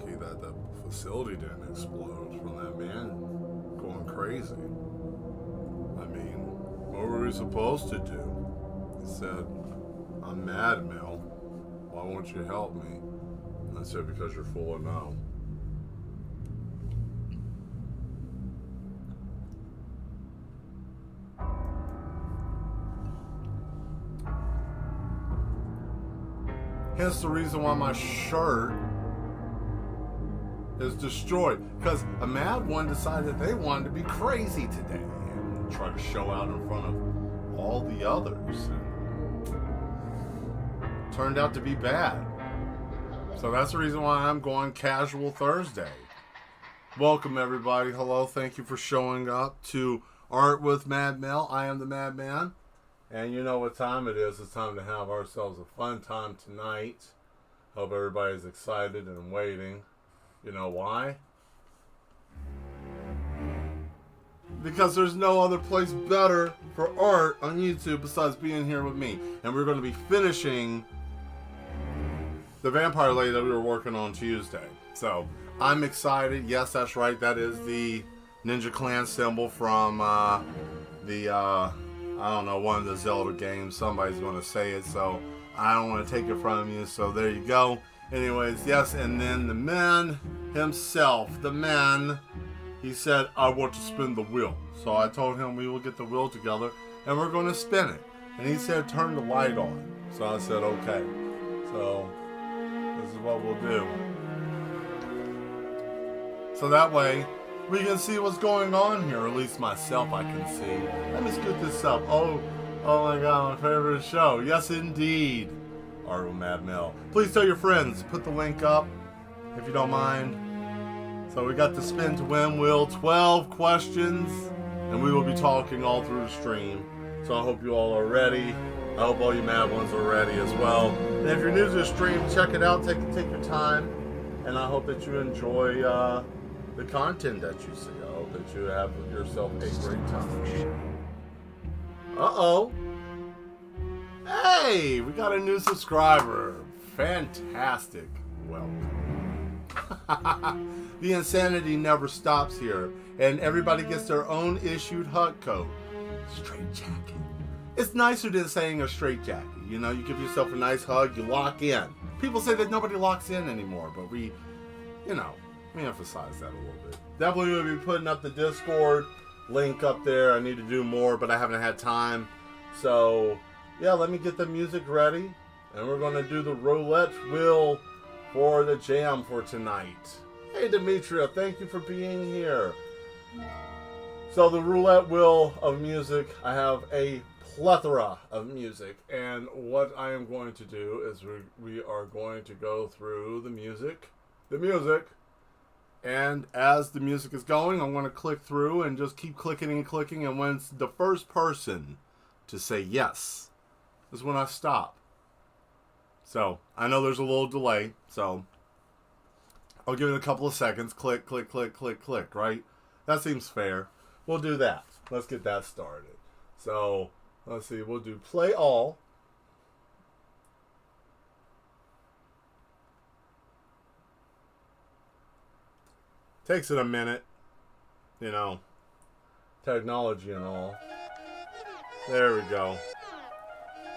lucky that the facility didn't explode from that man going crazy. I mean, what were we supposed to do? He said, I'm Mad Mel. Why won't you help me? I said, because you're full of no. Hence the reason why my shirt is destroyed. Because a mad one decided they wanted to be crazy today and try to show out in front of all the others. And turned out to be bad. So that's the reason why I'm going casual Thursday. Welcome everybody. Hello. Thank you for showing up to Art with Mad Mel. I am the Mad Man. And you know what time it is. It's time to have ourselves a fun time tonight. Hope everybody's excited and waiting. You know why? Because there's no other place better for art on YouTube besides being here with me. And we're going to be finishing the Vampire Lady that we were working on Tuesday. So, I'm excited. Yes, that's right. That is the Ninja Clan symbol from I don't know, one of the Zelda games. Somebody's going to say it, so I don't want to take it from you. So there you go. Anyways, yes, and then the man himself, he said, I want to spin the wheel. So I told him we will get the wheel together, and we're going to spin it. And he said, turn the light on. So I said, okay. So this is what we'll do. So that way, we can see what's going on here. At least myself, I can see. Let me scoot this up. Oh my God, my favorite show. Yes, indeed. Art with Mad Mel. Please tell your friends. Put the link up, if you don't mind. So we got the spin to win wheel. 12 questions. And we will be talking all through the stream. So I hope you all are ready. I hope all you mad ones are ready as well. And if you're new to the stream, check it out. Take your time. And I hope that you enjoy the content that you see. I hope that you have yourself a great time. Uh-oh. Hey, we got a new subscriber. Fantastic. Welcome. The insanity never stops here. And everybody gets their own issued hug code. Straight jacket. It's nicer than saying a straight jacket. You know, you give yourself a nice hug, you lock in. People say that nobody locks in anymore, but we emphasize that a little bit. Definitely will be putting up the Discord link up there. I need to do more, but I haven't had time. So, yeah, let me get the music ready. And we're going to do the roulette wheel for the jam for tonight. Hey, Demetria, thank you for being here. So, the roulette wheel of music, I have a plethora of music. And what I am going to do is we are going to go through the music. And as the music is going, I'm going to click through and just keep clicking and clicking. And when it's the first person to say yes is when I stop. So I know there's a little delay. So I'll give it a couple of seconds. Click, click, click, click, click, right? That seems fair. We'll do that. Let's get that started. So let's see. We'll do play all. Takes it a minute, you know, technology and all. There we go.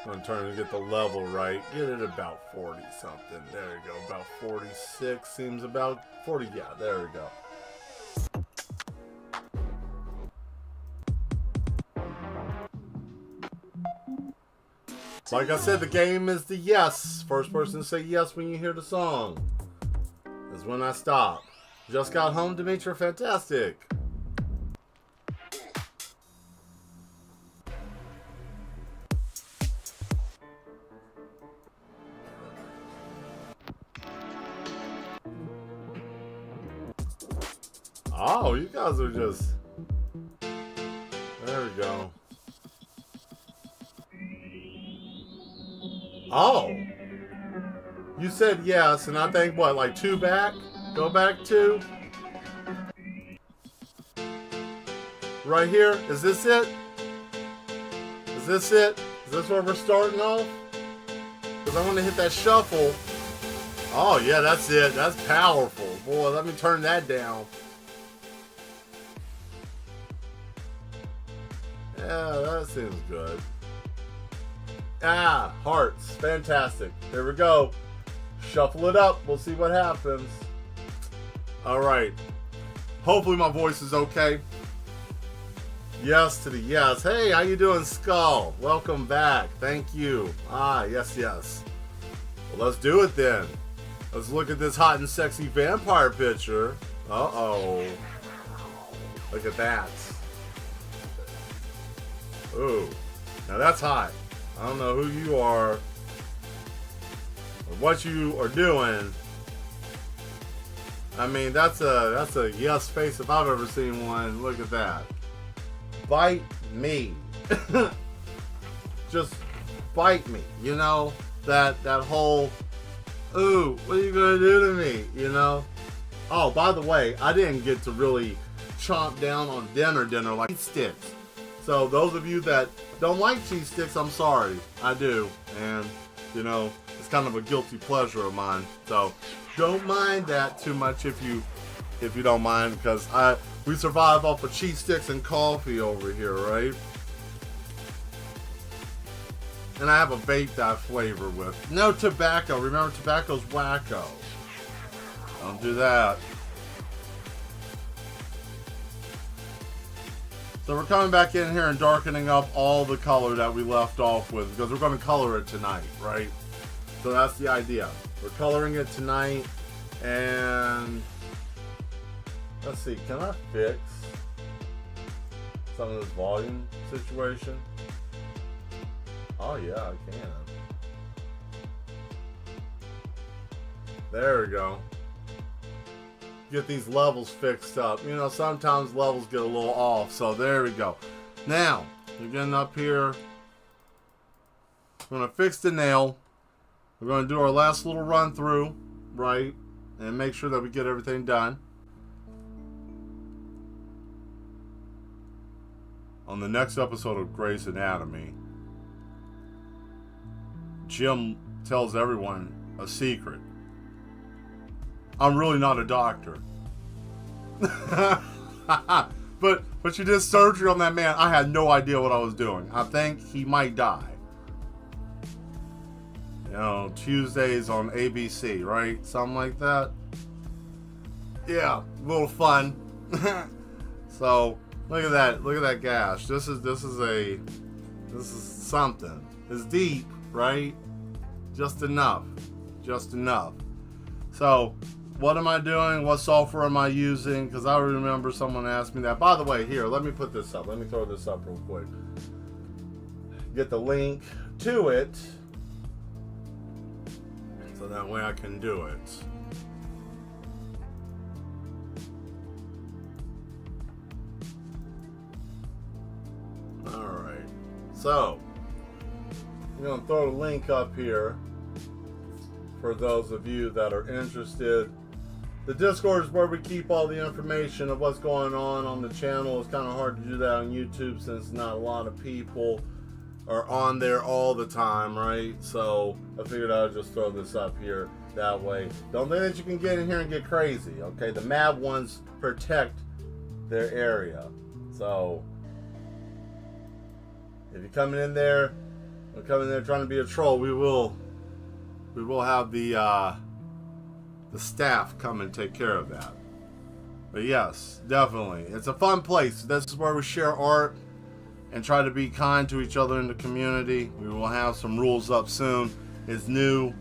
I'm going to turn and get the level right. Get it about 40 something. There we go. About 46 seems about 40. Yeah, there we go. Like I said, the game is the yes. First person to say yes when you hear the song is when I stop. Just got home, Demetria. Fantastic. Oh, you guys are just... There we go. Oh. You said yes, and I think, what, like 2 back? Go back 2. Right here. Is this it? Is this it? Is this where we're starting off? Because I want to hit that shuffle. Oh, yeah, that's it. That's powerful. boy, let me turn that down. Yeah, that seems good. Ah, hearts. Fantastic. Here we go. Shuffle it up. We'll see what happens. All right. Hopefully my voice is okay. Yes to the yes. Hey, how you doing, Skull? Welcome back. Thank you. Ah, yes, yes. Well, let's do it then. Let's look at this hot and sexy vampire picture. Uh-oh. Look at that. Ooh. Now that's hot. I don't know who you are or what you are doing. I mean, that's a yes face if I've ever seen one. Look at that. Bite me. Just bite me. You know, that whole, ooh, what are you gonna do to me? You know? Oh, by the way, I didn't get to really chomp down on dinner like cheese sticks. So those of you that don't like cheese sticks, I'm sorry. I do. And, you know, it's kind of a guilty pleasure of mine. So don't mind that too much if you don't mind, because we survive off of cheese sticks and coffee over here, right? And I have a vape that I flavor with. No tobacco. Remember, tobacco's wacko. Don't do that. So we're coming back in here and darkening up all the color that we left off with, because we're going to color it tonight, right? So that's the idea. We're coloring it tonight, and let's see, can I fix some of this volume situation? Oh yeah, I can. There we go. Get these levels fixed up. You know, sometimes levels get a little off, so there we go. Now, we're getting up here. We're going to fix the nail. We're going to do our last little run through, right? And make sure that we get everything done. On the next episode of Grey's Anatomy, Jim tells everyone a secret. I'm really not a doctor. but you did surgery on that man. I had no idea what I was doing. I think he might die. You know, Tuesdays on ABC, right? Something like that. Yeah, a little fun. So look at that. Look at that gash. This is something. It's deep, right? Just enough. Just enough. So what am I doing? What software am I using? Because I remember someone asked me that. By the way, here, let me put this up. Let me throw this up real quick. Get the link to it, so that way I can do it. Alright. So, I'm going to throw the link up here for those of you that are interested. The Discord is where we keep all the information of what's going on the channel. It's kind of hard to do that on YouTube since not a lot of people are on there all the time, right? So I figured I would just throw this up here that way. Don't think that you can get in here and get crazy, okay? The mad ones protect their area. So if you're coming in there trying to be a troll, we will have the staff come and take care of that. But yes, definitely. It's a fun place. This is where we share art and try to be kind to each other in the community. We will have some rules up soon. It's new.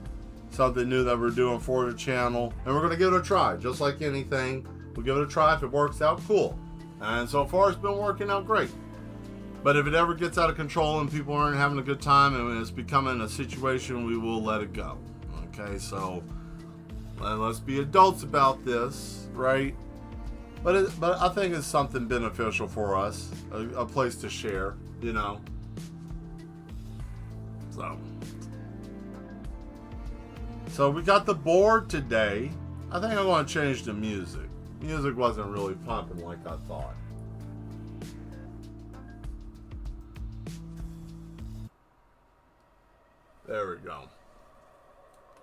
Something new that we're doing for the channel. And we're going to give it a try. Just like anything. We'll give it a try. If it works out, cool. And so far, it's been working out great. But if it ever gets out of control and people aren't having a good time and it's becoming a situation, we will let it go. Okay, so let's be adults about this, right? But I think it's something beneficial for us, a place to share, you know. So we got the board today. I think I'm going to change the music. Music wasn't really pumping like I thought. There we go.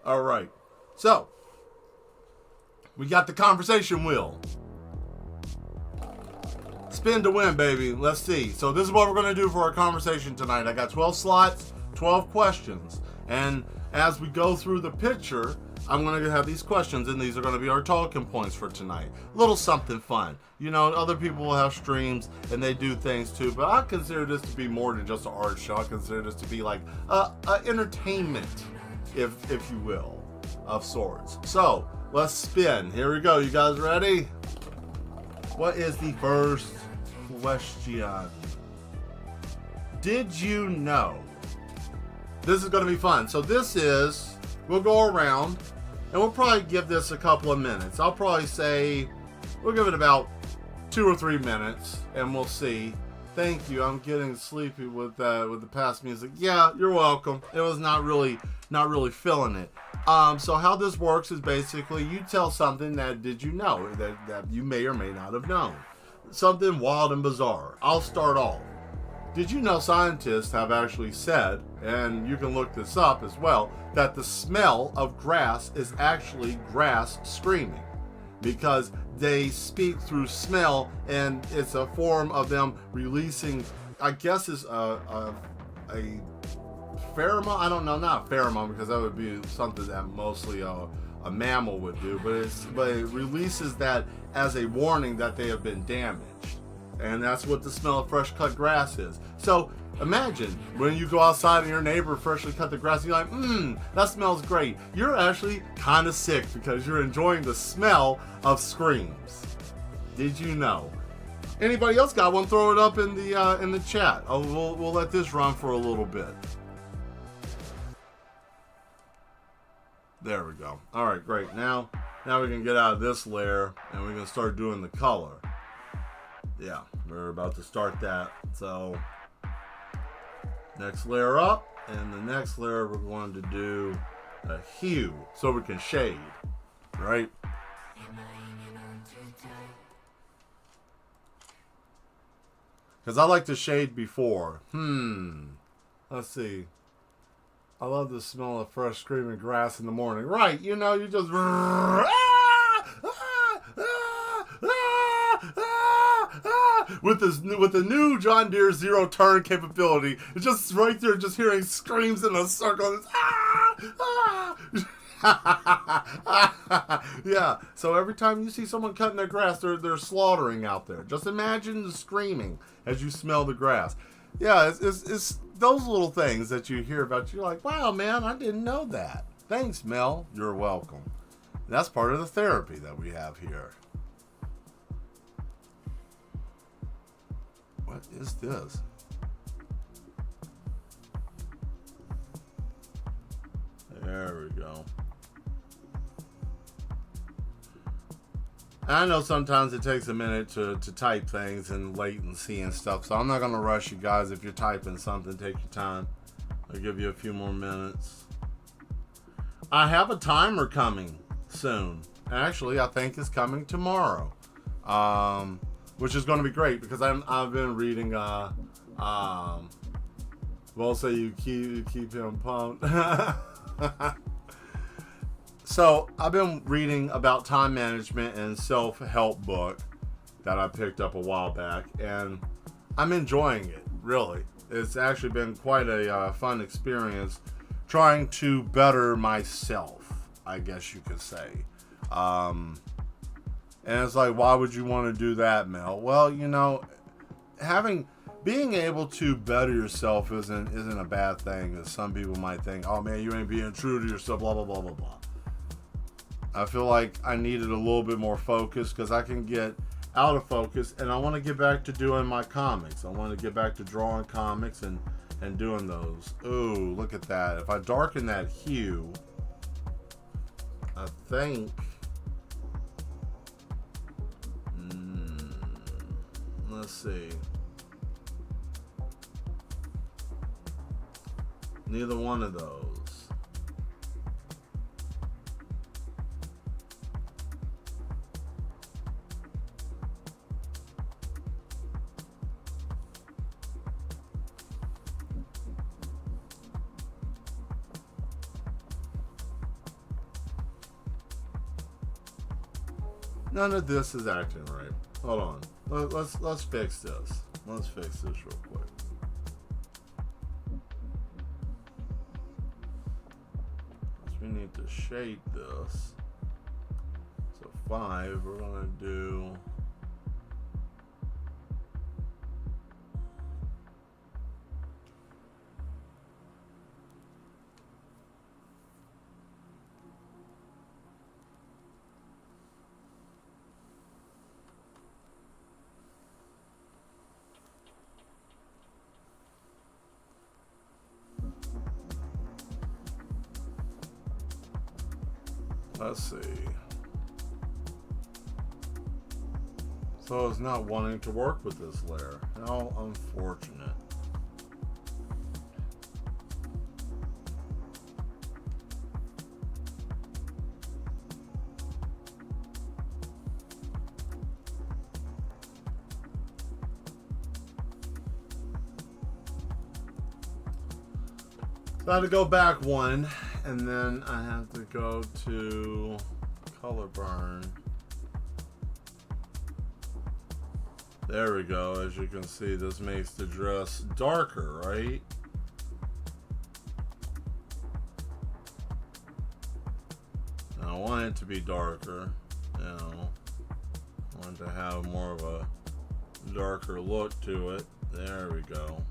All right. So We got the conversation wheel. Spin to win, baby. Let's see. So this is what we're going to do for our conversation tonight. I got 12 slots, 12 questions. And as we go through the picture, I'm going to have these questions, and these are going to be our talking points for tonight. A little something fun. You know, other people will have streams, and they do things too, but I consider this to be more than just an art show. I consider this to be like a entertainment, if you will, of sorts. So, let's spin. Here we go. You guys ready? What is the first question? Did you know? This is going to be fun. So this is, we'll go around, and we'll probably give this a couple of minutes. I'll probably say, we'll give it about 2 or 3 minutes, and we'll see. Thank you. I'm getting sleepy with the past music. Yeah, you're welcome. It was not really feeling it. So how this works is basically you tell something that did you know that you may or may not have known. Something wild and bizarre. I'll start off. Did you know scientists have actually said, and you can look this up as well, that the smell of grass is actually grass screaming? Because they speak through smell, and it's a form of them releasing, I guess it's a pheromone. I don't know, not pheromone, because that would be something that mostly a mammal would do, but it releases that as a warning that they have been damaged. And that's what the smell of fresh cut grass is. So imagine when you go outside and your neighbor freshly cut the grass, you're like, that smells great. You're actually kind of sick because you're enjoying the smell of screams. Did you know? Anybody else got one? Throw it up in the chat. We'll let this run for a little bit. There we go. All right, great. Now we can get out of this layer and we can start doing the color. Yeah, we're about to start that. So next layer up, and the next layer we're going to do a hue so we can shade, right? Because I like to shade before. Let's see. I love the smell of fresh screaming grass in the morning. Right, you know, you just... With the new John Deere zero turn capability, it's just right there, just hearing screams in a circle. Yeah. So every time you see someone cutting their grass, they're slaughtering out there. Just imagine the screaming as you smell the grass. Yeah, it's those little things that you hear about. You're like, wow, man, I didn't know that. Thanks, Mel. You're welcome. That's part of the therapy that we have here. What is this? There we go. I know sometimes it takes a minute to type things and latency and stuff, so I'm not going to rush you guys. If you're typing something, take your time. I'll give you a few more minutes. I have a timer coming soon. Actually, I think it's coming tomorrow. Which is going to be great because I've been reading, well, say you keep him pumped. So I've been reading about time management and self-help book that I picked up a while back, and I'm enjoying it, really. It's actually been quite a fun experience trying to better myself, I guess you could say. And it's like, why would you want to do that, Mel? Well, you know, being able to better yourself isn't a bad thing. As some people might think, oh man, you ain't being true to yourself, blah, blah, blah, blah, blah. I feel like I needed a little bit more focus because I can get out of focus, and I want to get back to doing my comics. I want to get back to drawing comics and doing those. Ooh, look at that. If I darken that hue, I think... let's see. Neither one of those. None of this is acting right. Hold on. Let's fix this. Let's fix this real quick. We need to shade this. So 5, we're gonna do. Let's see. So it's not wanting to work with this layer. How unfortunate. So I have to go back one, and then I have to go to color burn. There we go. As you can see, this makes the dress darker, right? And I want it to be darker, you know. I want it to have more of a darker look to it. There we go.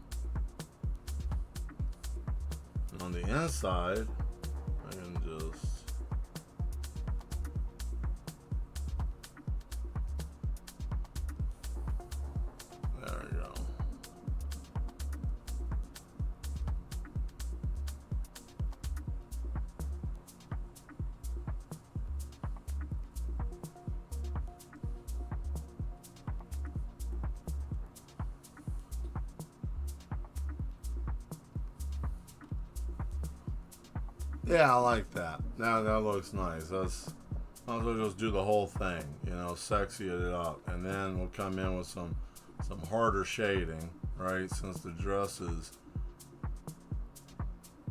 On the inside, I can just there we go. Yeah, I like that. Now that looks nice. I'll just do the whole thing, you know, sexy it up, and then we'll come in with some harder shading, right? Since the dress is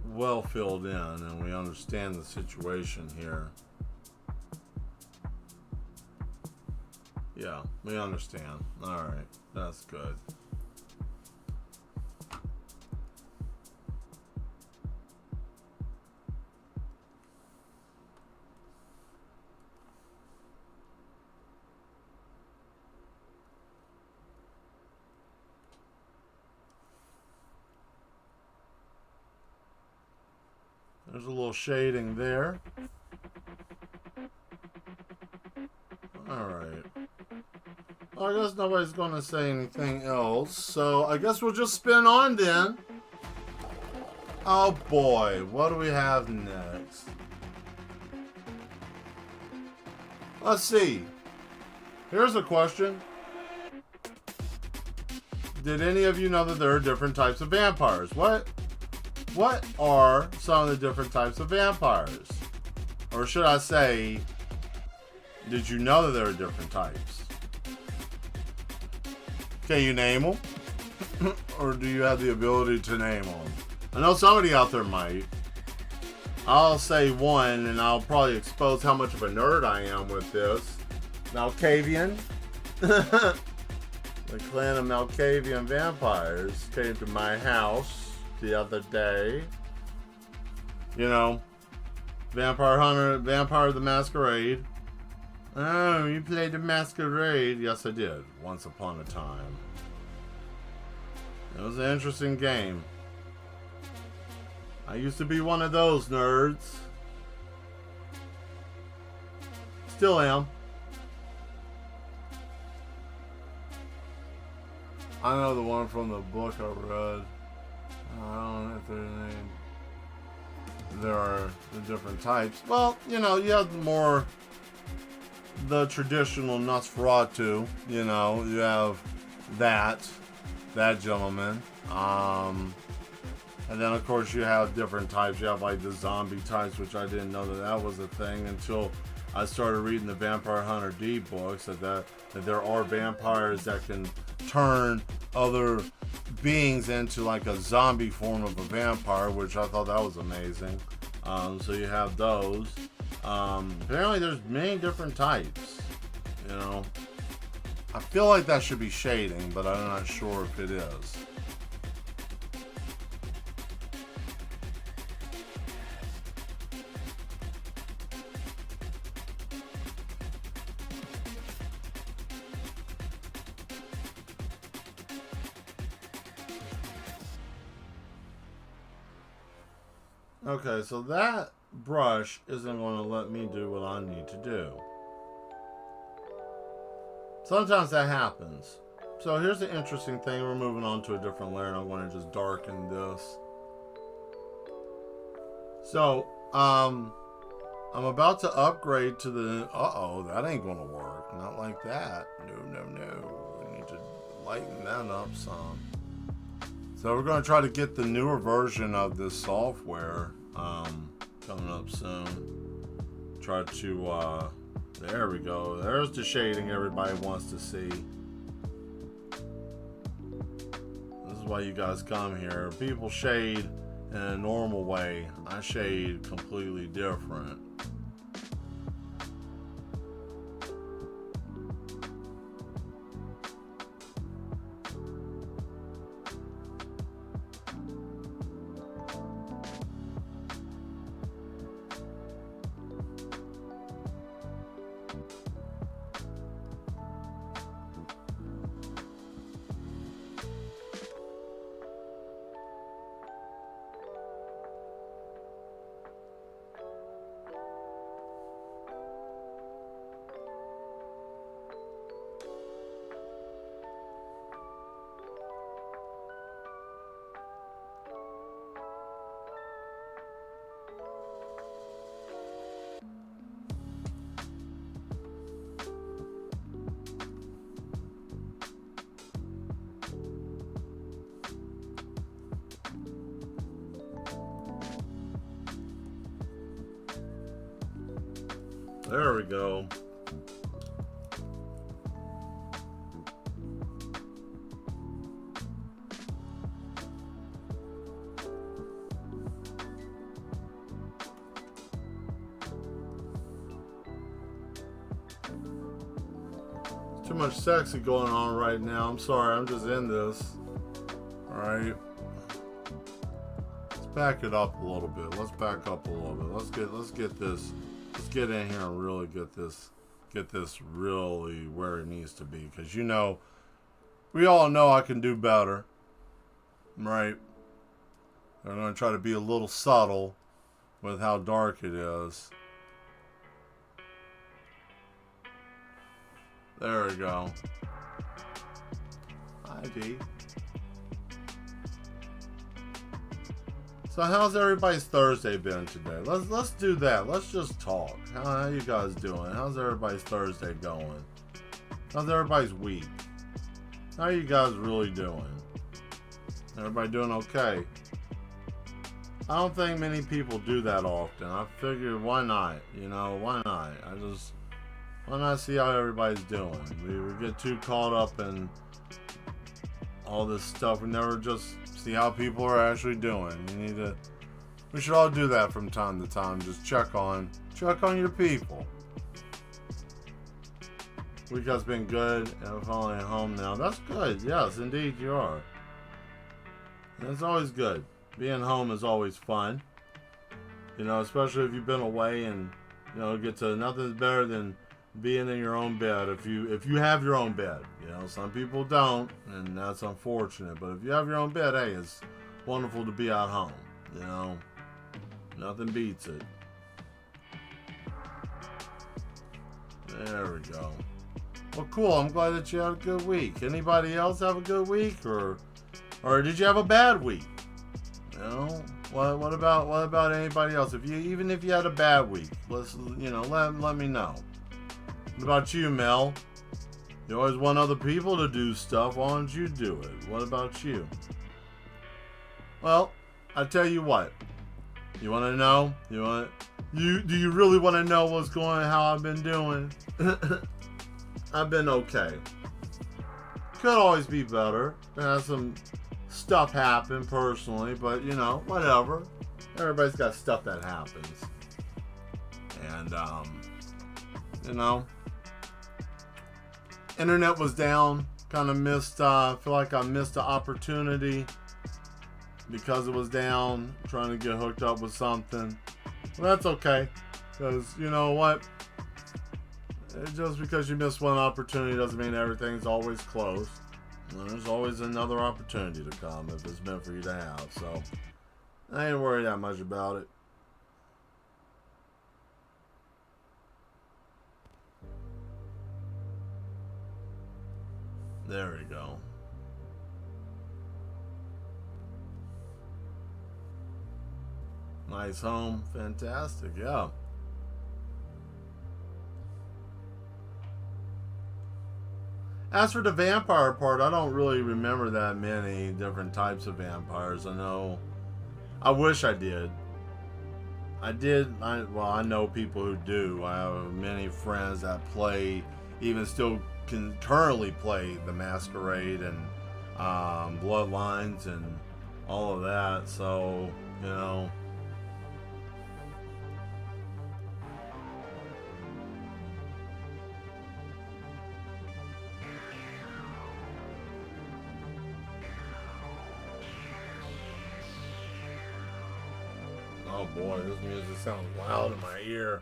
well filled in, and we understand the situation here. Yeah, we understand. All right, that's good. There's a little shading there. Alright. Well, I guess nobody's going to say anything else. So I guess we'll just spin on then. Oh boy. What do we have next? Let's see. Here's a question. Did any of you know that there are different types of vampires? What are some of the different types of vampires? Or should I say, did you know that there are different types? Can you name them? Or do you have the ability to name them? I know somebody out there might. I'll say one, and I'll probably expose how much of a nerd I am with this. Malkavian. The clan of Malkavian vampires came to my house the other day. You know, Vampire Hunter, Vampire the Masquerade. Oh, you played the Masquerade? Yes, I did. Once upon a time. It was an interesting game. I used to be one of those nerds. Still am. I know the one from the book I read. I don't know if there are the different types. Well, you know, you have more the traditional Nosferatu. You know, you have that gentleman. And then of course you have different types. You have like the zombie types, which I didn't know that was a thing until I started reading the Vampire Hunter D books. That there are vampires that can turn other beings into like a zombie form of a vampire, which I thought that was amazing. So you have those. Apparently there's many different types. you know. I feel like that should be shading, but I'm not sure if it is. Okay, so that brush isn't going to let me do what I need to do. Sometimes that happens. So here's the interesting thing. We're moving on to a different layer, and I'm going to just darken this. So, I'm about to upgrade to the... Uh-oh, that ain't going to work. Not like that. No. We need to lighten that up some. So we're going to try to get the newer version of this software coming up soon. Try to, there we go. There's the shading everybody wants to see. This is why you guys come here. People shade in a normal way. I shade completely different. There we go. Too much sexy going on right now. I'm sorry, I'm just in this. Alright. Let's back it up a little bit. Let's back up a little bit. Let's get this. Let's get in here and really get this really where it needs to be. Because you know, we all know I can do better. Right? I'm going to try to be a little subtle with how dark it is. There we go. Hi, D. So how's everybody's Thursday been today? Let's do that. Let's just talk. How you guys doing? How's everybody's Thursday going? How's everybody's week? How are you guys really doing? Everybody doing okay? I don't think many people do that often. I figured, why not? You know, why not? Why not see how everybody's doing? We get too caught up in all this stuff. We never just see how people are actually doing. We should all do that from time to time. Just check on your people. Week has been good, and I'm finally at home now. That's good. Yes, indeed you are. And it's always good. Being home is always fun. You know, especially if you've been away, and you know, nothing's better than being in your own bed. If you have your own bed, you know, some people don't, and that's unfortunate. But if you have your own bed, hey, it's wonderful to be at home. You know, nothing beats it. There we go. Well, cool. I'm glad that you had a good week. Anybody else have a good week, or did you have a bad week? You know, what about anybody else? Even if you had a bad week, let me know. What about you, Mel? You always want other people to do stuff. Why don't you do it? What about you? Well, I tell you what. You want to know? Do you really want to know what's going on? How I've been doing? I've been okay. Could always be better. Had some stuff happen personally, but you know, whatever. Everybody's got stuff that happens, and you know. Internet was down. Kind of missed, feel like I missed the opportunity because it was down, trying to get hooked up with something. Well, that's okay, because you know what? Just because you miss one opportunity doesn't mean everything's always closed. There's always another opportunity to come if it's meant for you to have. So I ain't worried that much about it. There we go. Nice home. Fantastic. Yeah. As for the vampire part, I don't really remember that many different types of vampires. I wish I did. I know people who do. I have many friends that play, even still can currently play the Masquerade and Bloodlines and all of that. So, you know. Oh boy, this music sounds loud in my ear.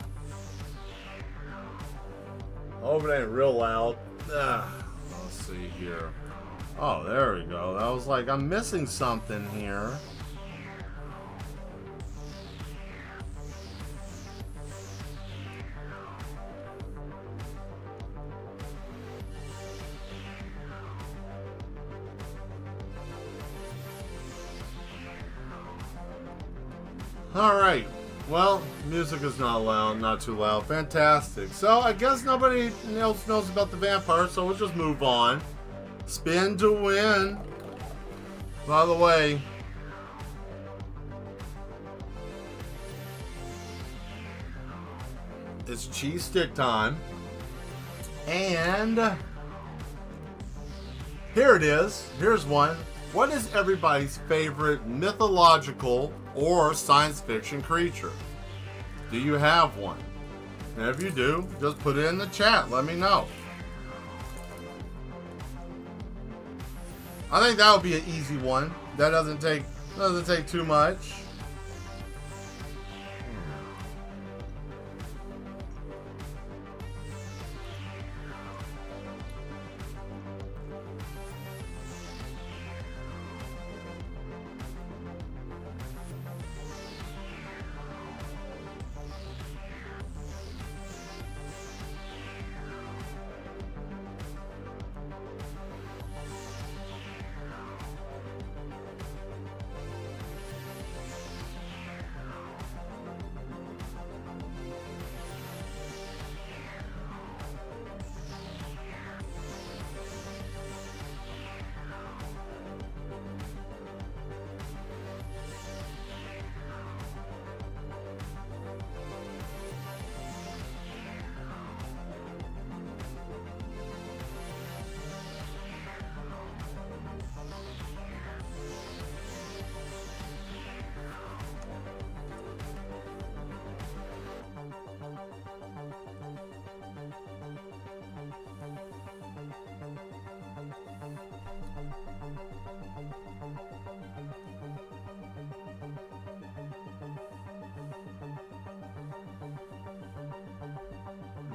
I hope it ain't real loud. Let's see here. Oh, there we go. I was like, I'm missing something here. Alright, well, music is not loud, not too loud. Fantastic. So, I guess nobody else knows about the vampire, so we'll just move on. Spin to win. By the way, it's cheese stick time. And here it is. Here's one. What is everybody's favorite mythological or science fiction creature? Do you have one? And if you do, just put it in the chat. Let me know. I think that would be an easy one. That doesn't take too much.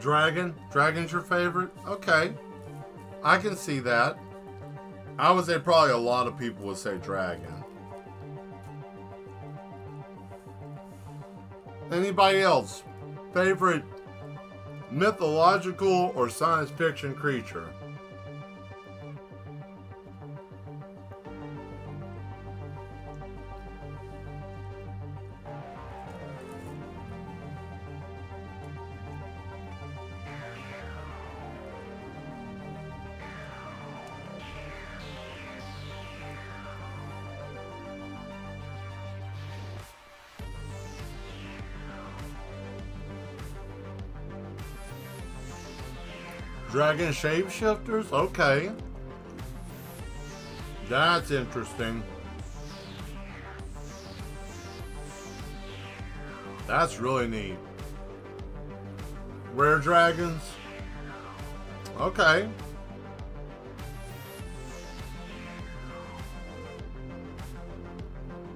Dragon's your favorite? Okay. I can see that. I would say probably a lot of people would say dragon. Anybody else? Favorite mythological or science fiction creature? Dragon shapeshifters? Okay. That's interesting. That's really neat. Rare dragons? Okay.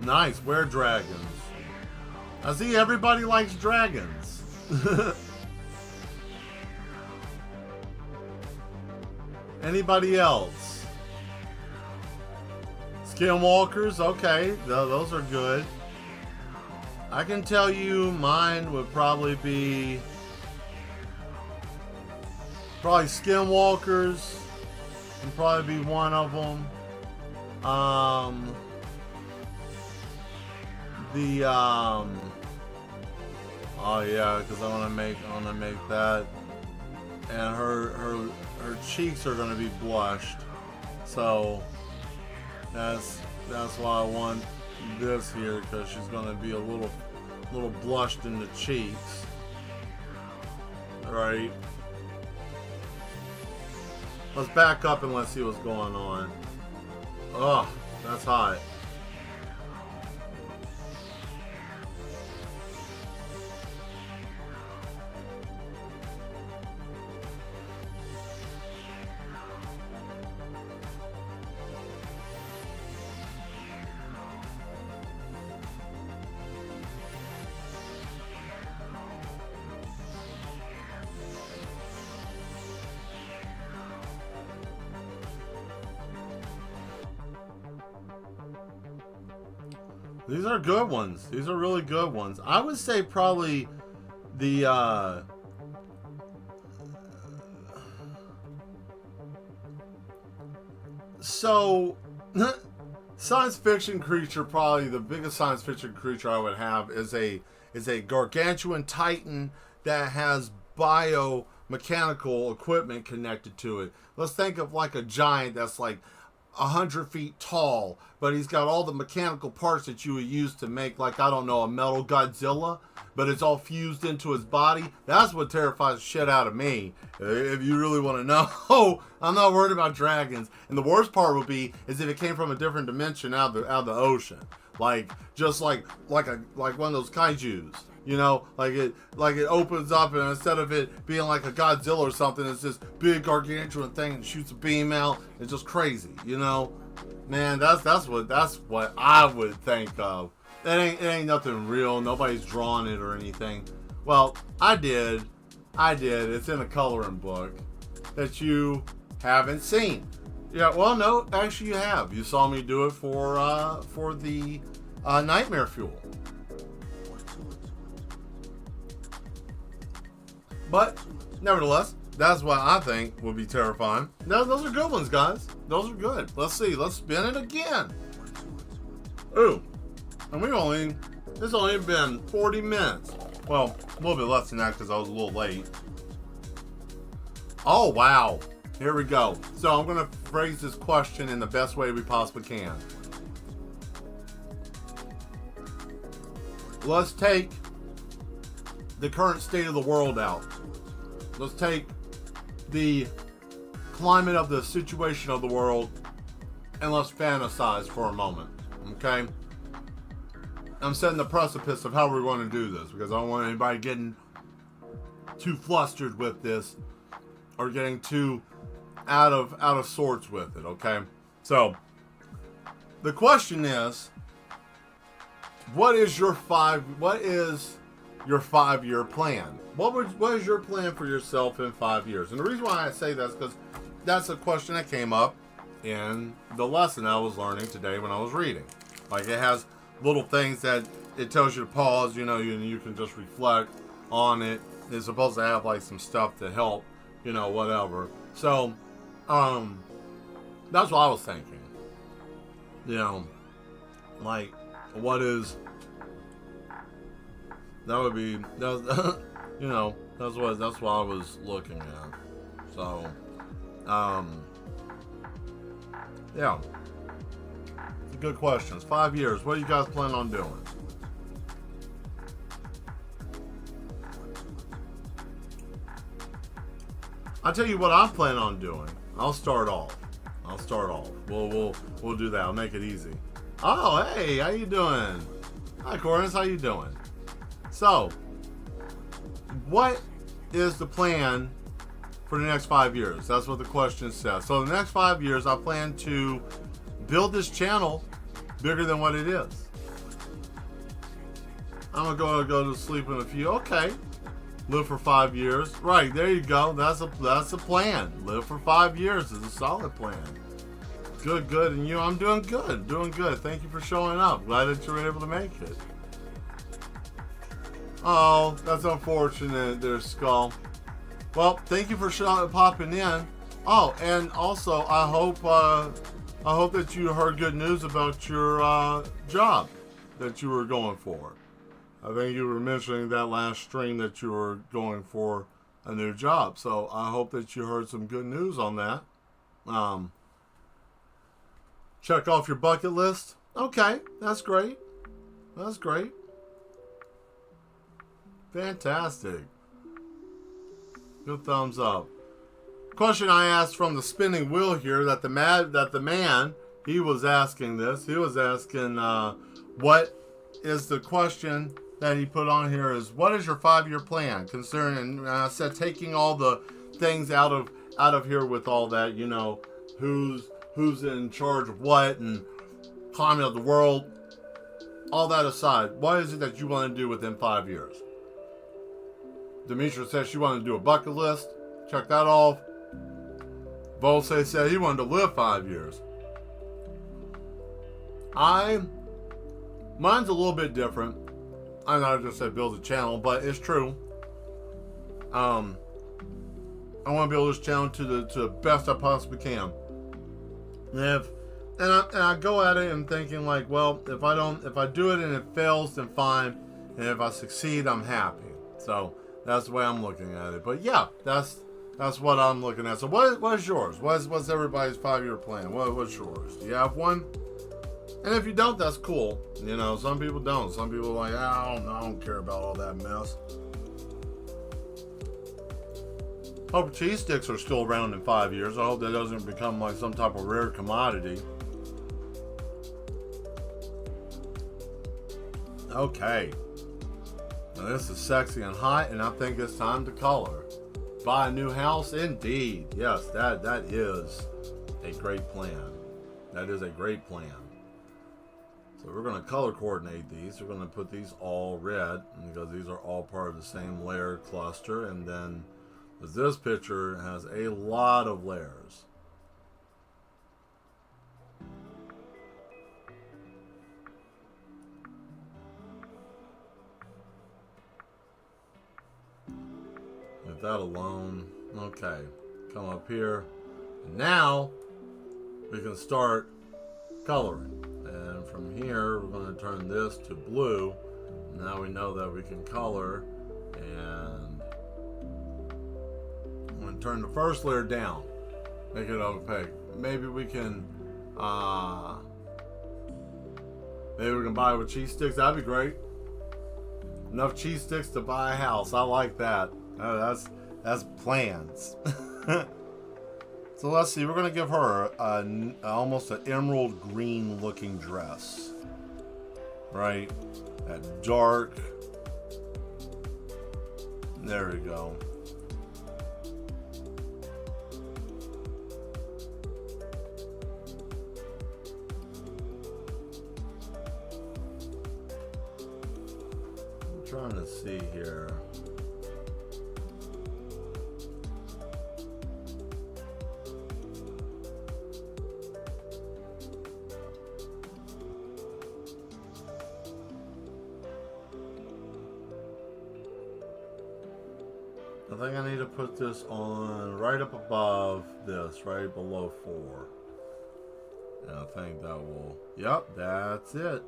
Nice. Where dragons? I see everybody likes dragons. Anybody else? Skinwalkers? Okay, those are good. I can tell you mine would probably be Skinwalkers. Would probably be one of them. Oh yeah, because I want to make that, and her cheeks are gonna be blushed, so that's why I want this here, because she's gonna be a little blushed in the cheeks. All right, let's back up and let's see what's going on. Oh, that's hot. These are good ones. These are really good ones. I would say probably the so science fiction creature, probably the biggest science fiction creature I would have is a gargantuan titan that has biomechanical equipment connected to it. Let's think of like a giant that's like 100 feet tall, but he's got all the mechanical parts that you would use to make, like, I don't know, a metal Godzilla, but it's all fused into his body. That's what terrifies the shit out of me, if you really want to know. I'm not worried about dragons. And the worst part would be is if it came from a different dimension out of the ocean, like just like one of those kaijus. You know, like it opens up, and instead of it being like a Godzilla or something, it's this big gargantuan thing and shoots a beam out. It's just crazy, you know. Man, that's what I would think of. It ain't nothing real. Nobody's drawn it or anything. Well, I did. It's in a coloring book that you haven't seen. Yeah, well, no, actually you have. You saw me do it for the Nightmare Fuel. But, nevertheless, that's what I think would be terrifying. Now, those are good ones, guys. Those are good. Let's see. Let's spin it again. Ooh. And it's only been 40 minutes. Well, a little bit less than that because I was a little late. Oh, wow. Here we go. So, I'm going to phrase this question in the best way we possibly can. Let's take the current state of the world out. Let's take the climate of the situation of the world and let's fantasize for a moment, okay? I'm setting the precipice of how we're going to do this because I don't want anybody getting too flustered with this or getting too out of sorts with it, okay? So, the question is, what is your 5-year plan? What is your plan for yourself in 5 years? And the reason why I say that is because that's a question that came up in the lesson I was learning today when I was reading. Like, it has little things that it tells you to pause, you know, you can just reflect on it. It's supposed to have like some stuff to help, you know, whatever. So, that's what I was thinking. You know, like, what is... you know, that's what I was looking at. So, yeah, it's a good question. It's 5 years. What do you guys plan on doing? I'll tell you what I plan on doing. I'll start off. We'll do that. I'll make it easy. Oh, hey, how you doing? Hi, Cornus. How you doing? So, what is the plan for the next 5 years? That's what the question says. So the next 5 years, I plan to build this channel bigger than what it is. I'm gonna go to sleep in a few. Okay. Live for 5 years. Right, there you go. That's a plan. Live for 5 years is a solid plan. Good, good. And you, I'm doing good. Doing good. Thank you for showing up. Glad that you were able to make it. Oh, that's unfortunate there, Skull. Well, thank you for popping in. Oh, and also I hope that you heard good news about your job that you were going for. I think you were mentioning that last stream that you were going for a new job. So I hope that you heard some good news on that. Check off your bucket list. Okay, that's great. That's great. Fantastic. Good thumbs up. Question I asked from the spinning wheel here that the man he was asking this. He was asking what is the question that he put on here is what is your 5-year plan concerning? I said taking all the things out of here with all that, you know, who's in charge of what and climate of the world. All that aside, what is it that you want to do within 5 years? Demetra says she wanted to do a bucket list. Check that off. Volse said he wanted to live 5 years. Mine's a little bit different. I know I just said build a channel, but it's true. I want to build this channel to the best I possibly can. And I go at it and thinking like, well, if I do it and it fails, then fine. And if I succeed, I'm happy. So that's the way I'm looking at it. But yeah, that's what I'm looking at. So what is yours? What's everybody's 5-year plan? What's yours? Do you have one? And if you don't, that's cool. You know, some people don't. Some people are like, I don't care about all that mess. Hope cheese sticks are still around in 5 years. I hope that doesn't become like some type of rare commodity. Okay. Now this is sexy and hot, and I think it's time to color. Buy a new house? Indeed. Yes, that is a great plan. That is a great plan. So we're going to color coordinate these. We're going to put these all red because these are all part of the same layer cluster. And then this picture has a lot of layers. With that alone, okay, come up here. And now we can start coloring. And from here, we're going to turn this to blue. Now we know that we can color. And I'm going to turn the first layer down. Make it opaque. Maybe we can buy it with cheese sticks. That'd be great. Enough cheese sticks to buy a house. I like that. That's plans. So let's see, we're going to give her almost an emerald green looking dress. Right? That dark. There we go. I'm trying to see here. I think I need to put this on right up above this, right below 4. And I think that will, yep, that's it.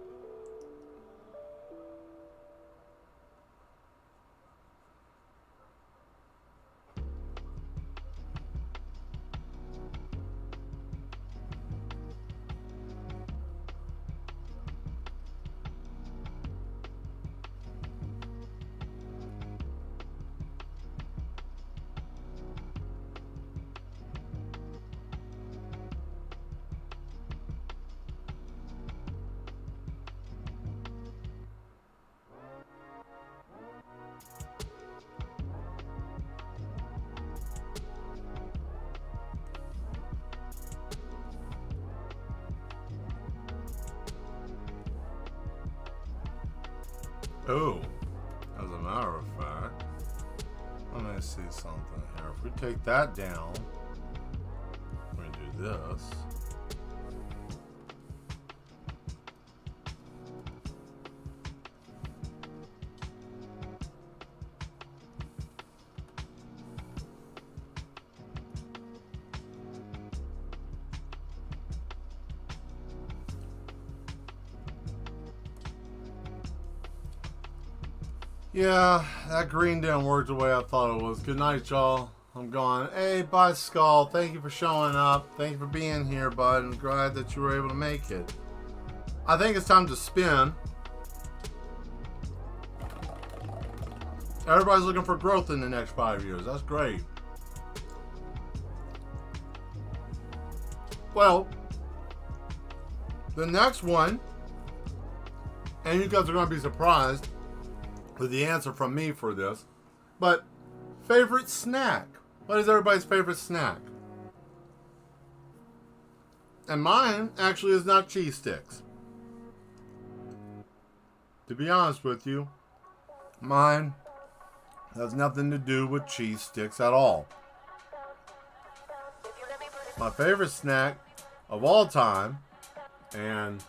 too. As a matter of fact, let me see something here. If we take that down, we do this. Yeah, that green didn't work the way I thought it was. Good night, y'all. I'm gone. Hey, bye, Skull. Thank you for showing up. Thank you for being here, bud. I'm glad that you were able to make it. I think it's time to spin. Everybody's looking for growth in the next 5 years. That's great. Well, the next one, and you guys are going to be surprised with the answer from me for this, but favorite snack. What is everybody's favorite snack? And mine actually is not cheese sticks. To be honest with you, mine has nothing to do with cheese sticks at all. My favorite snack of all time, and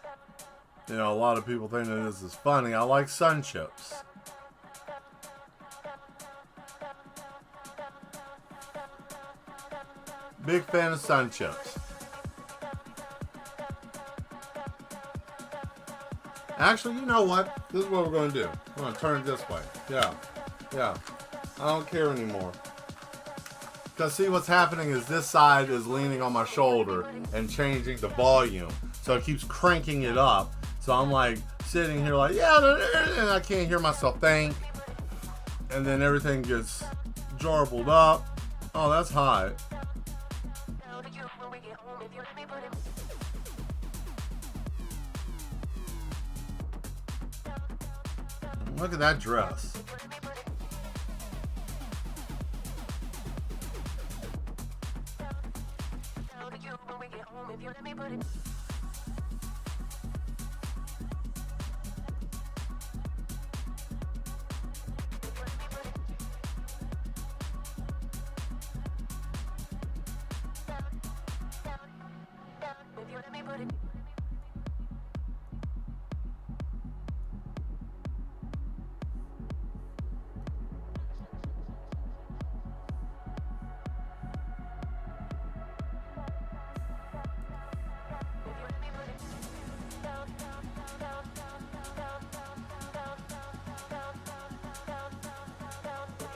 you know, a lot of people think that this is funny, I like Sun Chips. Big fan of Sun Chips. Actually, you know what? This is what we're going to do. We're going to turn it this way. Yeah. I don't care anymore. Because see, what's happening is this side is leaning on my shoulder and changing the volume. So it keeps cranking it up. So I'm like sitting here like, yeah, and I can't hear myself think. And then everything gets jarbled up. Oh, that's hot. Look at that dress.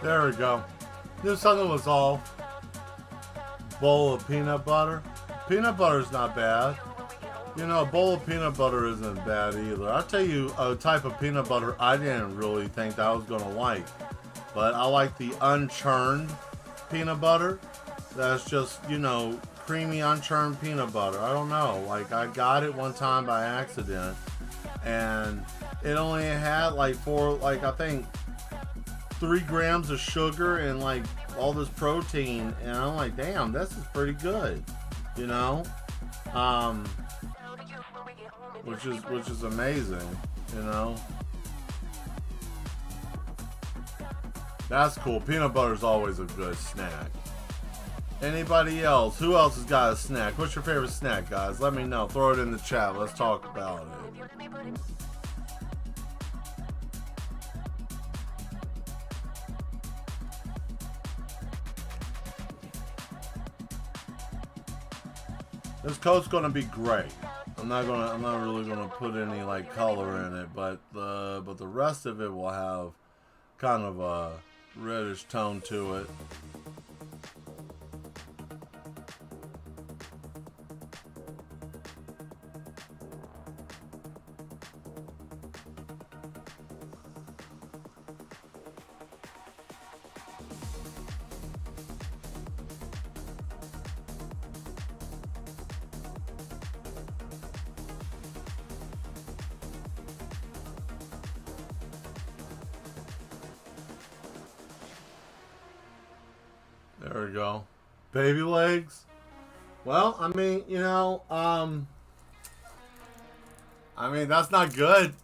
There we go. Knew something was off. Bowl of peanut butter. Peanut butter is not bad. You know, a bowl of peanut butter isn't bad either. I'll tell you a type of peanut butter I didn't really think that I was going to like. But I like the unchurned peanut butter. That's just, you know, creamy unchurned peanut butter. I don't know. Like, I got it one time by accident. And it only had like I think 3 grams of sugar and like all this protein, and I'm like, damn, this is pretty good, you know, which is amazing, you know. That's cool. Peanut butter is always a good snack. Anybody else? Who else has got a snack? What's your favorite snack, guys? Let me know. Throw it in the chat. Let's talk about it. This coat's gonna be great. I'm not really gonna put any like color in it, but the rest of it will have kind of a reddish tone to it. There we go. Baby legs. Well, I mean, you know, I mean, that's not good.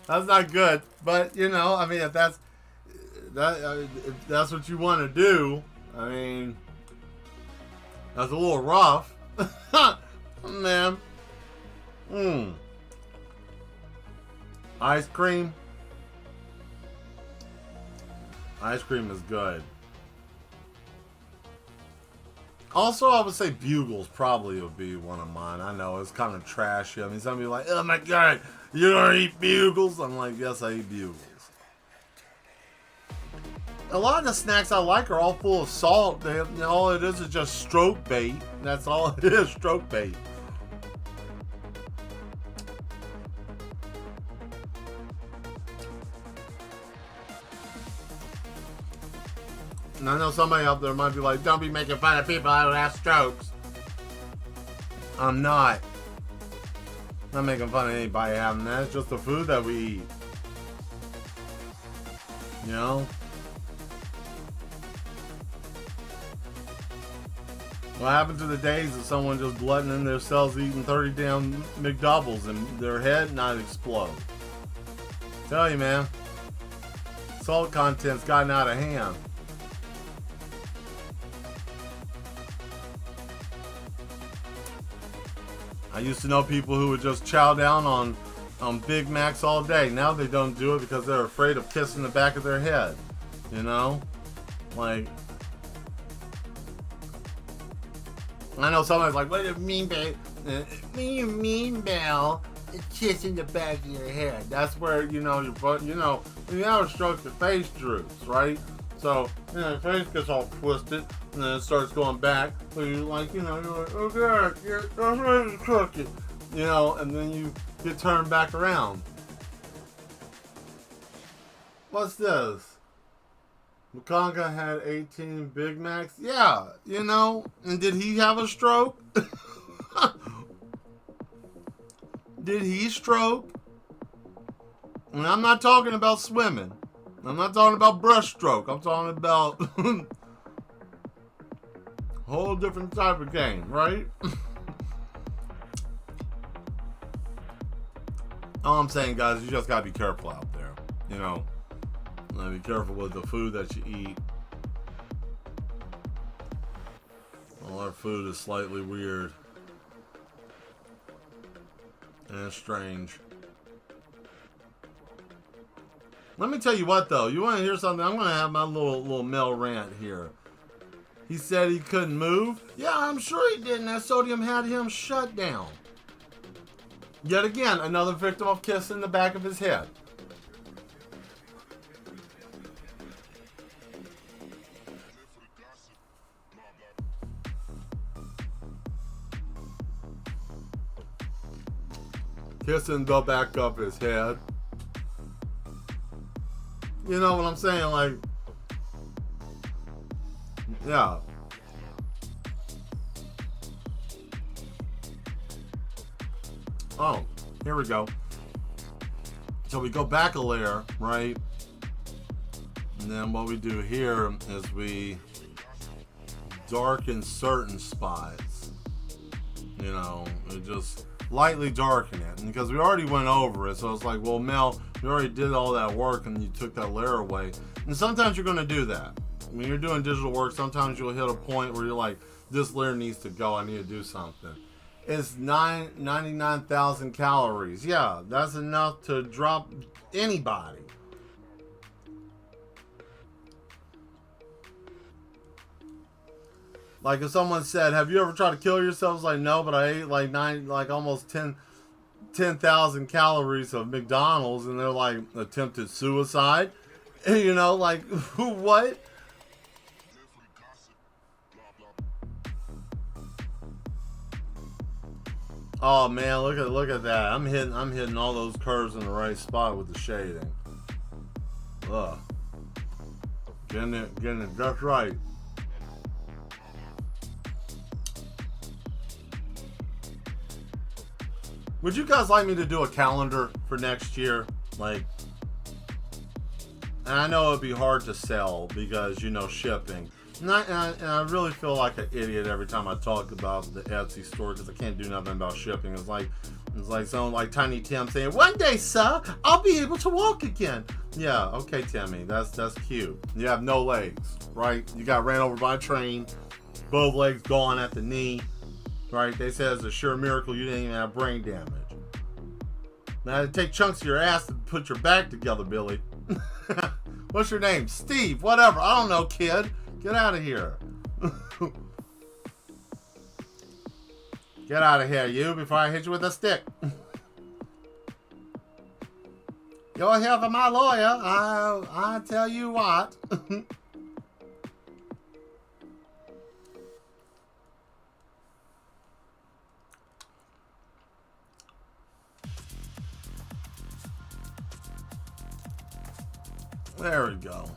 That's not good. But you know, I mean, if that's what you want to do, I mean, that's a little rough, man. Ice cream. Ice cream is good. Also, I would say Bugles probably would be one of mine. I know it's kind of trashy. I mean, some people are like, oh my god, you don't eat Bugles? I'm like, yes, I eat Bugles. A lot of the snacks I like are all full of salt. They have, all it is just stroke bait. That's all it is, stroke bait. And I know somebody out there might be like, don't be making fun of people who have strokes. I'm not. I'm not making fun of anybody having that. It's just the food that we eat. You know? What happened to the days of someone just gluttoning themselves eating 30 damn McDoubles and their head not explode? Tell you, man. Salt content's gotten out of hand. I used to know people who would just chow down on Big Macs all day. Now they don't do it because they're afraid of kissing the back of their head. You know? Like, I know somebody's like, what do you mean, babe? What do you mean, Belle? Kissing the back of your head. That's where, you know, when you have a stroke, your face droops, right? So, you know, your face gets all twisted, and then it starts going back. So you're like, you're like, oh god, I'm ready to cook it. You know, and then you get turned back around. What's this? McConaughey had 18 Big Macs? Yeah, you know, and did he have a stroke? Did he stroke? And I'm not talking about swimming. I'm not talking about breaststroke. I'm talking about a whole different type of game, right? All I'm saying, guys, you just gotta be careful out there. You know, be careful with the food that you eat. All our food is slightly weird and strange. Let me tell you what, though. You want to hear something? I'm going to have my little Mel rant here. He said he couldn't move. Yeah, I'm sure he didn't. That sodium had him shut down. Yet again, another victim of kissing the back of his head. Kissing the back of his head. You know what I'm saying? Like, yeah. Oh, here we go. So we go back a layer, right? And then what we do here is we darken certain spots. You know, we just lightly darken it. And because we already went over it, so it's like, well, Mel, you already did all that work and you took that layer away. And sometimes you're going to do that. When you're doing digital work, sometimes you'll hit a point where you're like, this layer needs to go. I need to do something. It's 99,000 calories. Yeah, that's enough to drop anybody. Like if someone said, have you ever tried to kill yourself? It's like, no, but I ate like almost 10,000 calories of McDonald's, and they're like, attempted suicide. You know, like, what? Oh man, look at that. I'm hitting all those curves in the right spot with the shading. Ugh. Getting it just right. Would you guys like me to do a calendar for next year? Like, and I know it'd be hard to sell because, you know, shipping. And I really feel like an idiot every time I talk about the Etsy store because I can't do nothing about shipping. It's like, It's like someone like Tiny Tim saying, "One day, sir, I'll be able to walk again." Yeah, okay, Timmy, that's cute. You have no legs, right? You got ran over by a train, both legs gone at the knee, right? They said it's a sure miracle you didn't even have brain damage. Now, it'd take chunks of your ass to put your back together, Billy. What's your name? Steve, whatever. I don't know, kid. Get out of here. Get out of here, you, before I hit you with a stick. You're here for my lawyer. I tell you what. There we go.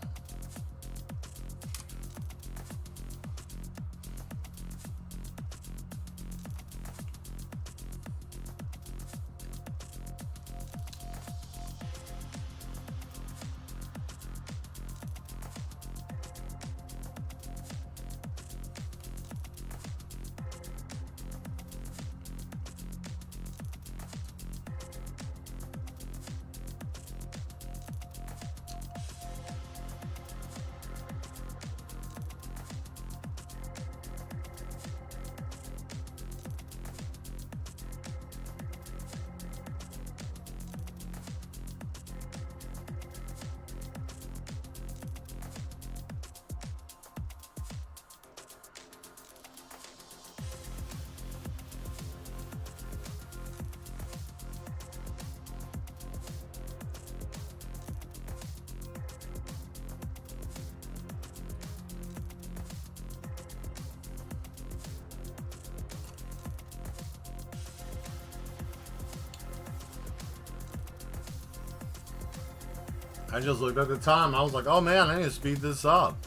I just looked at the time. I was like, oh man, I need to speed this up.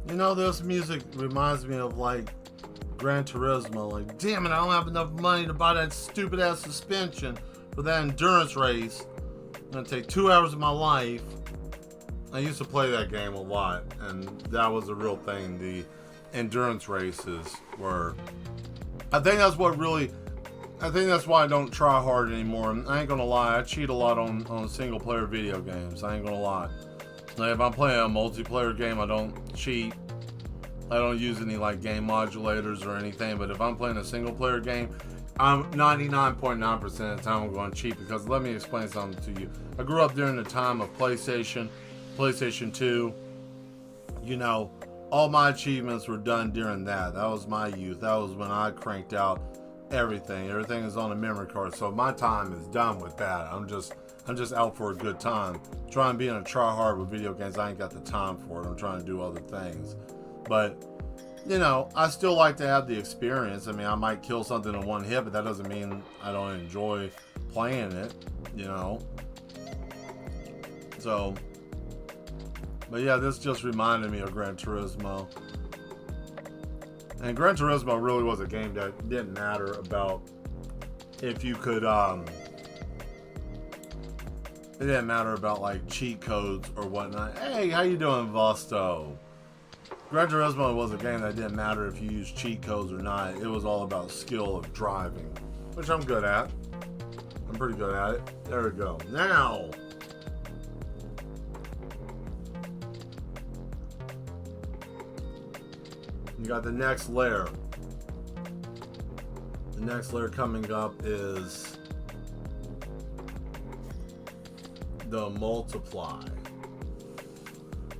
You know, this music reminds me of like Gran Turismo. Like, damn it, I don't have enough money to buy that stupid ass suspension for that endurance race. It's gonna take 2 hours of my life. I used to play that game a lot, and that was a real thing. The endurance races were. I think that's why I don't try hard anymore. I ain't gonna lie, I cheat a lot on single player video games. I ain't gonna lie. Like, if I'm playing a multiplayer game, I don't cheat. I don't use any like game modulators or anything. But if I'm playing a single player game, I'm 99.9% of the time I'm going to cheat, because let me explain something to you. I grew up during the time of PlayStation 2. You know, all my achievements were done during that. That was my youth. That was when I cranked out everything. Everything is on a memory card. So my time is done with that. I'm just out for a good time. Trying to be in a try hard with video games, I ain't got the time for it. I'm trying to do other things. But, you know, I still like to have the experience. I mean, I might kill something in one hit, but that doesn't mean I don't enjoy playing it, you know. So, but yeah, this just reminded me of Gran Turismo. And Gran Turismo really was a game that didn't matter about if you could, it didn't matter about like cheat codes or whatnot. Hey, how you doing, Vosto? Gran Turismo was a game that didn't matter if you used cheat codes or not. It was all about skill of driving, which I'm good at. I'm pretty good at it. There we go. Now, you got the next layer. The next layer coming up is the multiply.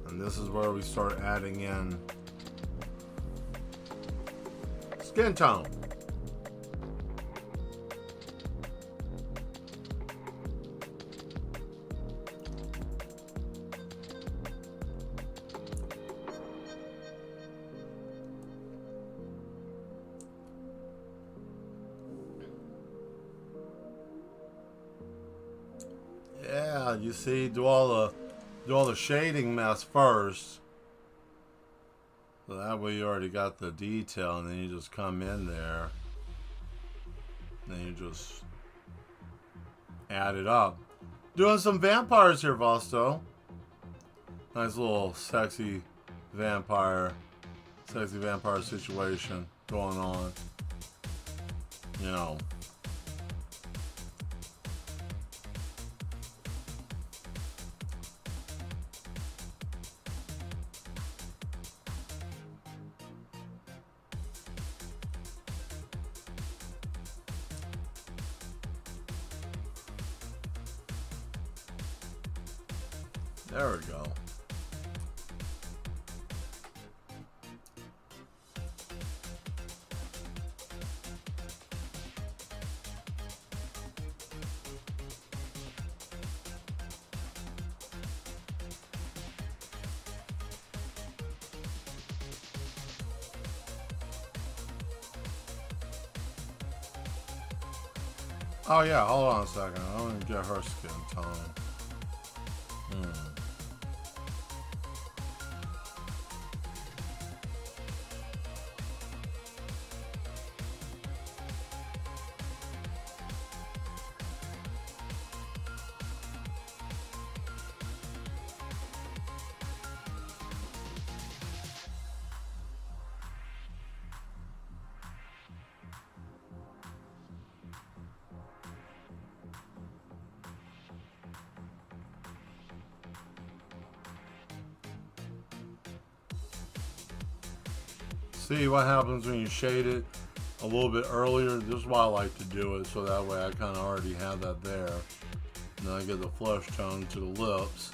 And this is where we start adding in skin tone. Yeah, you see, do all the shading mess first. So that way you already got the detail, and then you just come in there. Then you just add it up. Doing some vampires here, Vosto. Nice little sexy vampire situation going on. You know. There we go. Oh yeah, hold on a second. I want to get her skin tone. See what happens when you shade it a little bit earlier. This is why I like to do it, so that way I kind of already have that there. And then I get the flesh tone to the lips.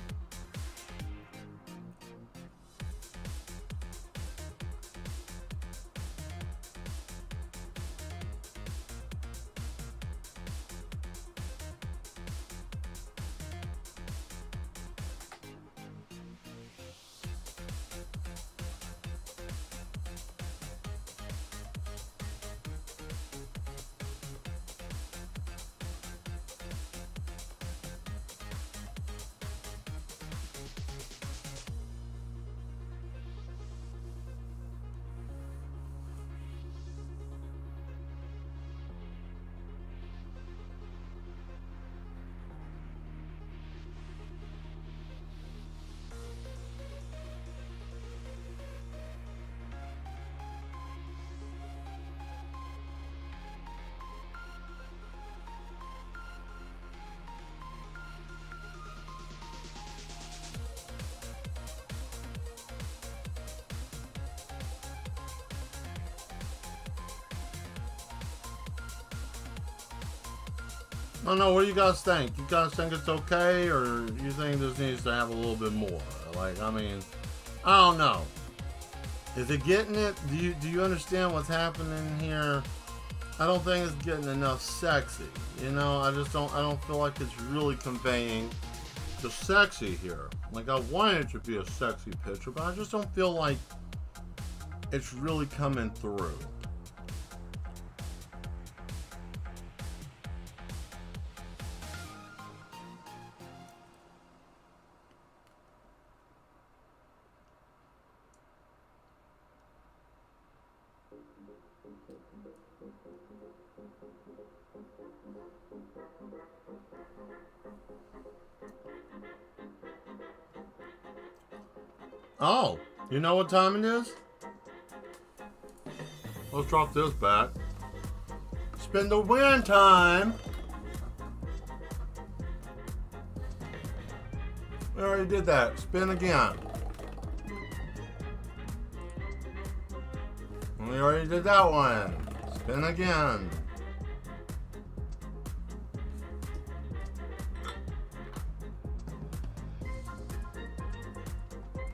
I don't know, what do you guys think? You guys think it's okay, or you think this needs to have a little bit more? Like, I mean, I don't know. Is it getting it? Do you understand what's happening here? I don't think it's getting enough sexy. You know, I don't feel like it's really conveying the sexy here. Like, I want it to be a sexy picture, but I just don't feel like it's really coming through. Oh, you know what time it is? Let's drop this back. Spin the win time. We already did that. Spin again. We already did that one. Spin again.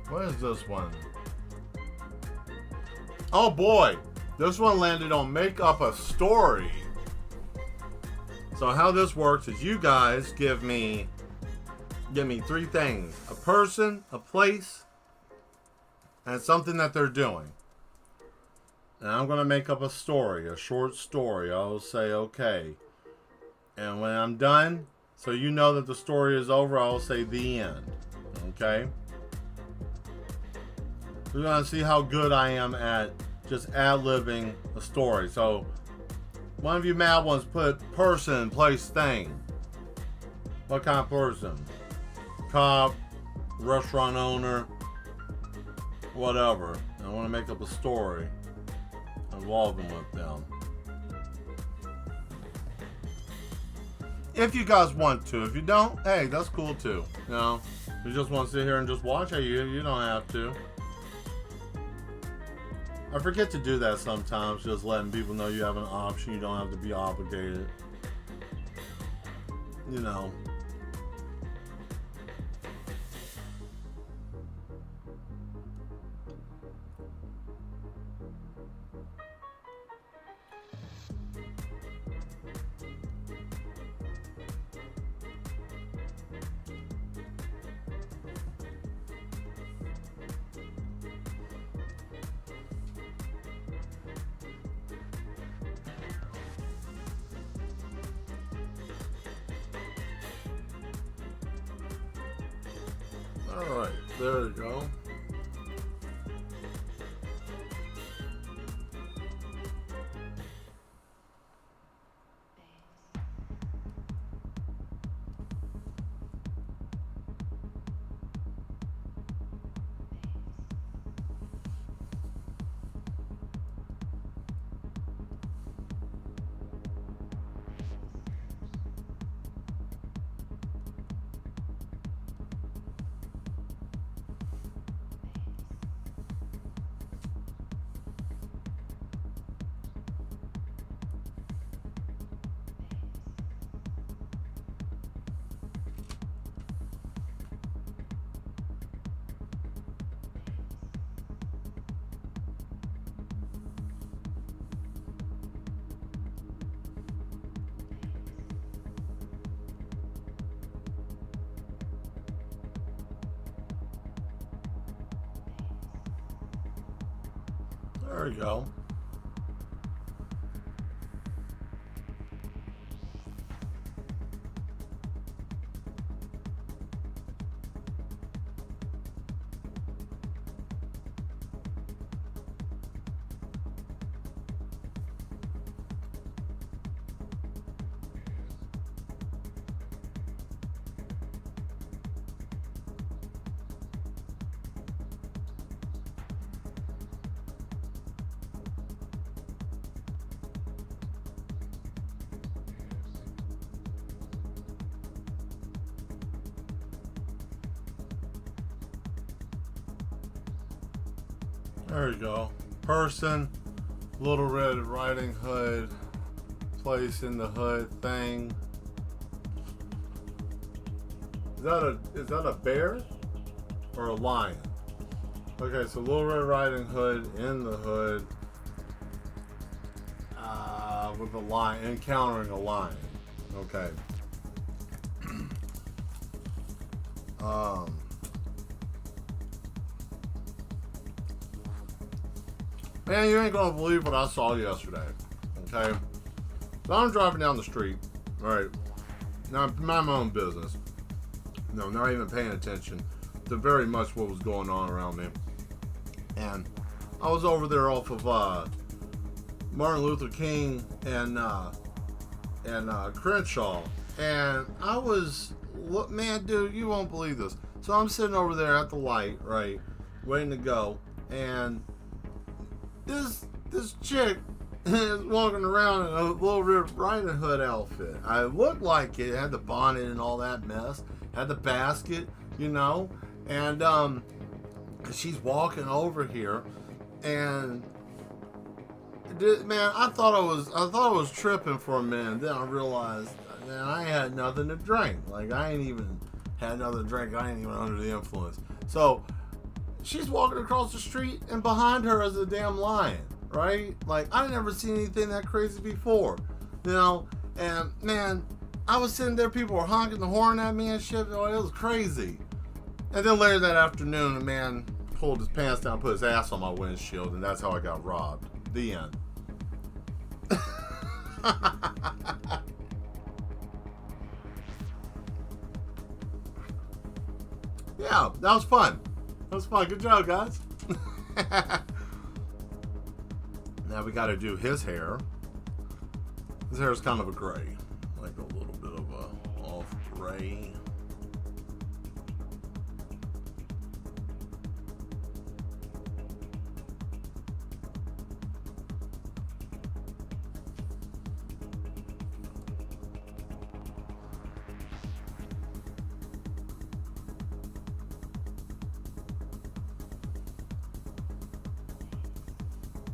What is this one? Oh boy, this one landed on make up a story. So how this works is you guys give me three things: a person, a place, and something that they're doing. And I'm gonna make up a story, a short story. I'll say okay, and when I'm done, so you know that the story is over, I'll say the end. Okay. We're gonna see how good I am at just ad-libbing a story. So, one of you mad ones put person, place, thing. What kind of person? Cop, restaurant owner, whatever. I want to make up a story involving with them. If you guys want to. If you don't, hey, that's cool too. You know, if you just want to sit here and just watch, hey, you don't have to. I forget to do that sometimes, just letting people know you have an option. You don't have to be obligated. You know. Alright, there we go. There we go. There we go. Person, Little Red Riding Hood, place in the hood, thing. Is that a bear or a lion? Okay, so Little Red Riding Hood in the hood with a lion, encountering a lion. Okay. Man, you ain't gonna believe what I saw yesterday. Okay? So I'm driving down the street. Alright. Now I'm minding my own business. No, not even paying attention to very much what was going on around me. And I was over there off of Martin Luther King and Crenshaw. And I was, man, dude, you won't believe this. So I'm sitting over there at the light, right, waiting to go, and this chick is walking around in a Little Red Riding Hood outfit. I looked like it had the bonnet and all that mess, had the basket, you know? And she's walking over here, and man, I thought I was tripping for a minute. Then I realized, man, I had nothing to drink. Like, I ain't even had nothing to drink. I ain't even under the influence. So she's walking across the street, and behind her is a damn lion, right? Like, I never seen anything that crazy before, you know? And man, I was sitting there, people were honking the horn at me and shit. Oh, it was crazy. And then later that afternoon, a man pulled his pants down, put his ass on my windshield, and that's how I got robbed. The end. Yeah, that was fun. That was fun. Good job, guys. Now we got to do his hair. His hair is kind of a gray, like a little bit of a off gray.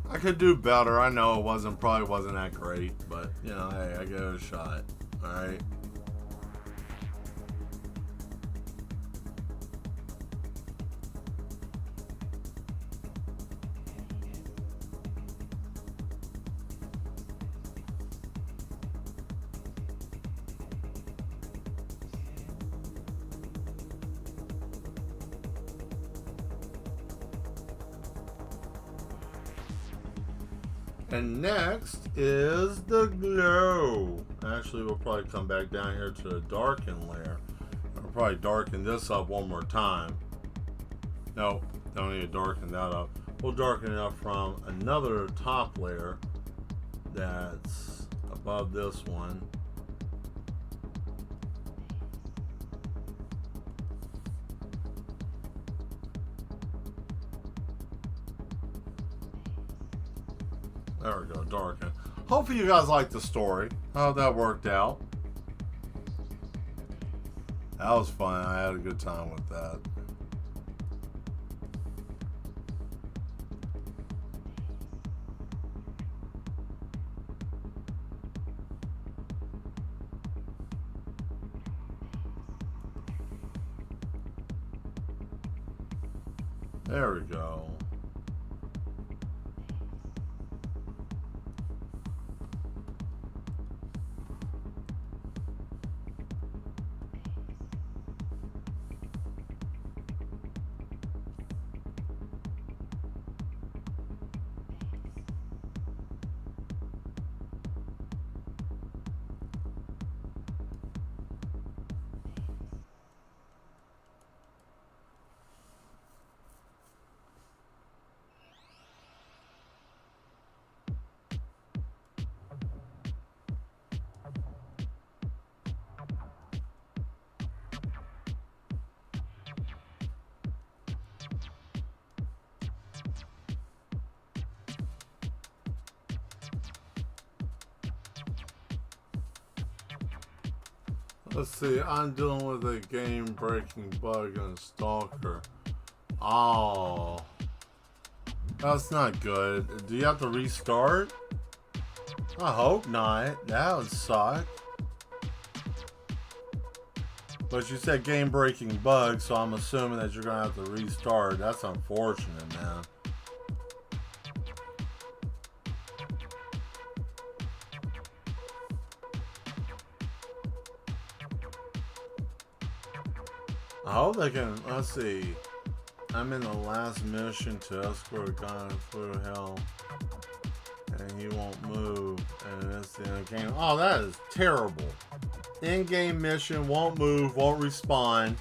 I could do better. I know it probably wasn't that great, but you know, hey, I gave it a shot. All right. And next is the glow. Actually, we'll probably come back down here to the darken layer. I'll probably darken this up one more time. No, don't need to darken that up. We'll darken it up from another top layer that's above this one. There we go, darken. Hopefully you guys like the story. How that worked out. That was fun. I had a good time with that. There we go. Let's see, I'm dealing with a game-breaking bug and a stalker. Oh, that's not good. Do you have to restart? I hope not. That would suck. But you said game-breaking bug, so I'm assuming that you're gonna have to restart. That's unfortunate, man. I hope they can. Let's see. I'm in the last mission to escort a guy through hell, and he won't move. And it's the end game. Oh, that is terrible. In-game mission, won't move, won't respawn.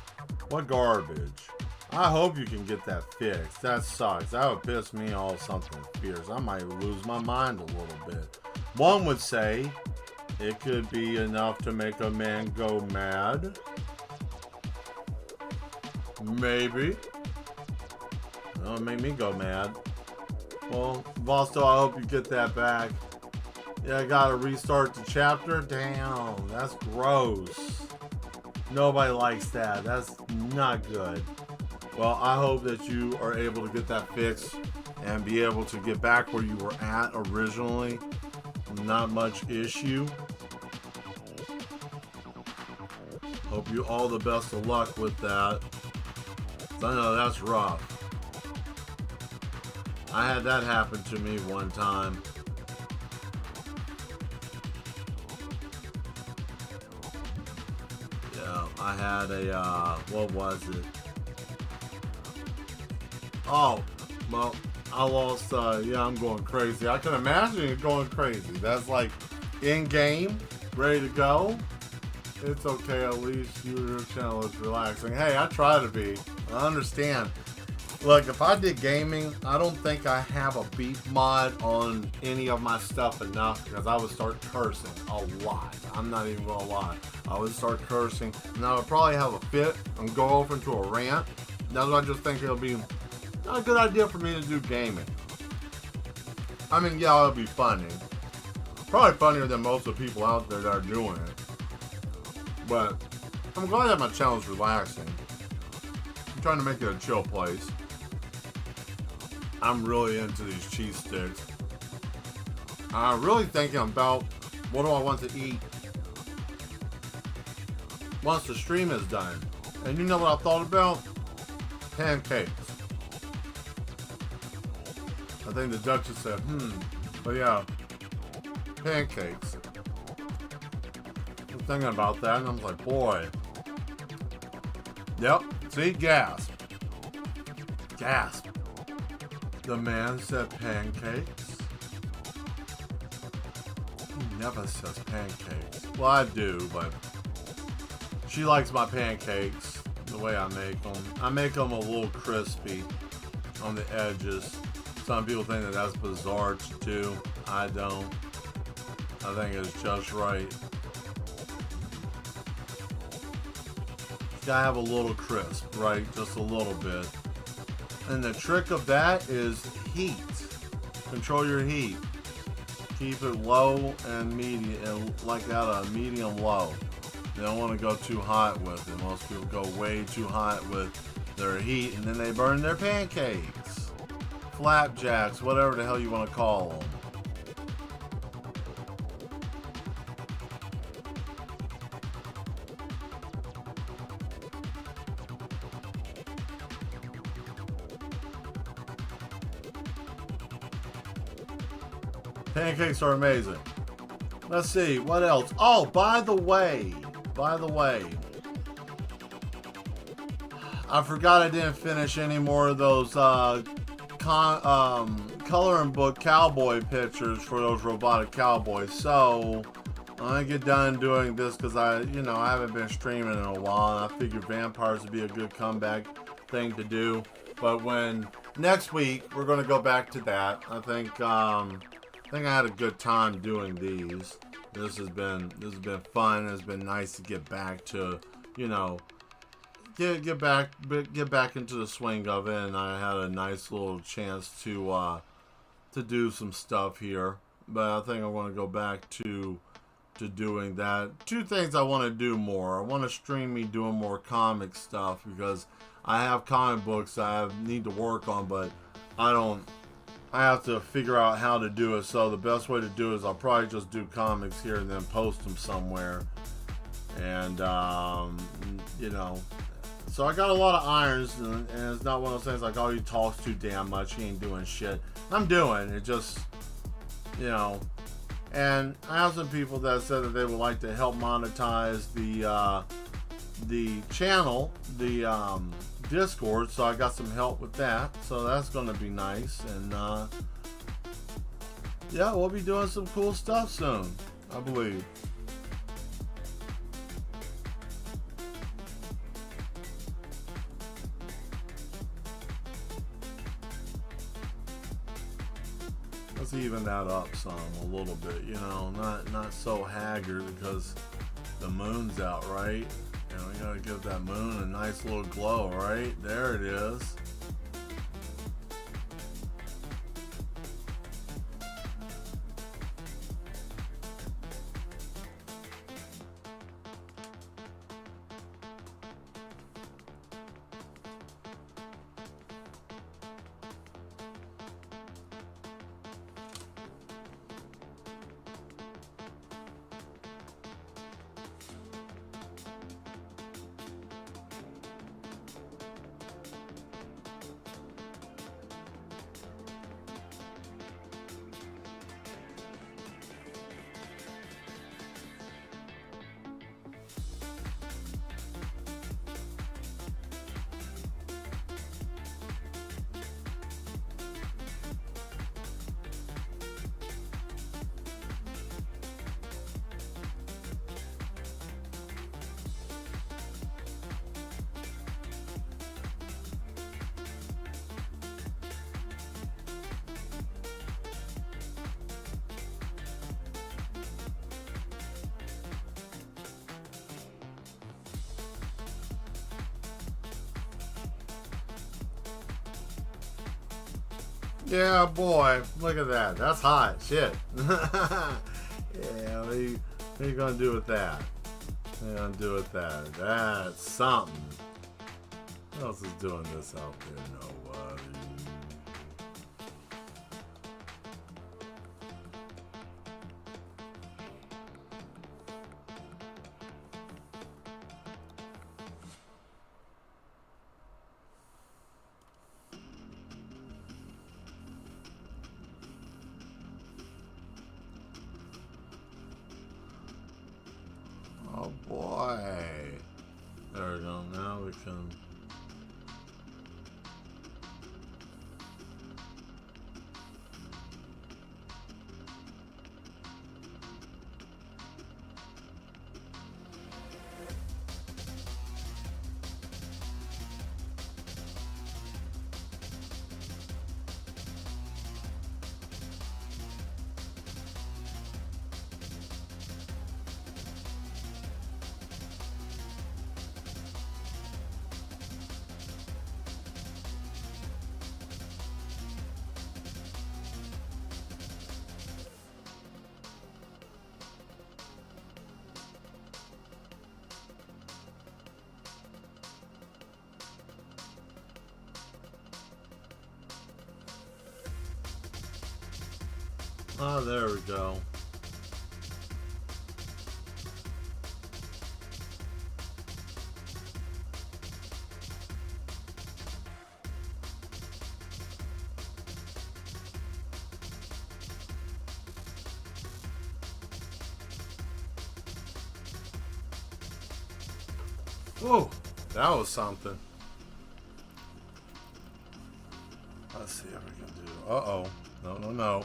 What garbage. I hope you can get that fixed. That sucks. That would piss me off something fierce. I might lose my mind a little bit. One would say it could be enough to make a man go mad. Maybe. That'll make me go mad. Well, Vosto, I hope you get that back. Yeah, I gotta restart the chapter. Damn, that's gross. Nobody likes that. That's not good. Well, I hope that you are able to get that fixed and be able to get back where you were at originally. Not much issue. Hope you all the best of luck with that. I know that's rough. I had that happen to me one time. Yeah, I had a, what was it? Oh, well, I lost, yeah, I'm going crazy. I can imagine it going crazy. That's like in-game, ready to go. It's okay, at least your channel is relaxing. Hey, I try to be. I understand. Look, if I did gaming, I don't think I have a beep mod on any of my stuff enough because I would start cursing a lot. I'm not even gonna lie. I would start cursing and I would probably have a fit and go off into a rant. That's why I just think it'll be not a good idea for me to do gaming. I mean, yeah, it'll be funny. Probably funnier than most of the people out there that are doing it. But I'm glad that my channel's relaxing. I'm trying to make it a chill place. I'm really into these cheese sticks. I'm really thinking about what do I want to eat once the stream is done. And you know what I thought about? Pancakes. I think the Duchess said, but yeah, pancakes. Thinking about that, and I was like, boy. Yep, see, gasp. Gasp. The man said pancakes. He never says pancakes. Well, I do, but she likes my pancakes the way I make them. I make them a little crispy on the edges. Some people think that that's bizarre to do. I don't. I think it's just right. Gotta have a little crisp, right? Just a little bit. And the trick of that is heat. Control your heat. Keep it low and medium, like at a medium low. You don't want to go too hot with it. Most people go way too hot with their heat and then they burn their pancakes. Flapjacks, whatever the hell you want to call them. Pancakes are amazing. Let's see, what else? Oh, by the way, I forgot I didn't finish any more of those coloring book cowboy pictures for those robotic cowboys. So I'm gonna get done doing this because I haven't been streaming in a while, and I figured vampires would be a good comeback thing to do. But when next week we're gonna go back to that. I think I had a good time doing these. This has been fun. It's been nice to get back to, get back into the swing of it, and I had a nice little chance to do some stuff here. But I think I want to go back to doing that. Two things I want to do more. I want to stream me doing more comic stuff because I have comic books I need to work on, but I have to figure out how to do it. So the best way to do it is I'll probably just do comics here and then post them somewhere. And, so I got a lot of irons, and it's not one of those things like, oh, he talks too damn much, he ain't doing shit. I'm doing it, just, and I have some people that said that they would like to help monetize the channel, the Discord, so I got some help with that, so that's going to be nice. And yeah, we'll be doing some cool stuff soon, I believe. Let's even that up some a little bit, not so haggard because the moon's out, right? And we gotta give that moon a nice little glow, right? There it is. Yeah, boy. Look at that. That's hot. Shit. Yeah, what are you gonna do with that? What are you gonna do with that? That's something. Who else is doing this out there? Nobody. Oh boy. There we go. Now we can. Oh, there we go. Whoa, that was something. Let's see if we can do. Uh-oh. No, no, no.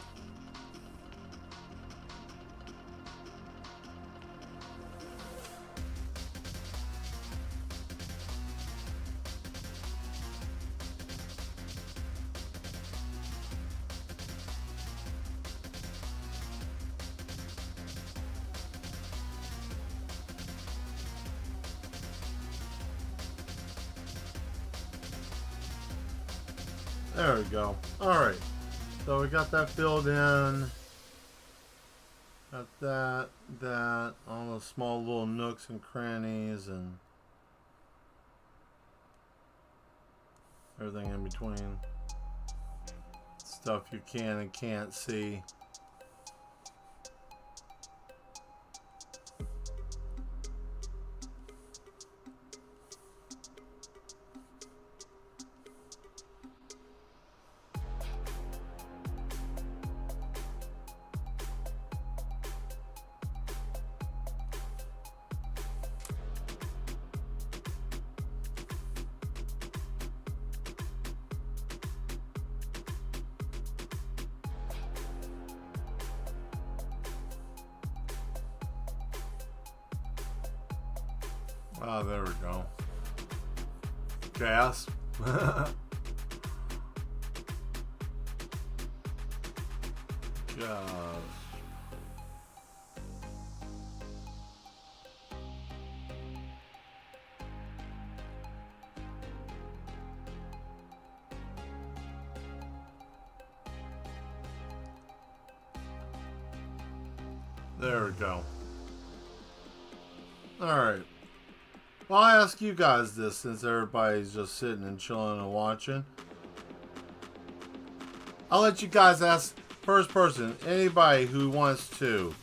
There we go. Alright. So we got that filled in. Got that, all the small little nooks and crannies and everything in between. Stuff you can and can't see. Oh, there we go. Gas. Gosh. There we go. Alright. Well, I'll ask you guys this since everybody's just sitting and chilling and watching. I'll let you guys ask first person, anybody who wants to.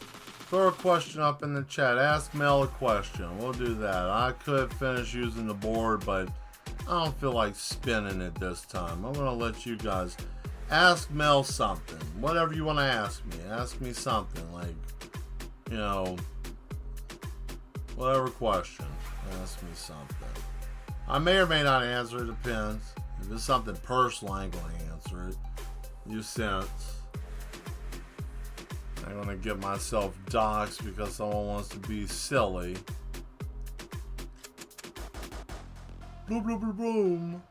Throw a question up in the chat. Ask Mel a question. We'll do that. I could finish using the board, but I don't feel like spinning it this time. I'm going to let you guys ask Mel something. Whatever you want to ask me. Ask me something like, you know, whatever question. Ask me something. I may or may not answer. It depends. If it's something personal, I ain't going to answer it. You sense. I'm going to get myself doxxed because someone wants to be silly. Boom, boom, boom, boom.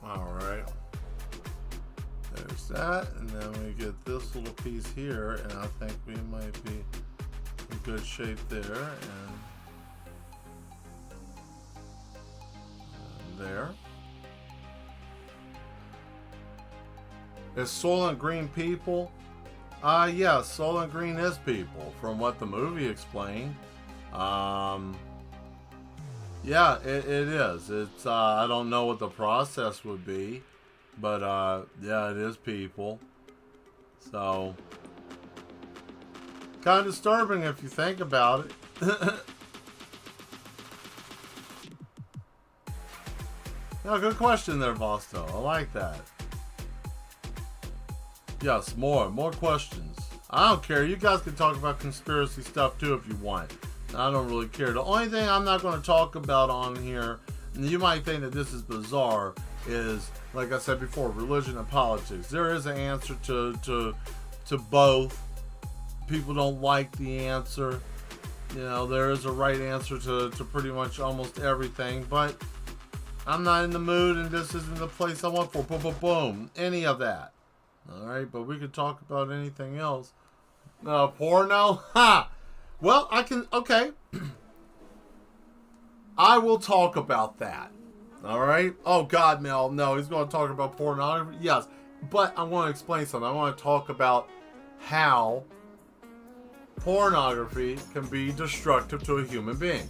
Alright. There's that. And then we get this little piece here. And I think we might be in good shape there. And there. Is Soylent Green people? Yeah, Soylent Green is people, from what the movie explained. Yeah, it is. It's I don't know what the process would be, but yeah, it is people. So kind of disturbing if you think about it. Yeah, good question there, Vosto. I like that. Yes, more questions. I don't care. You guys can talk about conspiracy stuff too if you want. I don't really care. The only thing I'm not going to talk about on here, and you might think that this is bizarre, is, like I said before, religion and politics. There is an answer to both. People don't like the answer. You know, there is a right answer to pretty much almost everything, but I'm not in the mood, and this isn't the place I want for boom, any of that. Alright, but we could talk about anything else. Porno? Ha! Well, I can, okay. I will talk about that. Alright? Oh, God, Mel, no, he's going to talk about pornography? Yes, but I want to explain something. I want to talk about how pornography can be destructive to a human being.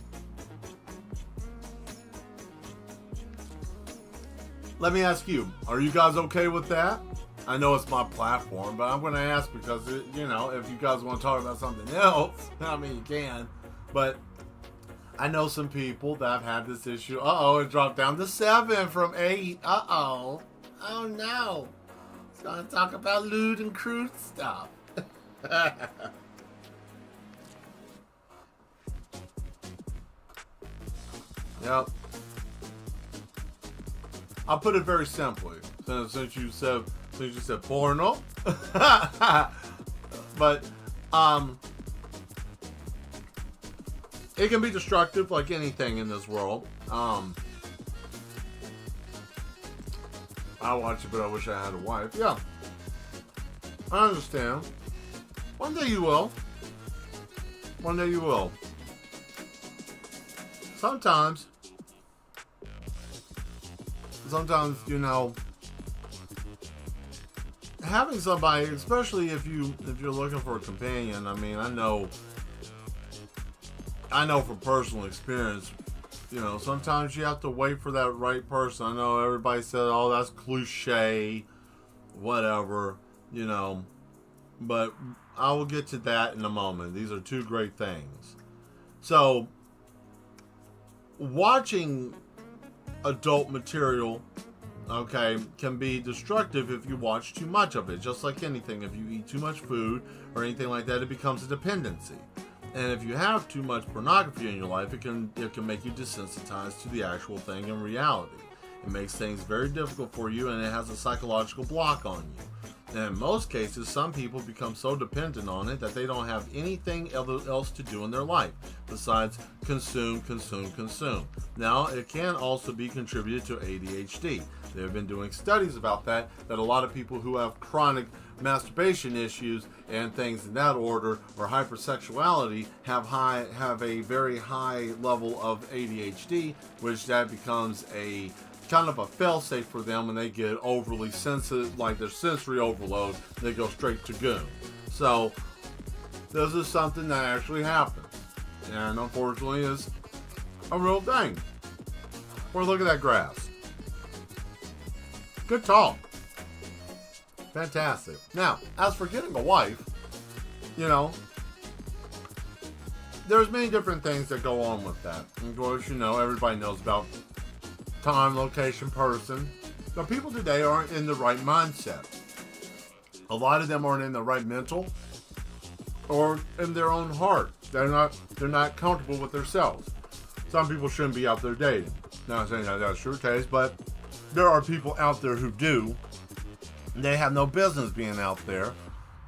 Let me ask you, are you guys okay with that? I know it's my platform, but I'm going to ask because, you know, if you guys want to talk about something else, I mean, you can. But I know some people that have had this issue. Uh-oh, it dropped down to 7 from 8. Uh-oh. Oh, no. It's going to talk about lewd and crude stuff. Yep. I'll put it very simply. Since you said porno. But it can be destructive like anything in this world. I watch it, but I wish I had a wife. Yeah, I understand. One day you will. One day you will. Sometimes, you know, having somebody, especially if you're looking for a companion. I mean, I know from personal experience, you know, sometimes you have to wait for that right person. I know everybody said, oh, that's cliche, whatever, you know, but I will get to that in a moment. These are two great things. So, watching adult material, okay, can be destructive if you watch too much of it. Just like anything, if you eat too much food or anything like that, it becomes a dependency. And if you have too much pornography in your life, it can make you desensitized to the actual thing in reality. It makes things very difficult for you, and it has a psychological block on you. And in most cases, some people become so dependent on it that they don't have anything else to do in their life besides consume. Now, it can also be contributed to ADHD. They've been doing studies about that a lot of people who have chronic masturbation issues and things in that order, or hypersexuality, have a very high level of ADHD, which that becomes a kind of a fail-safe for them when they get overly sensitive, like their sensory overload, they go straight to goon. So this is something that actually happens, and unfortunately is a real thing. Or look at that grass. Good talk. Fantastic. Now, as for getting a wife, you know, there's many different things that go on with that. Of course, you know, everybody knows about time, location, person. But people today aren't in the right mindset. A lot of them aren't in the right mental or in their own heart. They're not comfortable with themselves. Some people shouldn't be out there dating. Not saying that that's your case, but there are people out there who do. They have no business being out there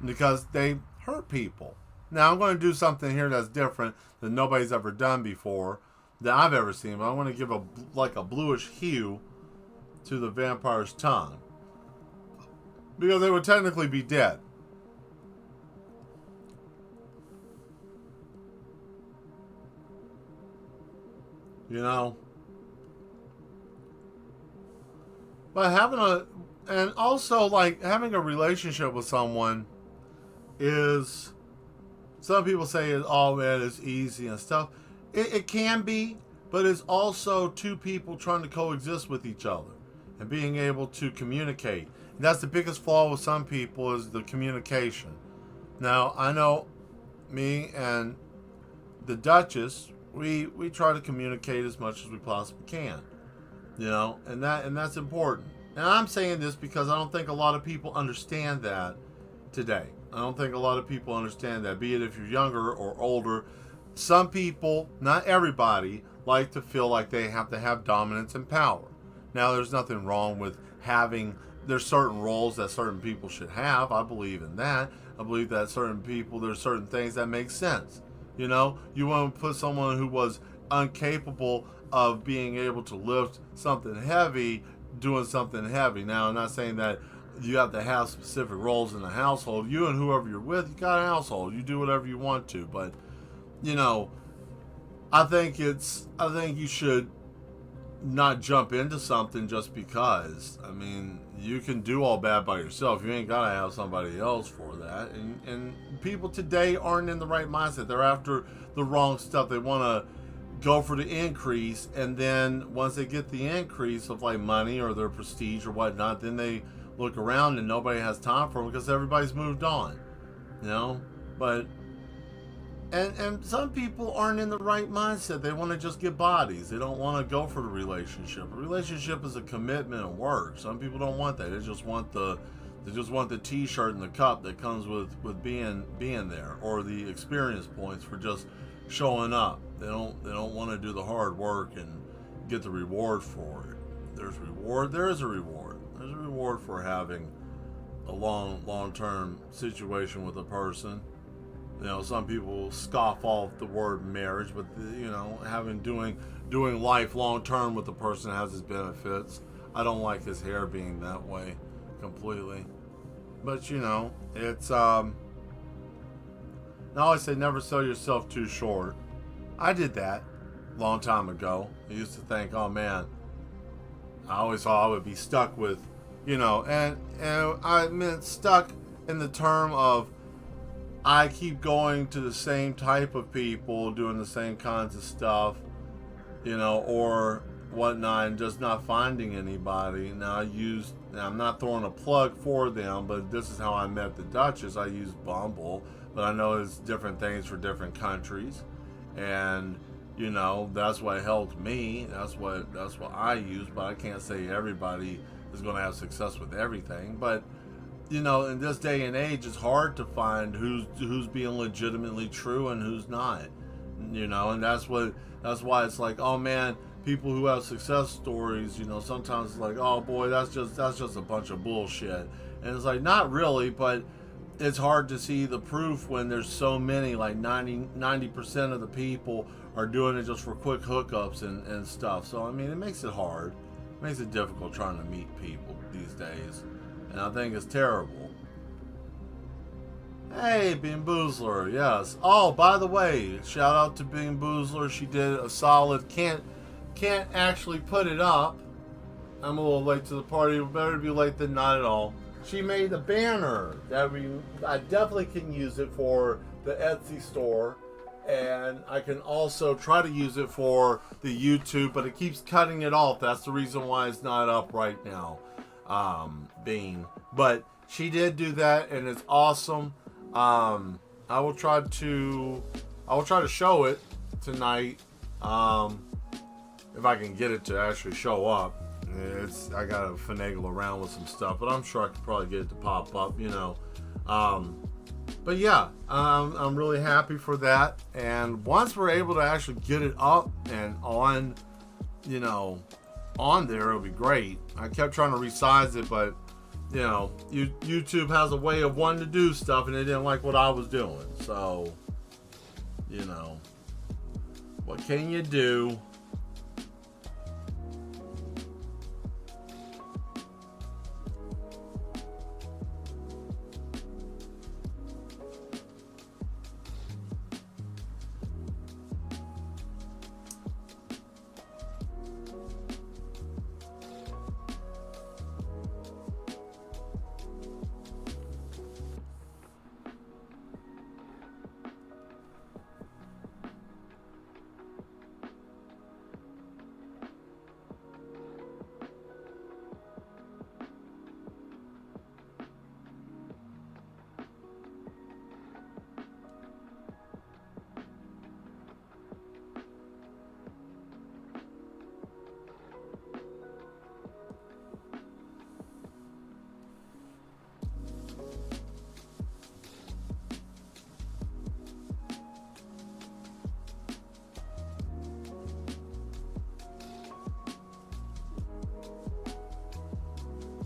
because they hurt people. Now, I'm going to do something here that's different that nobody's ever done before, that I've ever seen. But I want to give a bluish hue to the vampire's tongue. Because they would technically be dead. You know? But and also like having a relationship with someone is, some people say, oh man, it's easy and stuff. It can be, but it's also two people trying to coexist with each other and being able to communicate. And that's the biggest flaw with some people, is the communication. Now, I know me and the Duchess, we try to communicate as much as we possibly can. You know, and that's important. And I'm saying this because I don't think a lot of people understand that today. I don't think a lot of people understand that, be it if you're younger or older. Some people, not everybody, like to feel like they have to have dominance and power. Now, there's nothing wrong with there's certain roles that certain people should have. I believe in that. I believe that there's certain things that make sense. You know, you want to put someone who was incapable of being able to lift something heavy, doing something heavy. Now, I'm not saying that you have to have specific roles in the household. You and whoever you're with, you got a household. You do whatever you want to. But, you know, I think you should not jump into something just because. I mean, you can do all bad by yourself. You ain't got to have somebody else for that. And people today aren't in the right mindset. They're after the wrong stuff. They want to go for the increase, and then once they get the increase of like money or their prestige or whatnot, then they look around and nobody has time for them because everybody's moved on. You know? But and some people aren't in the right mindset. They want to just get bodies. They don't want to go for the relationship. A relationship is a commitment and work. Some people don't want that. They just want the t-shirt and the cup that comes with being there, or the experience points for just showing up. They don't want to do the hard work and get the reward for it. There is a reward. There's a reward for having a long-term situation with a person. You know, some people scoff off the word marriage, but doing life long term with the person has its benefits. I don't like his hair being that way completely, but you know, it's I always say never sell yourself too short. I did that a long time ago. I used to think, oh man, I always thought I would be stuck with, and I meant stuck in the term of I keep going to the same type of people, doing the same kinds of stuff, or whatnot, and just not finding anybody. Now I'm not throwing a plug for them, but this is how I met the Duchess. I used Bumble, but I know it's different things for different countries, and that's what helped me. That's what I use, but I can't say everybody is going to have success with everything. But in this day and age, it's hard to find who's being legitimately true and who's not. And that's why it's like, oh man, people who have success stories, sometimes it's like, oh boy, that's just a bunch of bullshit. And it's like, not really, but it's hard to see the proof when there's so many, like 90% of the people are doing it just for quick hookups and stuff. So I mean, it makes it hard. It makes it difficult trying to meet people these days. And I think it's terrible. Hey, Bean Boozler, yes. Oh, by the way, shout out to Bean Boozler. She did a solid. Can't actually put it up. I'm a little late to the party. Better be late than not at all. She made a banner that I definitely can use it for the Etsy store, and I can also try to use it for the YouTube, but it keeps cutting it off. That's the reason why it's not up right now. Bean, but she did do that, and it's awesome. I will try to show it tonight, if I can get it to actually show up. I gotta finagle around with some stuff, but I'm sure I could probably get it to pop up, but yeah, I'm really happy for that. And once we're able to actually get it up and on there, it'll be great. I kept trying to resize it, but YouTube has a way of wanting to do stuff, and they didn't like what I was doing. So, what can you do?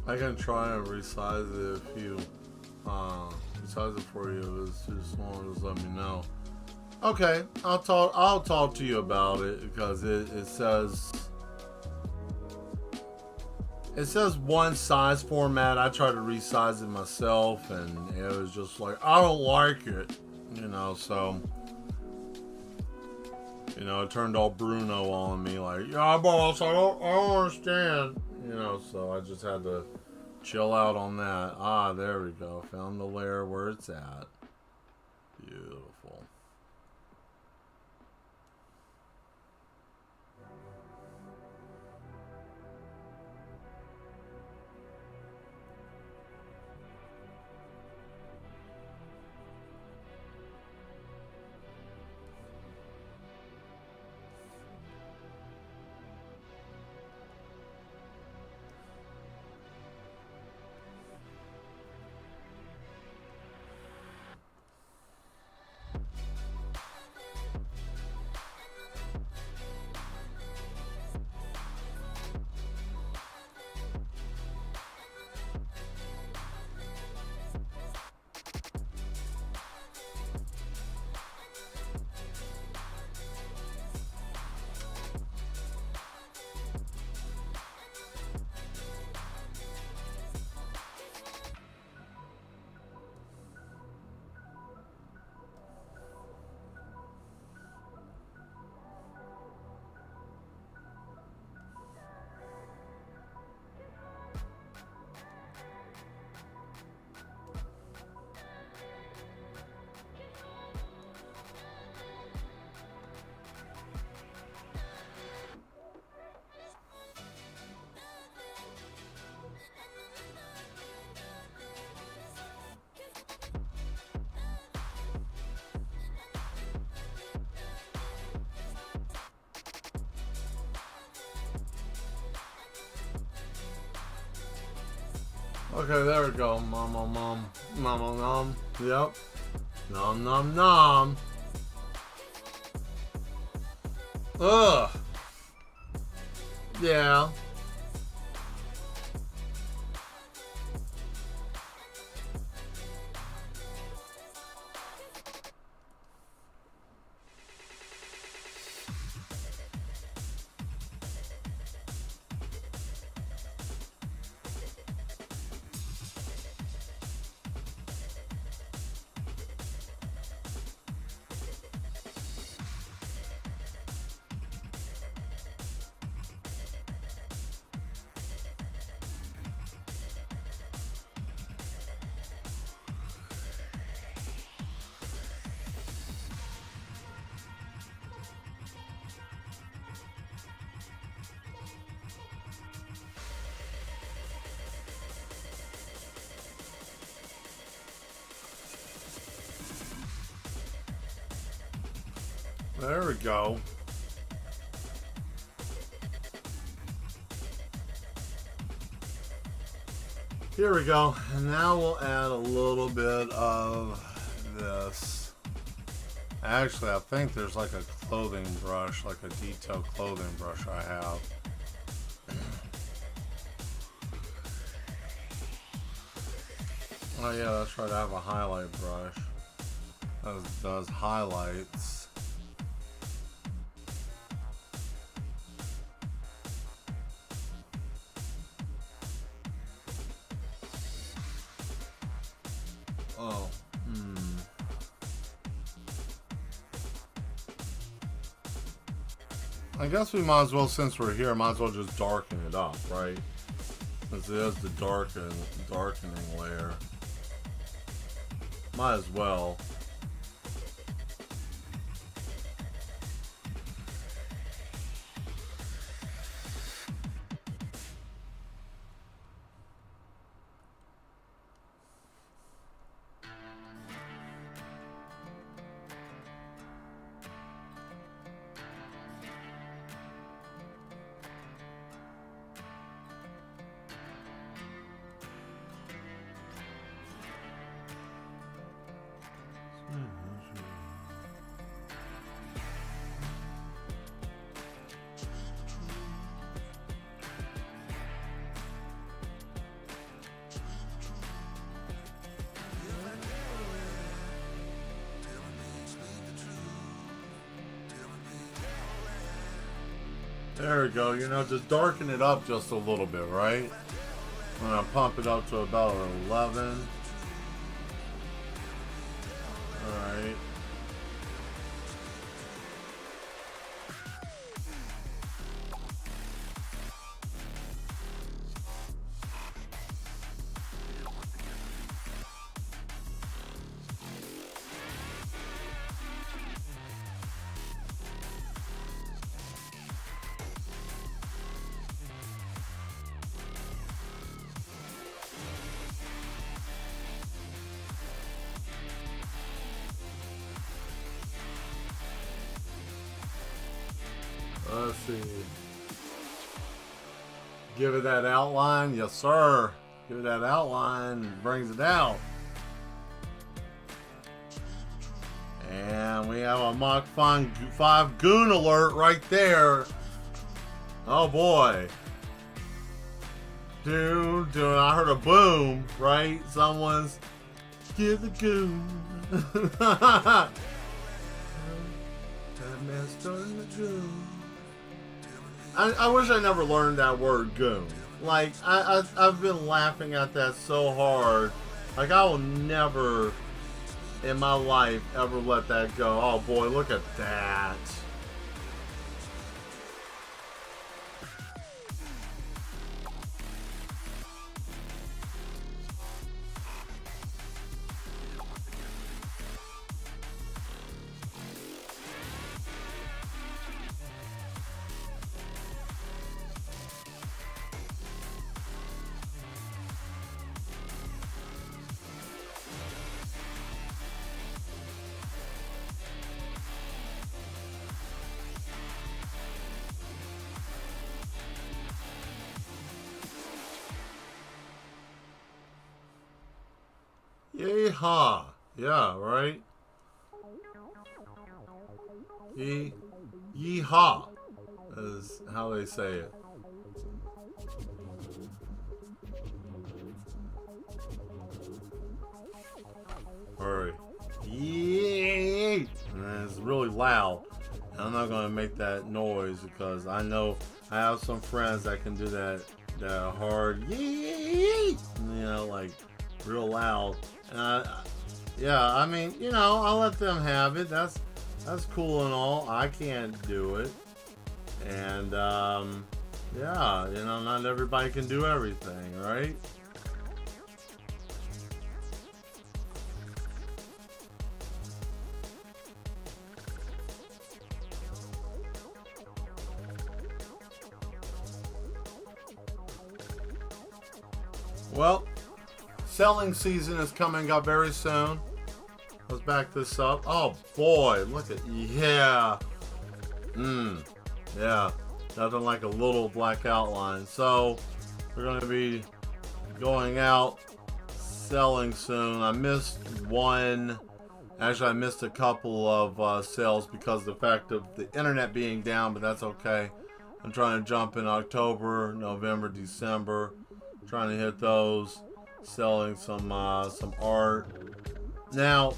I can try and resize it if you resize it for you if it's too small. Just let me know. Okay, I'll talk to you about it because it says one size format. I tried to resize it myself and it was just like I don't like it, so it turned all Bruno on me like, yeah boss, I don't understand. So I just had to chill out on that. Ah, there we go. Found the layer where it's at. Beautiful. Okay, there we go. Mom. Yep. Nom. Ugh. Yeah. There we go. Here we go. And now we'll add a little bit of this. Actually, I think there's like a clothing brush, like a detailed clothing brush I have. Oh yeah, that's right, I have a highlight brush. That does highlights. Oh, I guess we might as well, since we're here, might as well just darken it up, right? Since it is the darkening layer. Might as well. There we go. You know, just darken it up just a little bit, right? I'm gonna pump it up to about 11. Alright. Let's see. Give it that outline. Yes, sir. Give it that outline. Brings it out. And we have a Mach 5 goon alert right there. Oh boy. Dude, I heard a boom, right? Someone's give the goon. That man's starting the goon. I wish I never learned that word goon. Like, I've been laughing at that so hard. Like, I will never in my life ever let that go. Oh boy, look at that. Yeehaw. Yeah, right? Yeehaw is how they say it. Alright. Yee! And it's really loud. I'm not gonna make that noise because I know I have some friends that can do that hard yee, you know, like real loud. Yeah, I mean, you know, I'll let them have it. That's cool and all. I can't do it. And yeah, you know, not everybody can do everything, right? Well, selling season is coming up very soon. Let's back this up. Oh boy, look at, yeah. Yeah, nothing like a little black outline. So we're going to be going out selling soon. I missed one. Actually, I missed a couple of sales because of the fact of the internet being down, but that's okay. I'm trying to jump in October, November, December. Trying to hit those. Selling some art. Now,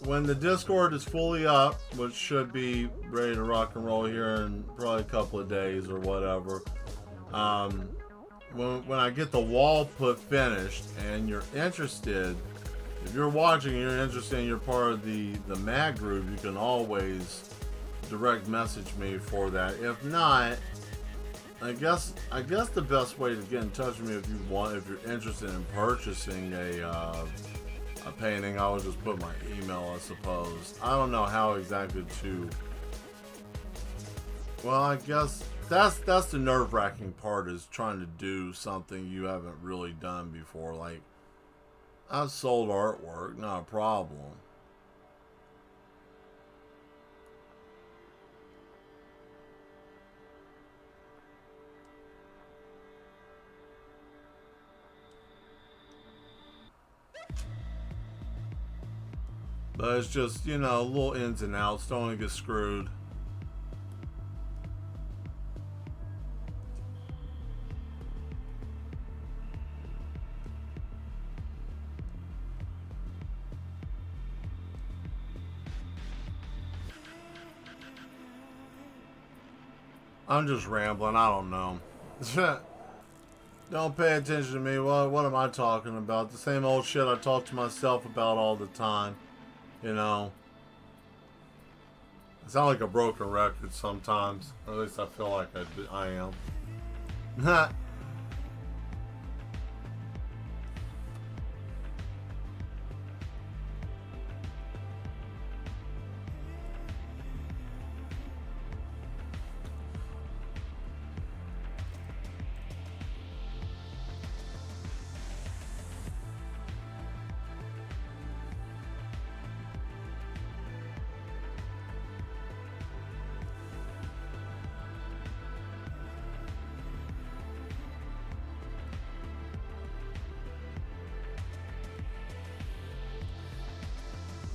when the Discord is fully up, which should be ready to rock and roll here in probably a couple of days or whatever, when I get the wall put finished and you're interested, if you're watching and you're interested and you're part of the Mad group, you can always direct message me for that. If not, I guess the best way to get in touch with me if you're interested in purchasing a painting, I would just put my email, I suppose. I don't know how exactly to. Well, I guess that's the nerve-wracking part, is trying to do something you haven't really done before. Like, I've sold artwork, not a problem. But it's just, you know, little ins and outs. Don't want to get screwed. I'm just rambling. I don't know. Don't pay attention to me. What am I talking about? The same old shit I talk to myself about all the time. You know. I sound like a broken record sometimes. Or at least I feel like I am.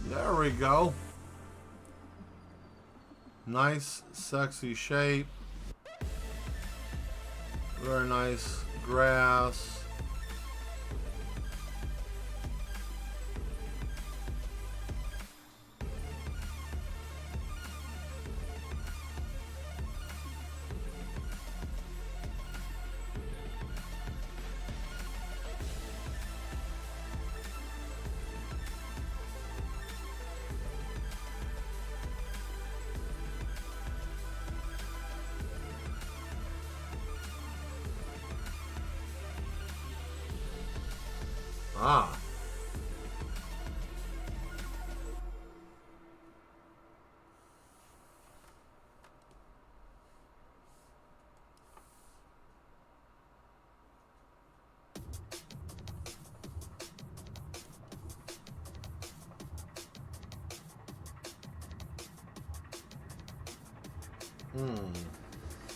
There we go. Nice, sexy shape. Very nice grass. Ah.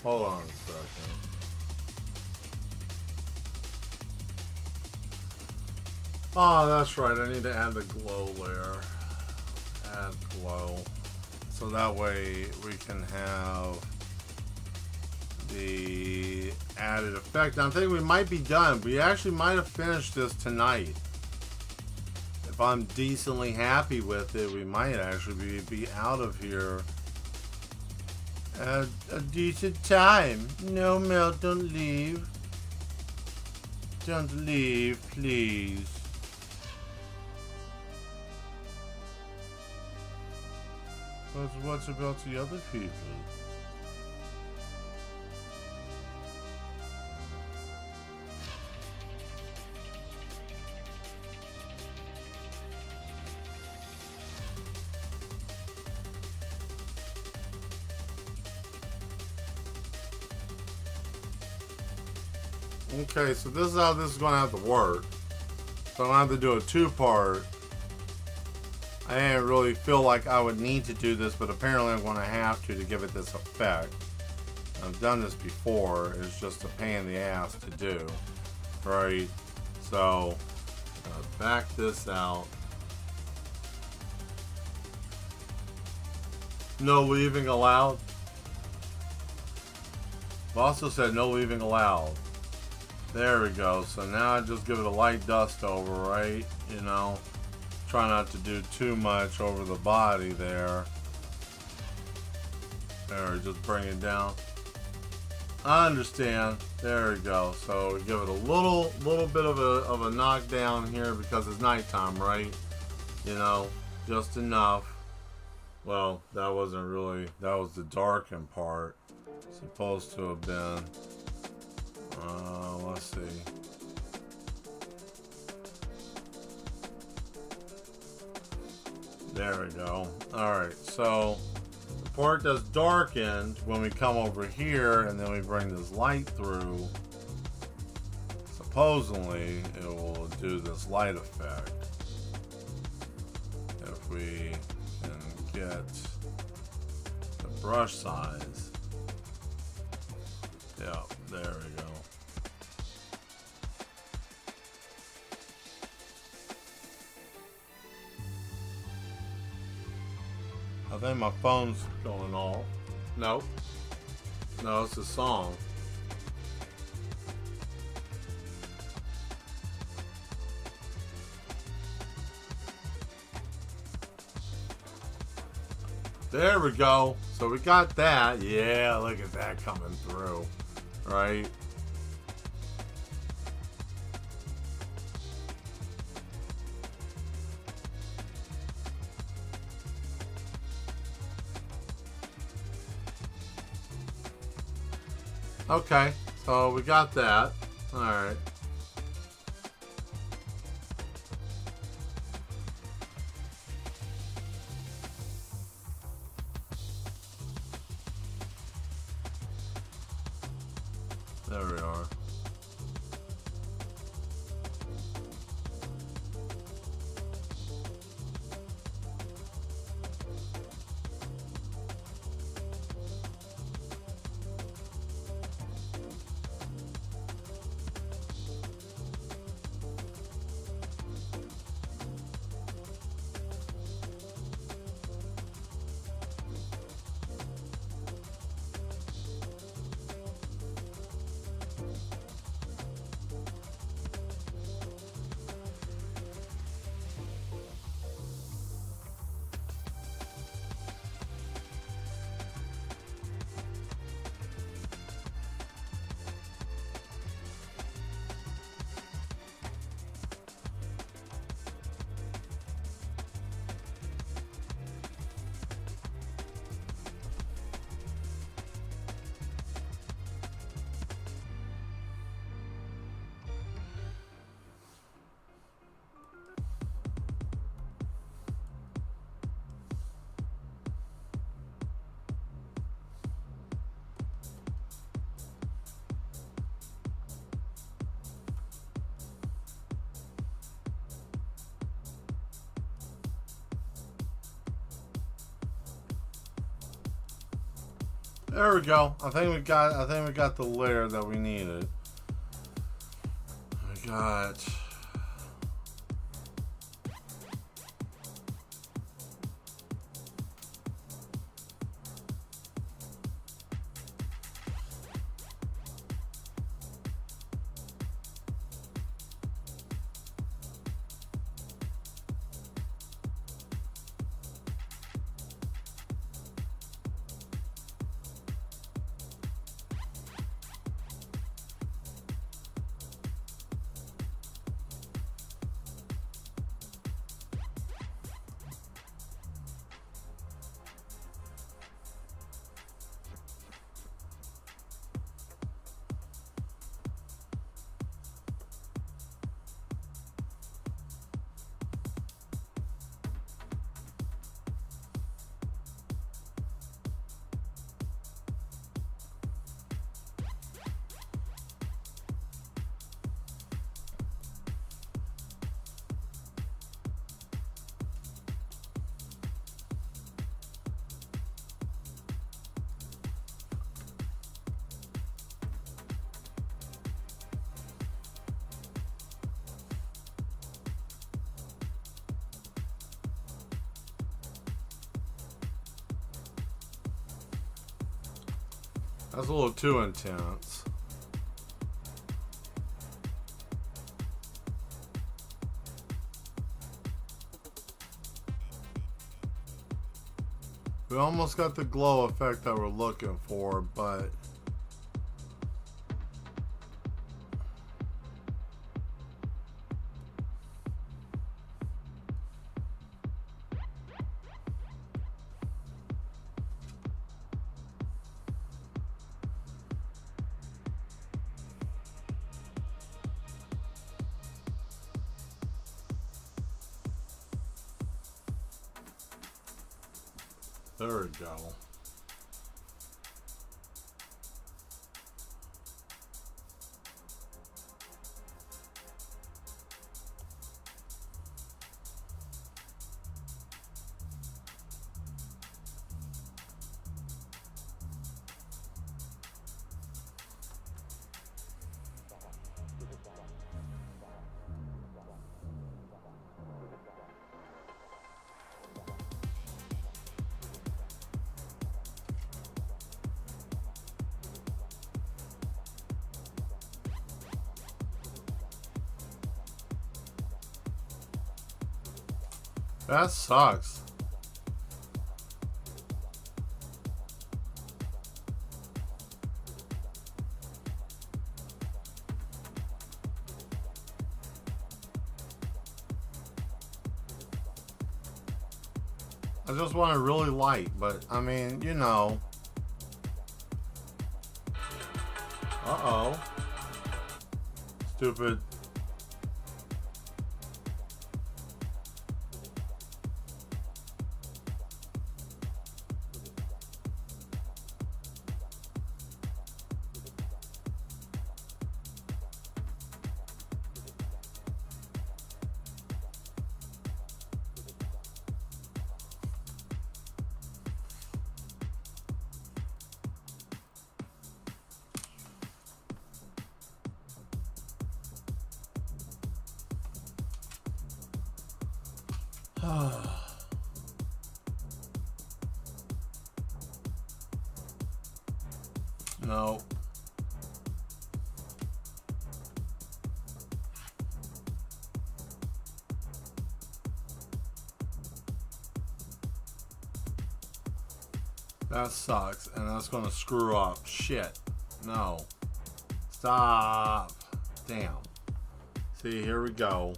Hold on a second. Oh, that's right. I need to add the glow layer. Add glow. So that way we can have the added effect. Now, I think we might be done. We actually might have finished this tonight. If I'm decently happy with it, we might actually be out of here at a decent time. No, Mel, don't leave. Don't leave, please. What's about the other people? Okay, so this is how this is going to have to work. So I'm going to have to do a two-part. I didn't really feel like I would need to do this, but apparently I'm going to have to give it this effect. I've done this before. It's just a pain in the ass to do. Right? So, back this out. No leaving allowed. Also said no leaving allowed. There we go. So now I just give it a light dust over, right? You know, try not to do too much over the body there. There, just bring it down. I understand. There we go. So we give it a little bit of a knockdown here because it's nighttime, right? You know, just enough. Well, that wasn't really. That was the darkened part. Supposed to have been. Let's see. There we go. Alright, so the part that's darkened, when we come over here and then we bring this light through, supposedly it will do this light effect. If we can get the brush size. Yeah, there we go. I think my phone's going off. Nope. No, it's a song. There we go. So So we got that. Yeah, look at that coming through. Right? Okay, so we got that. Alright. There we are. There we go. I think we got the layer that we needed. We got that's a little too intense. We almost got the glow effect that we're looking for, but there we go. That sucks. I just want it really light, but I mean, you know. Uh-oh. Stupid. No. That sucks, and that's gonna screw up. Shit. No. Stop. Damn. See, here we go.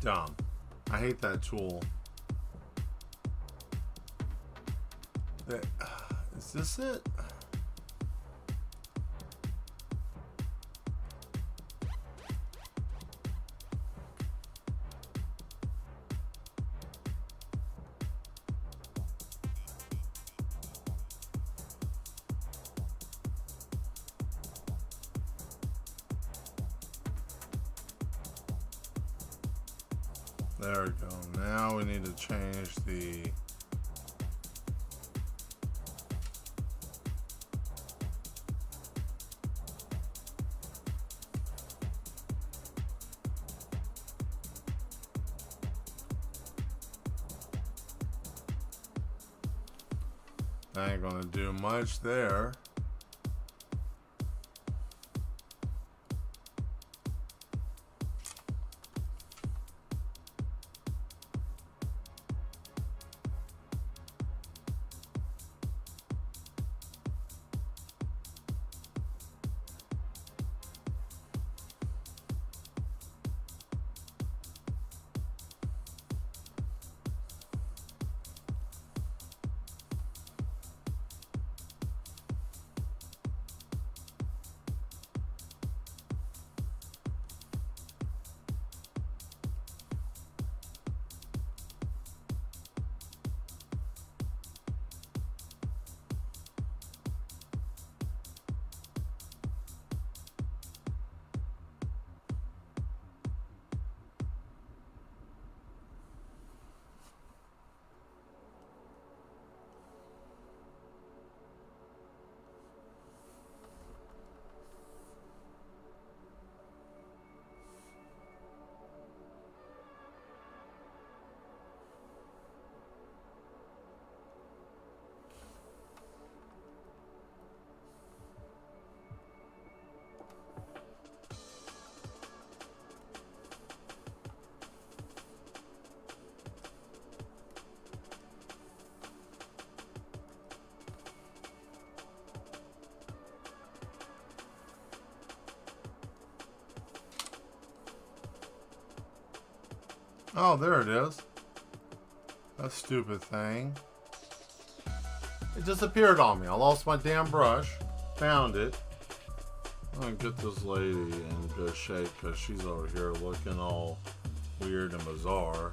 Dumb. I hate that tool. Is this it? There we go. Now we need to change the... I ain't gonna do much there. Oh, there it is. That stupid thing. It disappeared on me. I lost my damn brush. Found it. I'm gonna get this lady in good shape because she's over here looking all weird and bizarre.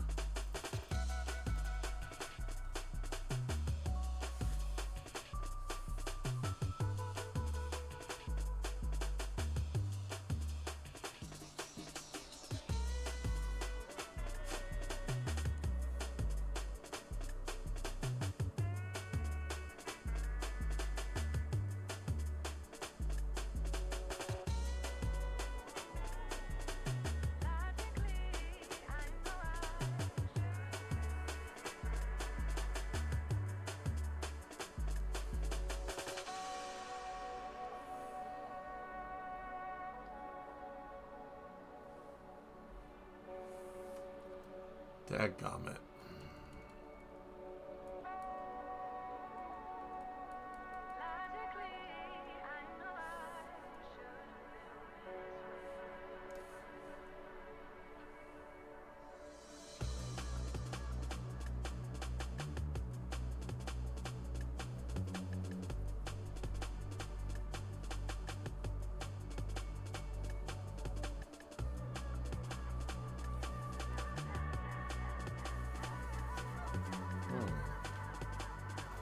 Dadgummit.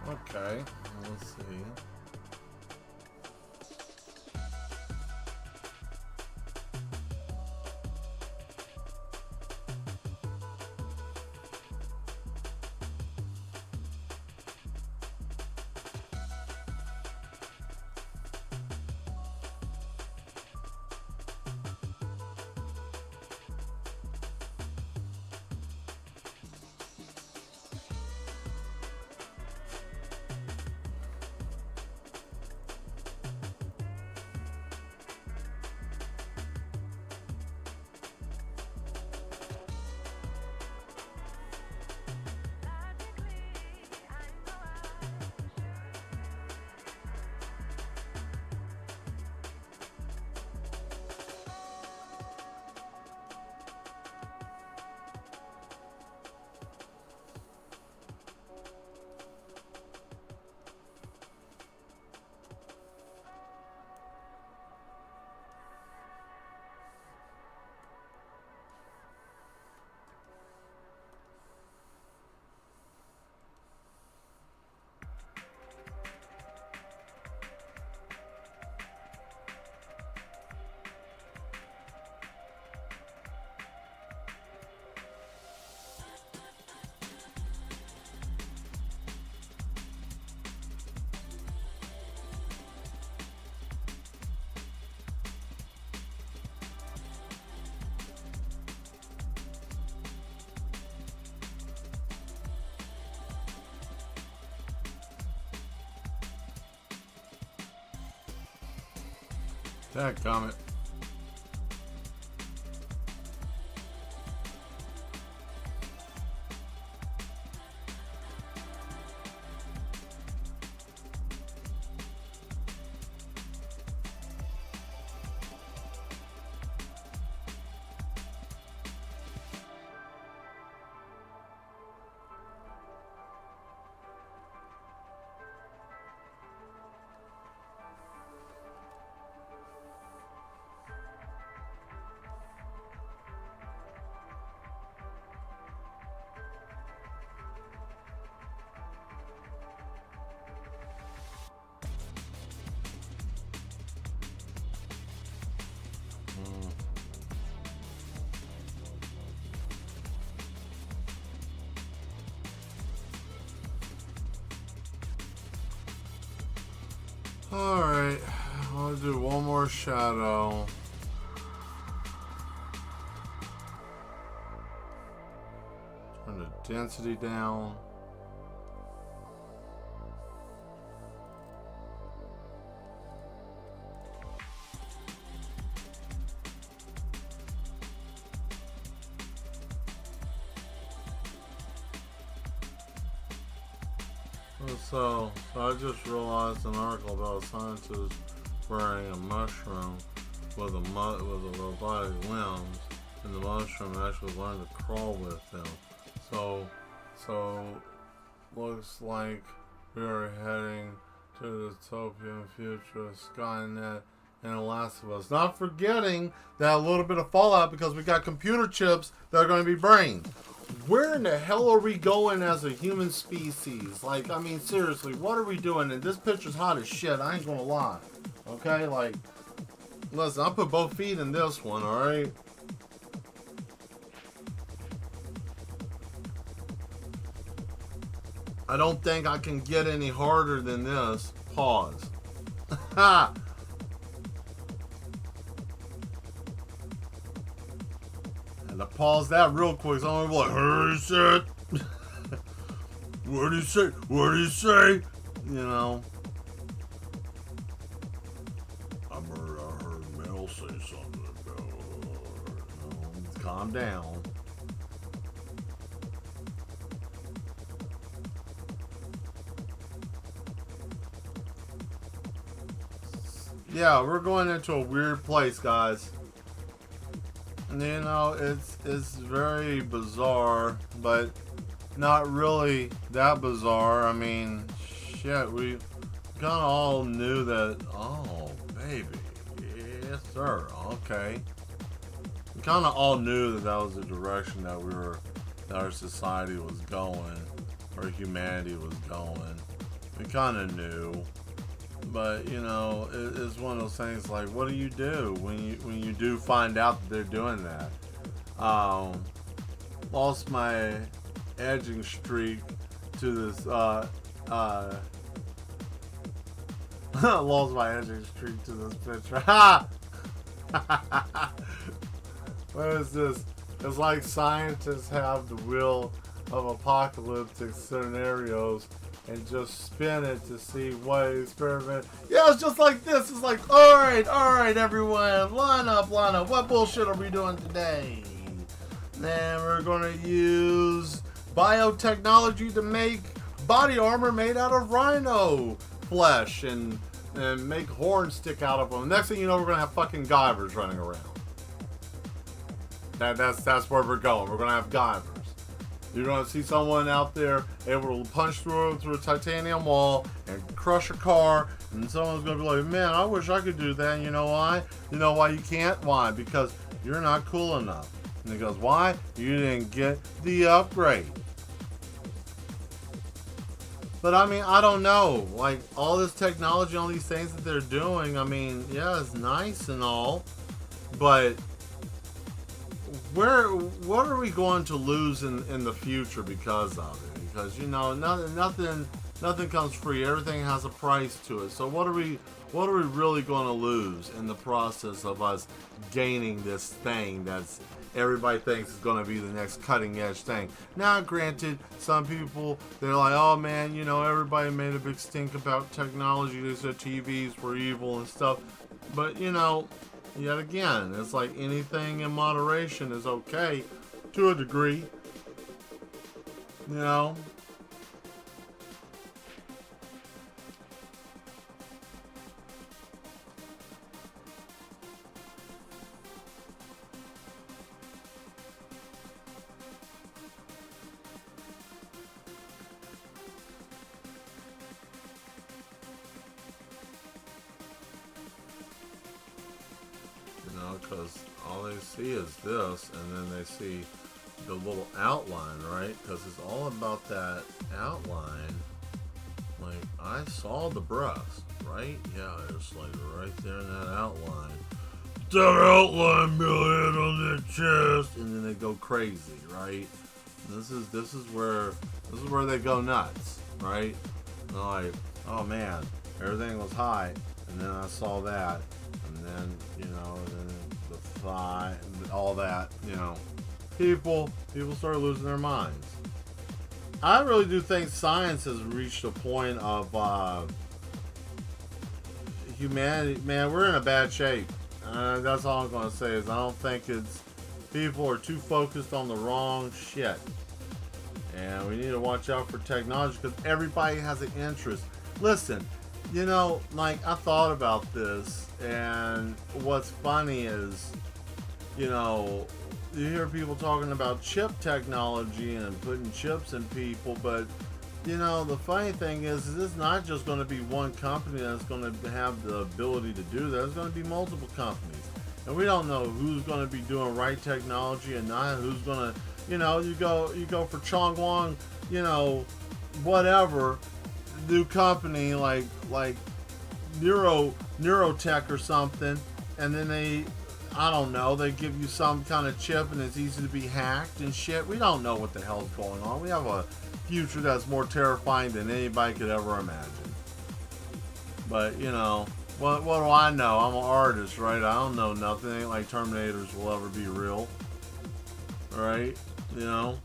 Okay, let's see. Dadgummit. Alright, I'll do one more shadow. Turn the density down. So I just realized an article about a scientist wearing a mushroom with a robotic limbs, and the mushroom actually learned to crawl with him. So looks like we are heading to the utopian future of Skynet and The Last of Us. Not forgetting that a little bit of fallout because we got computer chips that are going to be brain. Where in the hell are we going as a human species? Like, I mean, seriously, what are we doing? And this picture's hot as shit, I ain't gonna lie. Okay, like, listen, I'll put both feet in this one, alright? I don't think I can get any harder than this. Pause. Ha! And I pause that real quick, so I'm like, hey, shit. What did he say? What did he say? You know. I heard Mel say something about calm down. Yeah, we're going into a weird place, guys. And you know, it's very bizarre, but not really that bizarre. I mean, shit, we kind of all knew that. Oh, baby, yes, sir. Okay, we kind of all knew that that was the direction that that our society was going, or humanity was going. kind of knew, but you know, it's one of those things. Like, what do you do when you do find out that they're doing that? Lost my edging streak to this. Lost my edging streak to this picture. Ha! What is this? It's like scientists have the wheel of apocalyptic scenarios and just spin it to see what experiment. Yeah, it's just like this. It's like, all right, everyone, line up. What bullshit are we doing today? Then we're gonna use biotechnology to make body armor made out of rhino flesh and make horns stick out of them. Next thing you know, we're gonna have fucking Guyvers running around. That's where we're going. We're gonna have Guyvers. You're gonna see someone out there able to punch through a titanium wall and crush a car, and someone's gonna be like, "Man, I wish I could do that." And you know why? You know why you can't? Why? Because you're not cool enough. And he goes, "Why? You didn't get the upgrade." But I mean, I don't know. Like, all this technology, all these things that they're doing, I mean, yeah, it's nice and all, but what are we going to lose in the future because of it? Because, you know, nothing comes free. Everything has a price to it. So what are we really going to lose in the process of us gaining this thing that's everybody thinks is going to be the next cutting edge thing? Now, granted, some people, they're like, oh man, you know, everybody made a big stink about technology. They said TVs were evil and stuff. But, you know, yet again, it's like anything in moderation is okay to a degree. You know? Because all they see is this, and then they see the little outline, right? Because it's all about that outline. Like, I saw the breast, right? Yeah, it's like right there in that outline. That outline, Billy, on the chest, and then they go crazy, right? This is where they go nuts, right? They're like, oh man, everything was high, and then I saw that, and then, you know, then the thigh, and all that, you know. People start losing their minds. I really do think science has reached a point of humanity. Man, we're in a bad shape. That's all I'm going to say is I don't think it's... People are too focused on the wrong shit. And we need to watch out for technology because everybody has an interest. Listen, you know, like, I thought about this, and what's funny is, you know, you hear people talking about chip technology and putting chips in people, but, you know, the funny thing is it's not just going to be one company that's going to have the ability to do that. There's going to be multiple companies. And we don't know who's going to be doing right technology and not, who's going to, you know, you go for Chongwon, you know, whatever, new company like Neurotech or something, and then they, I don't know, they give you some kind of chip and it's easy to be hacked and shit. We don't know what the hell's going on. We have a future that's more terrifying than anybody could ever imagine. But, you know, what do I know? I'm an artist, right? I don't know nothing. It ain't like Terminators will ever be real. Right? You know?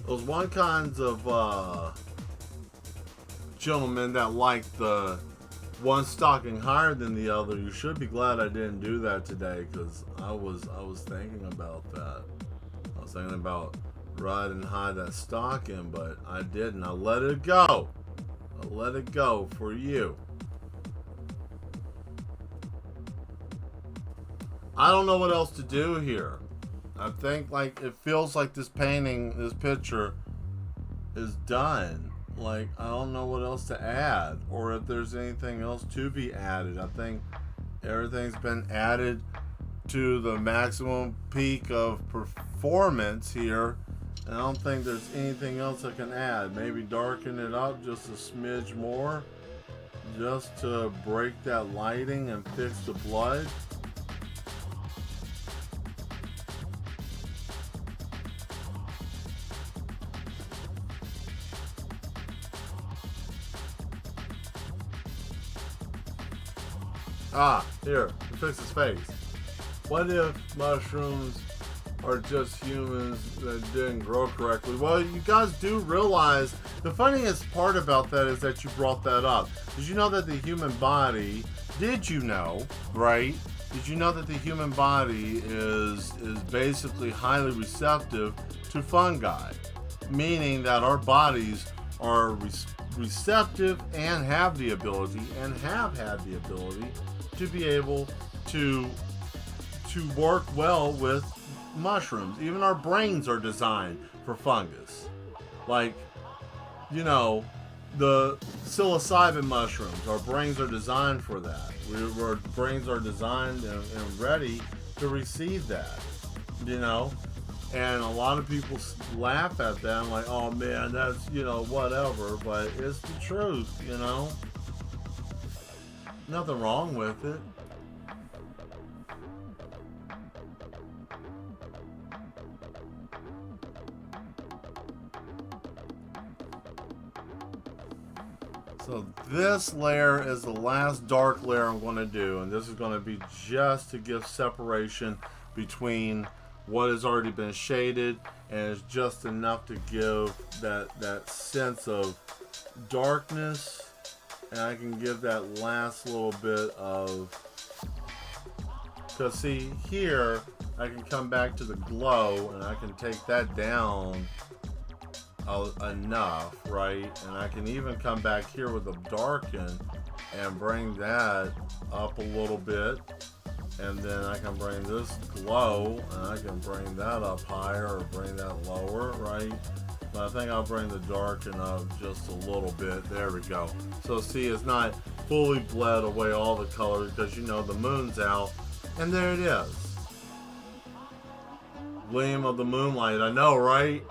Those one kinds of gentlemen that like the one stocking higher than the other, you should be glad I didn't do that today, because I was thinking about that. I was thinking about riding high that stocking, but I didn't. I let it go. I let it go for you. I don't know what else to do here. I think, like, it feels like this painting, this picture, is done. Like, I don't know what else to add, or if there's anything else to be added. I think everything's been added to the maximum peak of performance here. And I don't think there's anything else I can add. Maybe darken it up just a smidge more, just to break that lighting and fix the blood. Here, fix his face. What if mushrooms are just humans that didn't grow correctly? Well, you guys do realize the funniest part about that is that you brought that up. Did you know that the human body, did you know, right? Did you know that the human body is basically highly receptive to fungi? Meaning that our bodies are receptive and have the ability and have had the ability to be able to work well with mushrooms. Even our brains are designed for fungus. Like, you know, the psilocybin mushrooms, our brains are designed for that. Our brains are designed and ready to receive that, you know. And a lot of people laugh at that and like, oh man, that's, you know, whatever. But it's the truth, you know. Nothing wrong with it. So this layer is the last dark layer I'm going to do, and this is going to be just to give separation between what has already been shaded, and it's just enough to give that sense of darkness, and I can give that last little bit of, because see here I can come back to the glow and I can take that down enough, right? And I can even come back here with a darken and bring that up a little bit, and then I can bring this glow and I can bring that up higher or bring that lower, right? But I think I'll bring the darken up just a little bit. There we go. So see, it's not fully bled away all the color because, you know, the moon's out, and there it is. Gleam of the moonlight. I know, right?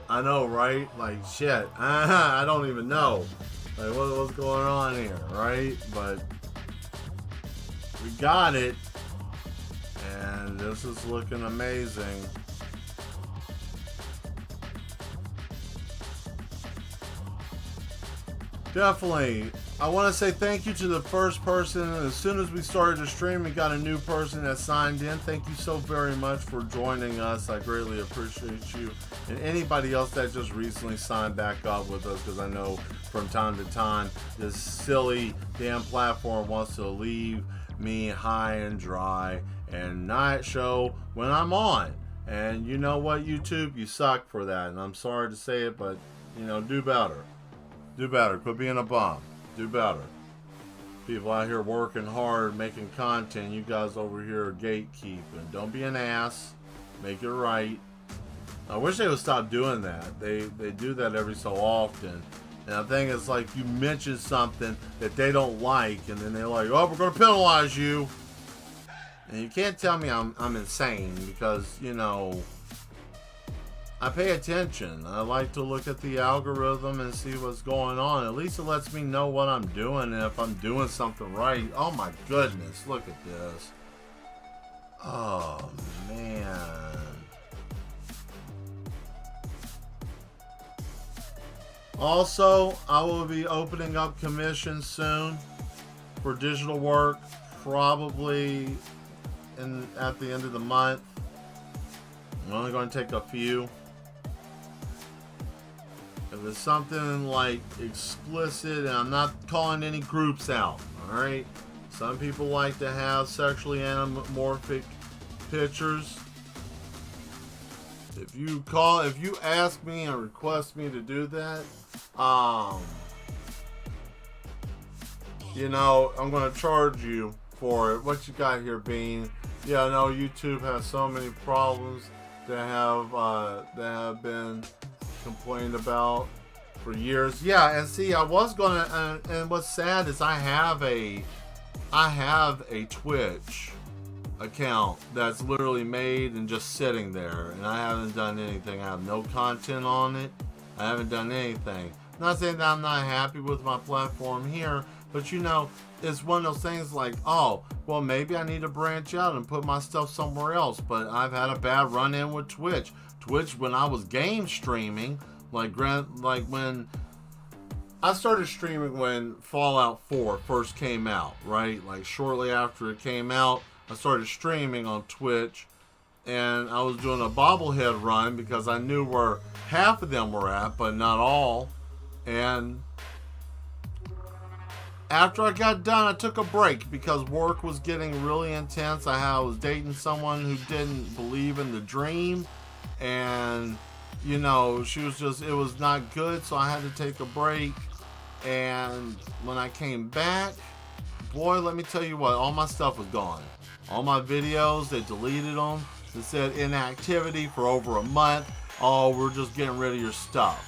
I know, right? Like, shit. I don't even know. Like, what's going on here, right? But we got it. And this is looking amazing. Definitely. I want to say thank you to the first person. As soon as we started the stream, we got a new person that signed in. Thank you so very much for joining us. I greatly appreciate you. And anybody else that just recently signed back up with us, because I know from time to time this silly damn platform wants to leave me high and dry and not show when I'm on. And you know what, YouTube? You suck for that. And I'm sorry to say it, but, you know, do better. Do better. Quit being a bum. Do better. People out here working hard, making content. You guys over here are gatekeeping. Don't be an ass. Make it right. I wish they would stop doing that. They do that every so often. And I think it's like you mention something that they don't like, and then they're like, oh, we're going to penalize you. And you can't tell me I'm insane because, you know, I pay attention. I like to look at the algorithm and see what's going on. At least it lets me know what I'm doing and if I'm doing something right. Oh my goodness, look at this. Oh man. Also, I will be opening up commissions soon for digital work, probably at the end of the month. I'm only going to take a few. If it's something like explicit, and I'm not calling any groups out, alright? Some people like to have sexually anamorphic pictures. If you ask me and request me to do that, you know, I'm gonna charge you for it. What you got here, Bean? Yeah, I know YouTube has so many problems that have been complained about for years. Yeah, and see, I was gonna, and what's sad is I have a Twitch account that's literally made and just sitting there, and I haven't done anything. I have no content on it. I haven't done anything. Not saying that I'm not happy with my platform here, but you know, it's one of those things like, oh, well, maybe I need to branch out and put my stuff somewhere else. But I've had a bad run-in with Twitch. Twitch, when I was game streaming, like when I started streaming when Fallout 4 first came out, right? Like shortly after it came out, I started streaming on Twitch, and I was doing a bobblehead run because I knew where half of them were at, but not all. And after I got done, I took a break because work was getting really intense. I was dating someone who didn't believe in the dream, and you know, she was just, it was not good, so I had to take a break. And when I came back, boy, let me tell you what, all my stuff was gone. All my videos, they deleted them. It said inactivity for over a month. Oh, we're just getting rid of your stuff.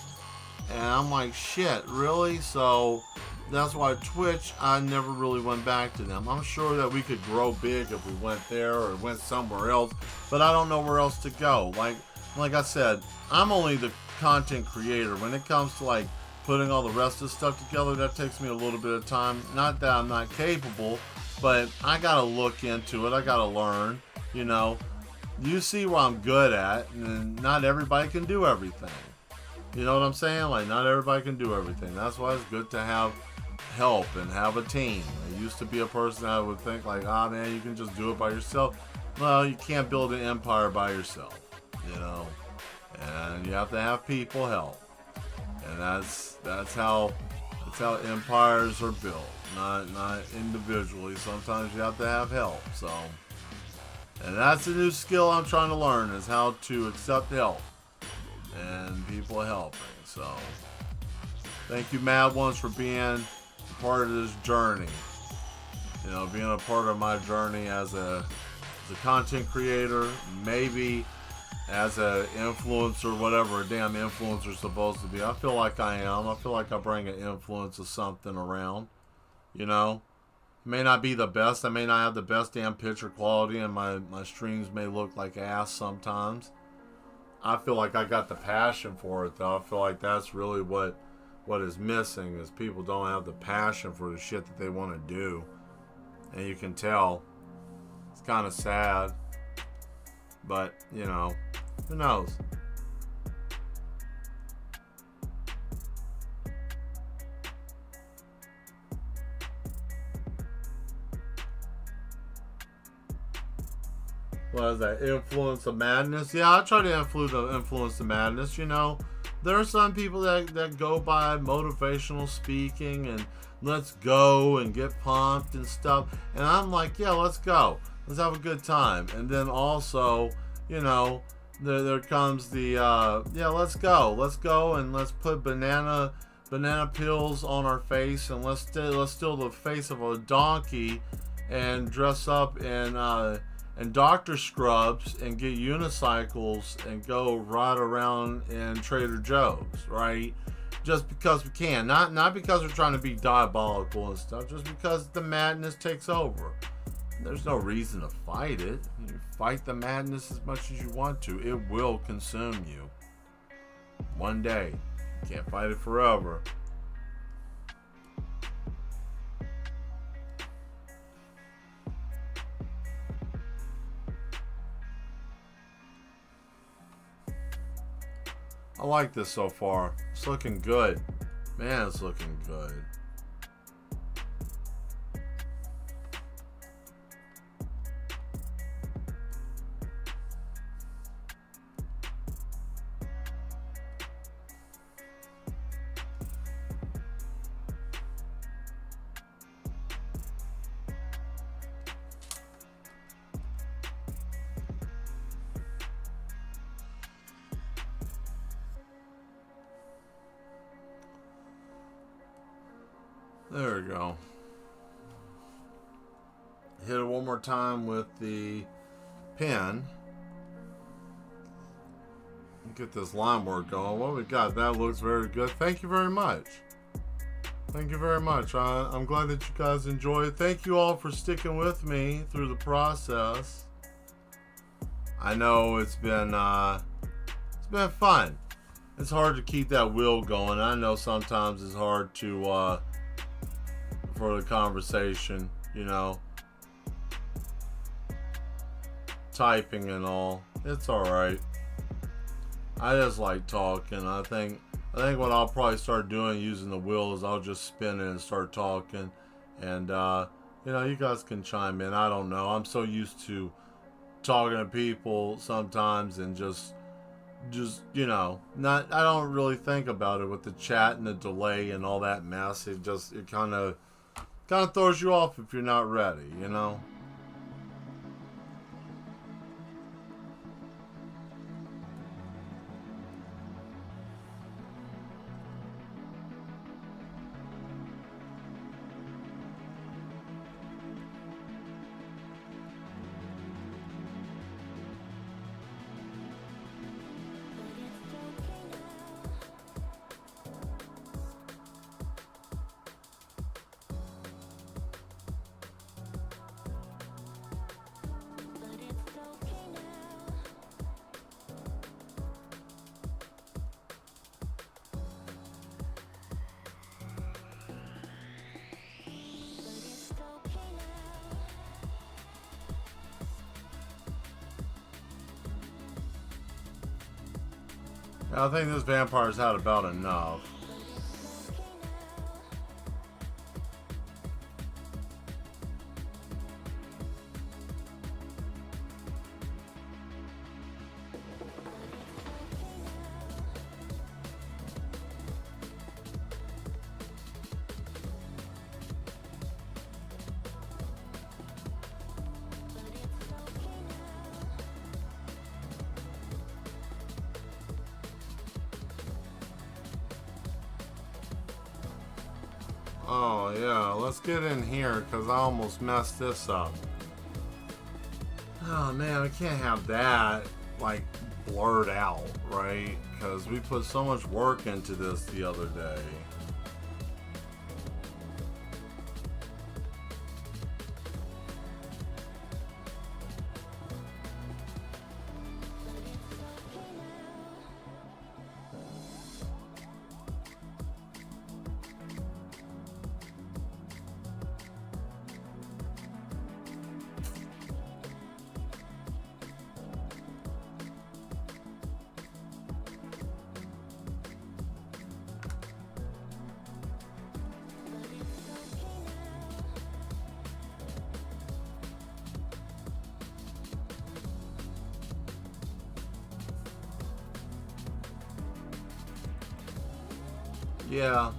And I'm like, shit, really? So that's why Twitch, I never really went back to them. I'm sure that we could grow big if we went there or went somewhere else, but I don't know where else to go. Like I said, I'm only the content creator. When it comes to like putting all the rest of the stuff together, that takes me a little bit of time. Not that I'm not capable, but I gotta look into it. I gotta learn, you know. You see what I'm good at, and not everybody can do everything. You know what I'm saying? Like, not everybody can do everything. That's why it's good to have help and have a team. I used to be a person that would think like, ah, man, you can just do it by yourself. Well, you can't build an empire by yourself, you know. And you have to have people help. And that's how empires are built, not individually. Sometimes you have to have help. So, and that's a new skill I'm trying to learn, is how to accept help and people helping. So, thank you, Mad Ones, for being a part of this journey. You know, being a part of my journey as a content creator, maybe as an influencer, whatever a damn influencer's supposed to be. I feel like I am. I feel like I bring an influence of something around. You know, may not be the best. I may not have the best damn picture quality, and my streams may look like ass sometimes. I feel like I got the passion for it, though. I feel like that's really what is missing, is people don't have the passion for the shit that they want to do. And you can tell. It's kind of sad. But, you know, who knows? What is that? Influence of madness? Yeah, I try to influence the madness, you know. There are some people that go by motivational speaking and let's go and get pumped and stuff. And I'm like, yeah, let's go. Let's have a good time. And then also, you know, there comes the, yeah, let's go and let's put banana peels on our face, and let's steal the face of a donkey and dress up in doctor scrubs and get unicycles and go ride around in Trader Joe's, right? Just because we can. Not because we're trying to be diabolical and stuff, just because the madness takes over. There's no reason to fight it. You fight the madness as much as you want to. It will consume you. One day. You can't fight it forever. I like this so far. It's looking good. Man, it's looking good. There we go. Hit it one more time with the pen. Get this line work going. What we got? That looks very good. Thank you very much. Thank you very much. I'm glad that you guys enjoyed. Thank you all for sticking with me through the process. I know it's been fun. It's hard to keep that wheel going. I know sometimes it's hard to for the conversation, you know, typing and all. It's all right. I just like talking. I think what I'll probably start doing using the wheel is I'll just spin it and start talking, and you know, you guys can chime in. I don't know. I'm so used to talking to people sometimes and just you know, not, I don't really think about it with the chat and the delay and all that mess. It kind of throws you off if you're not ready, you know. I think this vampire's had about enough. Oh yeah, let's get in here because I almost messed this up. Oh man, we can't have that like blurred out, right? Because we put so much work into this the other day. Yeah.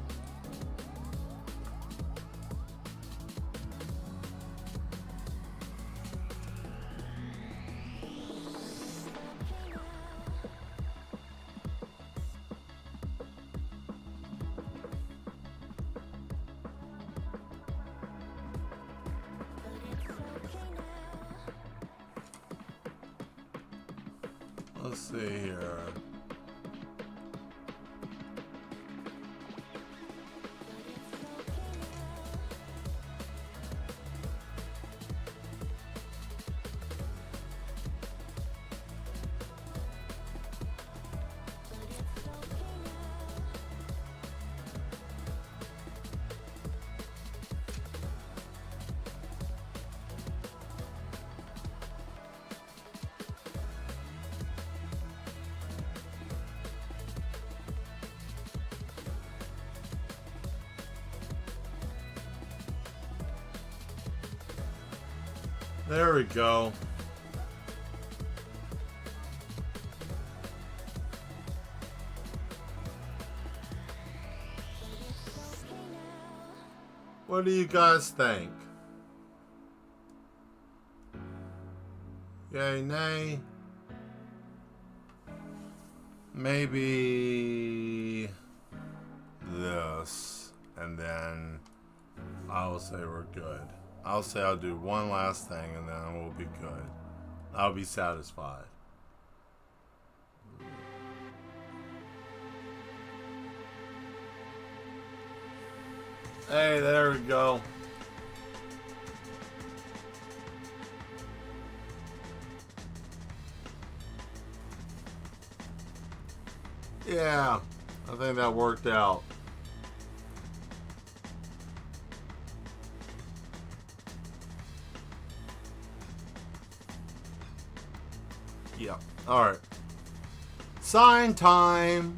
Let's see here. There we go. What do you guys think? Yay, nay? Maybe this, and then I'll say we're good. I'll say I'll do one last thing and then we'll be good. I'll be satisfied. Hey, there we go. Yeah, I think that worked out. Yeah. All right. Sign time.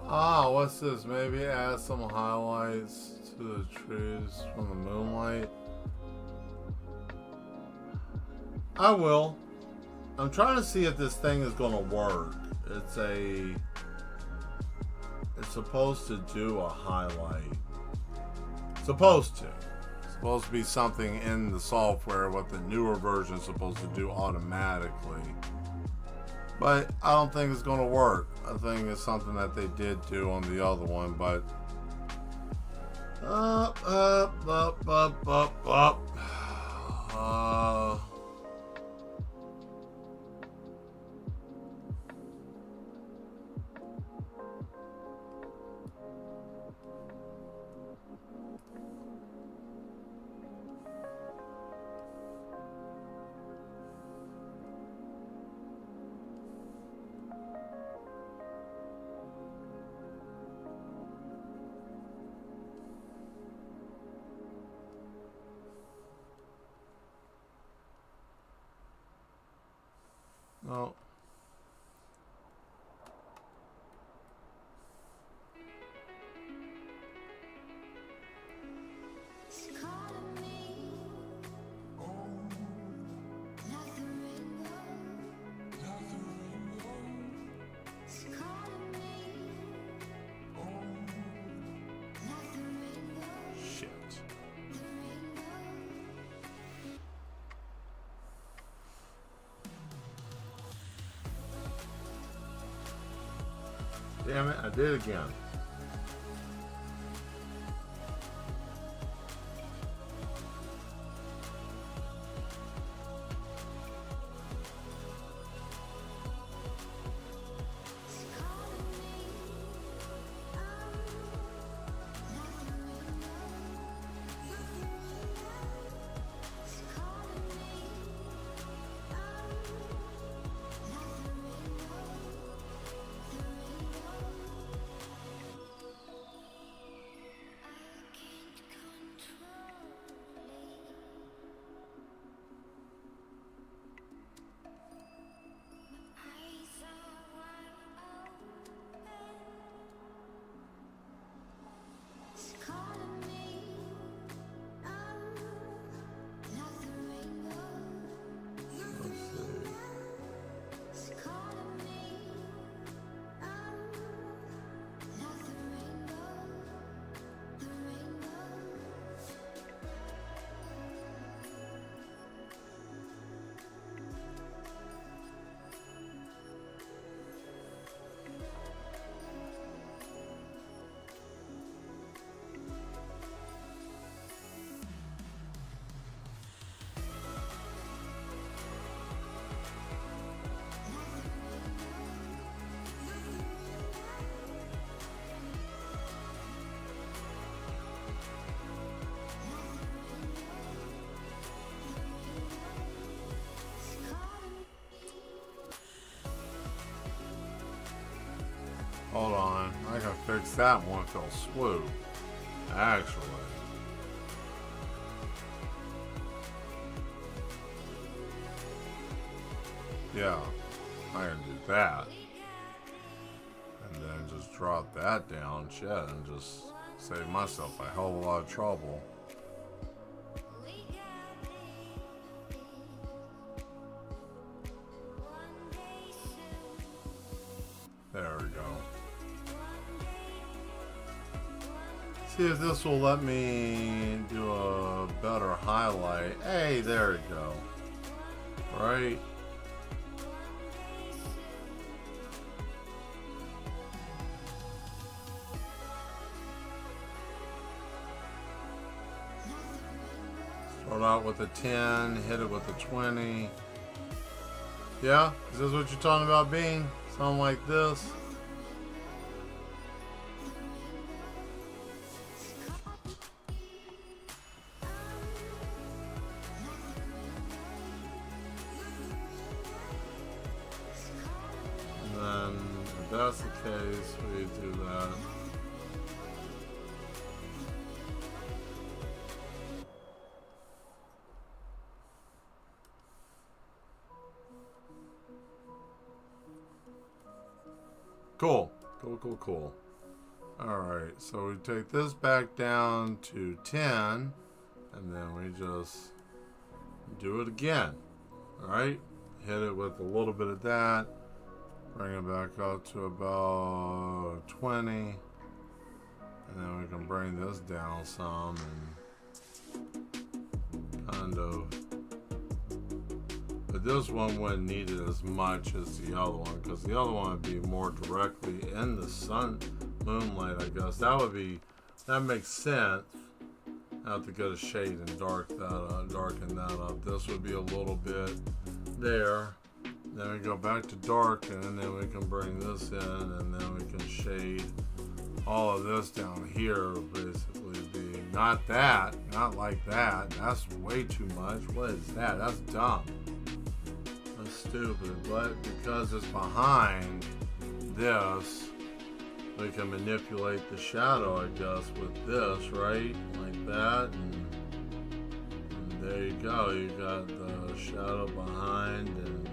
Ah, what's this? Maybe add some highlights to the trees from the moonlight. I will. I'm trying to see if this thing is gonna work. It's supposed to do a highlight. Supposed to. It's supposed to be something in the software what the newer version is supposed to do automatically. But I don't think it's gonna work. I think it's something that they did do on the other one, but up. No. Damn it, I did it again. Hold on. I can fix that one fell swoop. Actually. Yeah. I can do that. And then just drop that down, shit, and just save myself a hell of a lot of trouble. There we go. See if this will let me do a better highlight. Hey, there we go. Right? Start out with a 10, hit it with a 20. Yeah? Is this what you're talking about, Bean? Something like this? And then, if that's the case, we do that. Cool. Cool. Alright, so we take this back down to 10, and then we just do it again. Alright, hit it with a little bit of that, bring it back up to about 20, and then we can bring this down some and kind of. But this one wouldn't need it as much as the other one, because the other one would be more directly in the moonlight, I guess. That makes sense. I have to get a shade and darken that up. This would be a little bit there. Then we go back to darken, and then we can bring this in, and then we can shade all of this down here, basically be not that, not like that. That's way too much. What is that? That's dumb. Stupid, but because it's behind this, we can manipulate the shadow, I guess, with this, right? Like that, and there you go. You got the shadow behind, and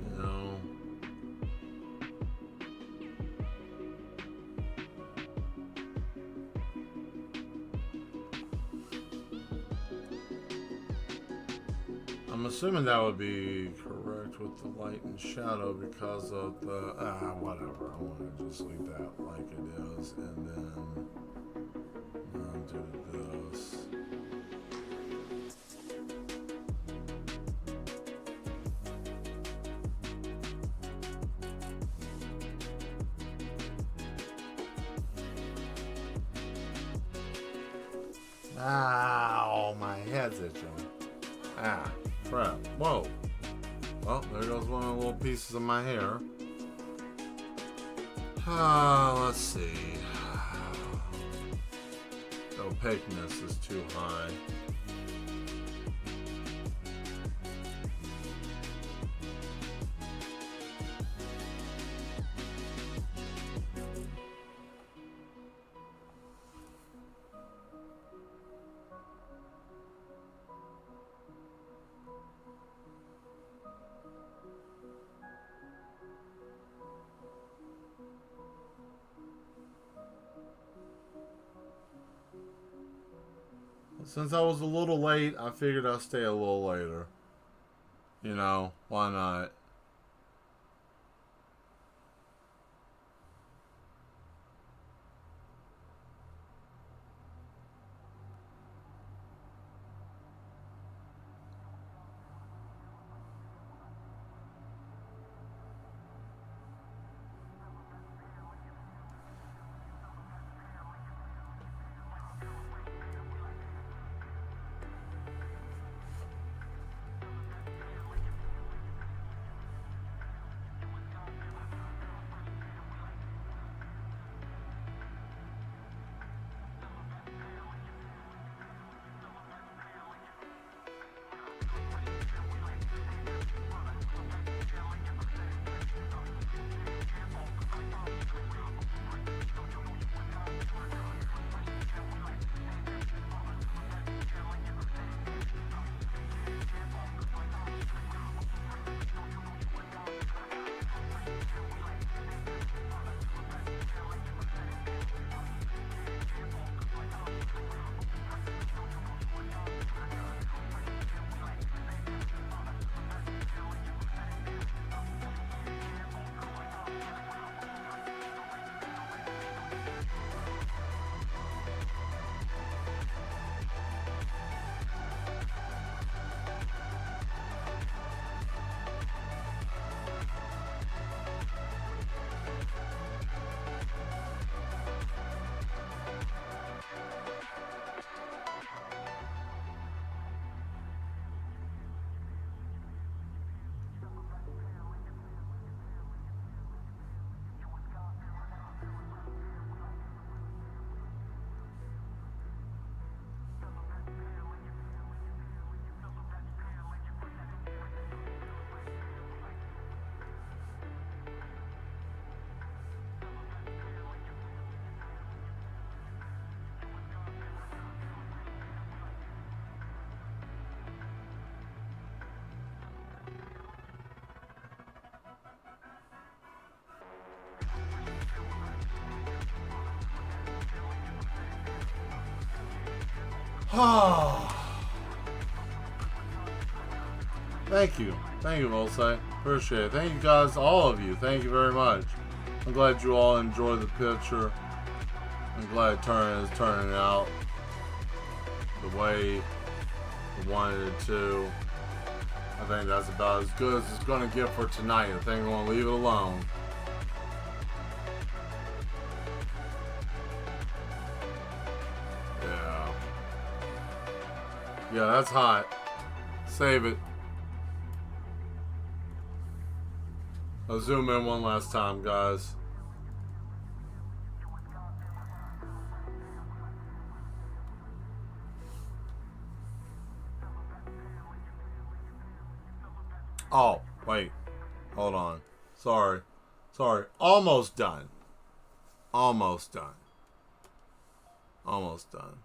you know. I'm assuming that would be correct with the light and shadow because of the, whatever. I want to just leave that like it is, and then do this. Ow, my head's itching. Ah. Crap. Whoa. Well, there goes one of the little pieces of my hair. Let's see. The opaqueness is too high. Since I was a little late, I figured I'd stay a little later. You know, why not? Thank you. Thank you, Volse. Appreciate it. Thank you guys, all of you. Thank you very much. I'm glad you all enjoyed the picture. I'm glad it's turning out the way we wanted it to. I think that's about as good as it's going to get for tonight. I think I'm going to leave it alone. Yeah. Yeah, that's hot. Save it. I'll zoom in one last time, guys. Oh, wait. Hold on. Sorry. Almost done. Almost done. Almost done.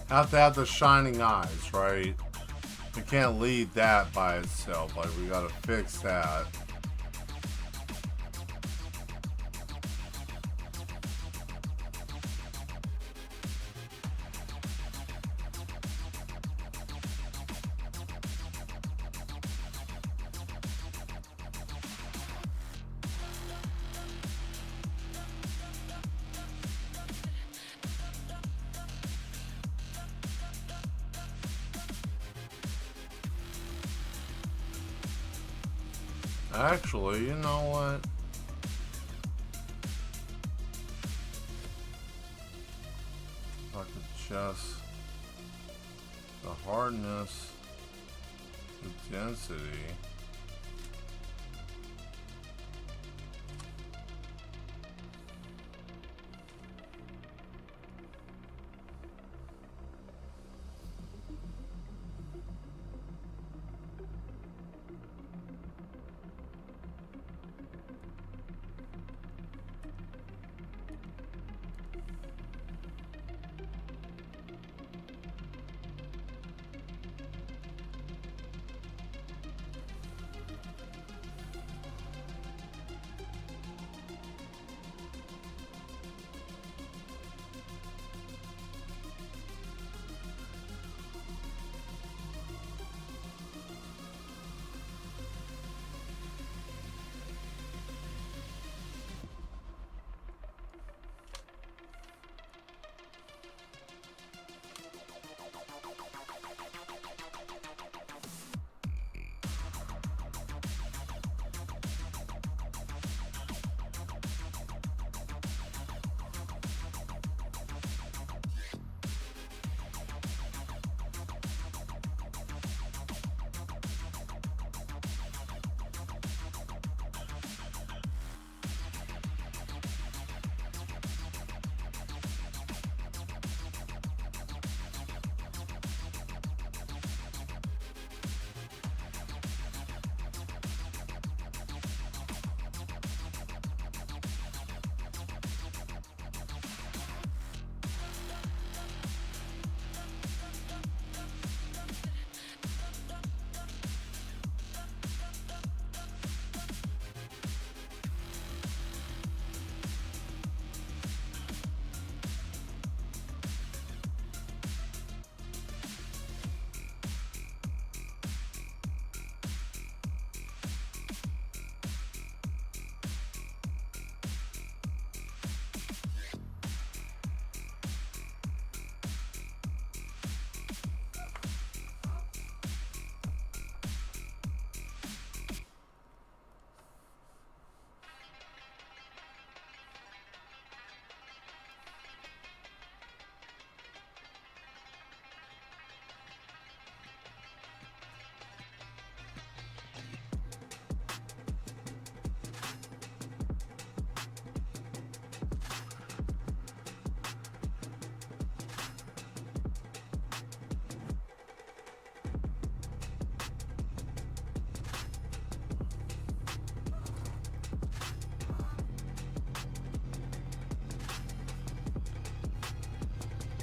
Have to have the shining eyes, right? We can't lead that by itself. Like, we gotta fix that. Actually, you know what? If I could just the hardness, the density.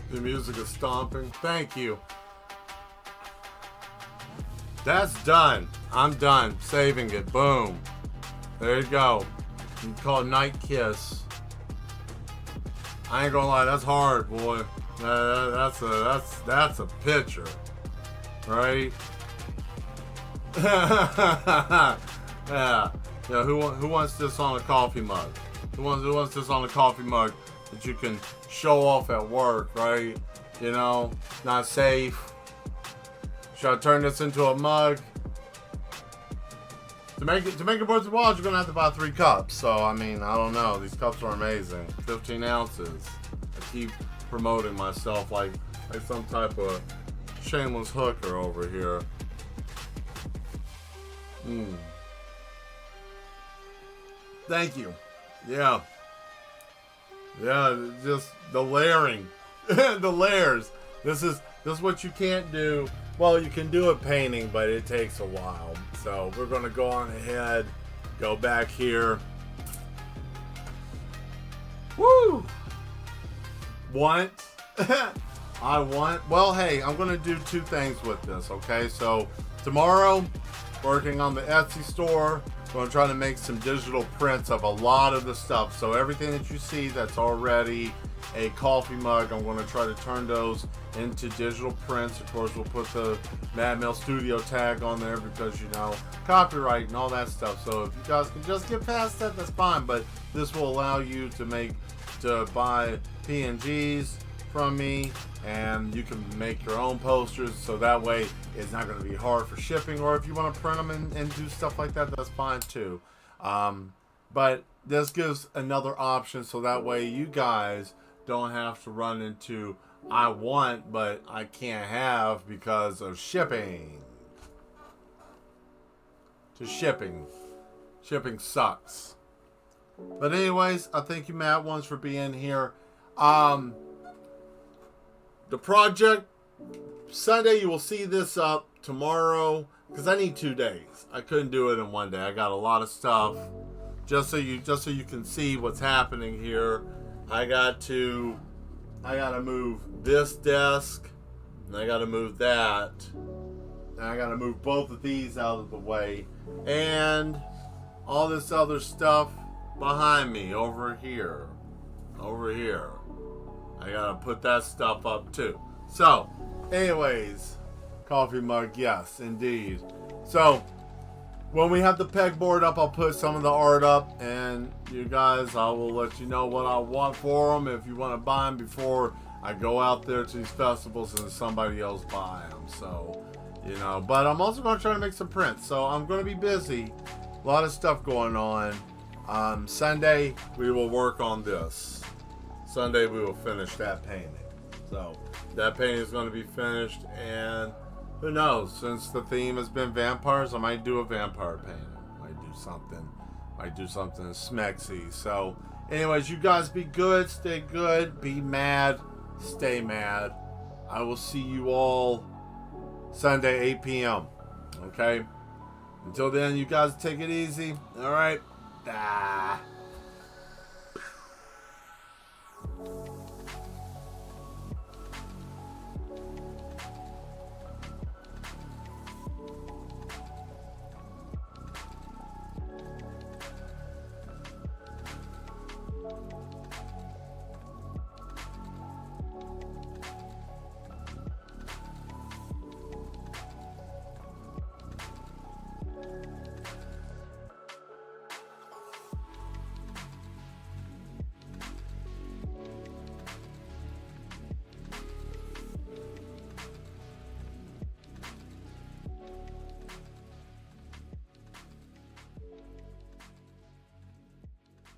The music is stomping. Thank you. That's done. I'm done. Saving it. Boom. There you go. You can call it Night Kiss. I ain't gonna lie, that's hard, boy. That's a picture, right? Yeah. Yeah. Who wants this on a coffee mug? Who wants this on a coffee mug that you can show off at work, right? You know, not safe. Should I turn this into a mug? To make it worth your while, you're gonna have to buy 3 cups. So I mean, I don't know. These cups are amazing. 15 ounces. I keep promoting myself like some type of shameless hooker over here. Thank you. Yeah. Yeah, just the layering. The layers. This is what you can't do. Well, you can do it painting, but it takes a while. So we're gonna go on ahead, go back here. Woo! Want? I want. Well, hey, I'm gonna do 2 things with this. Okay, so tomorrow, working on the Etsy store. Going to try to make some digital prints of a lot of the stuff. So everything that you see that's already a coffee mug, I'm going to try to turn those into digital prints. Of course, we'll put the Mad Mel Studio tag on there because, you know, copyright and all that stuff. So if you guys can just get past that, that's fine. But this will allow you to buy PNGs from me, and you can make your own posters, so that way it's not going to be hard for shipping. Or if you want to print them and do stuff like that, that's fine too. But this gives another option, so that way you guys don't have to run into I want but I can't have because of shipping. Shipping sucks. But anyways, I thank you, Matt, once for being here. The project, Sunday, you will see this up tomorrow, because I need 2 days. I couldn't do it in one day. I got a lot of stuff. Just so you can see what's happening here. I gotta move this desk, and I gotta move that. And I gotta move both of these out of the way. And all this other stuff behind me over here. I gotta put that stuff up too. So, anyways, coffee mug, yes, indeed. So, when we have the pegboard up, I'll put some of the art up, and you guys, I will let you know what I want for them if you want to buy them before I go out there to these festivals and somebody else buy them. So, you know, but I'm also going to try to make some prints. So, I'm going to be busy. A lot of stuff going on. Sunday, we will work on this. Sunday we will finish that painting. So that painting is going to be finished, and who knows, since the theme has been vampires, I might do a vampire painting. Might do something smexy. So anyways, you guys be good, stay good, be mad, stay mad. I will see you all Sunday 8 p.m. Okay? Until then, you guys take it easy. All right?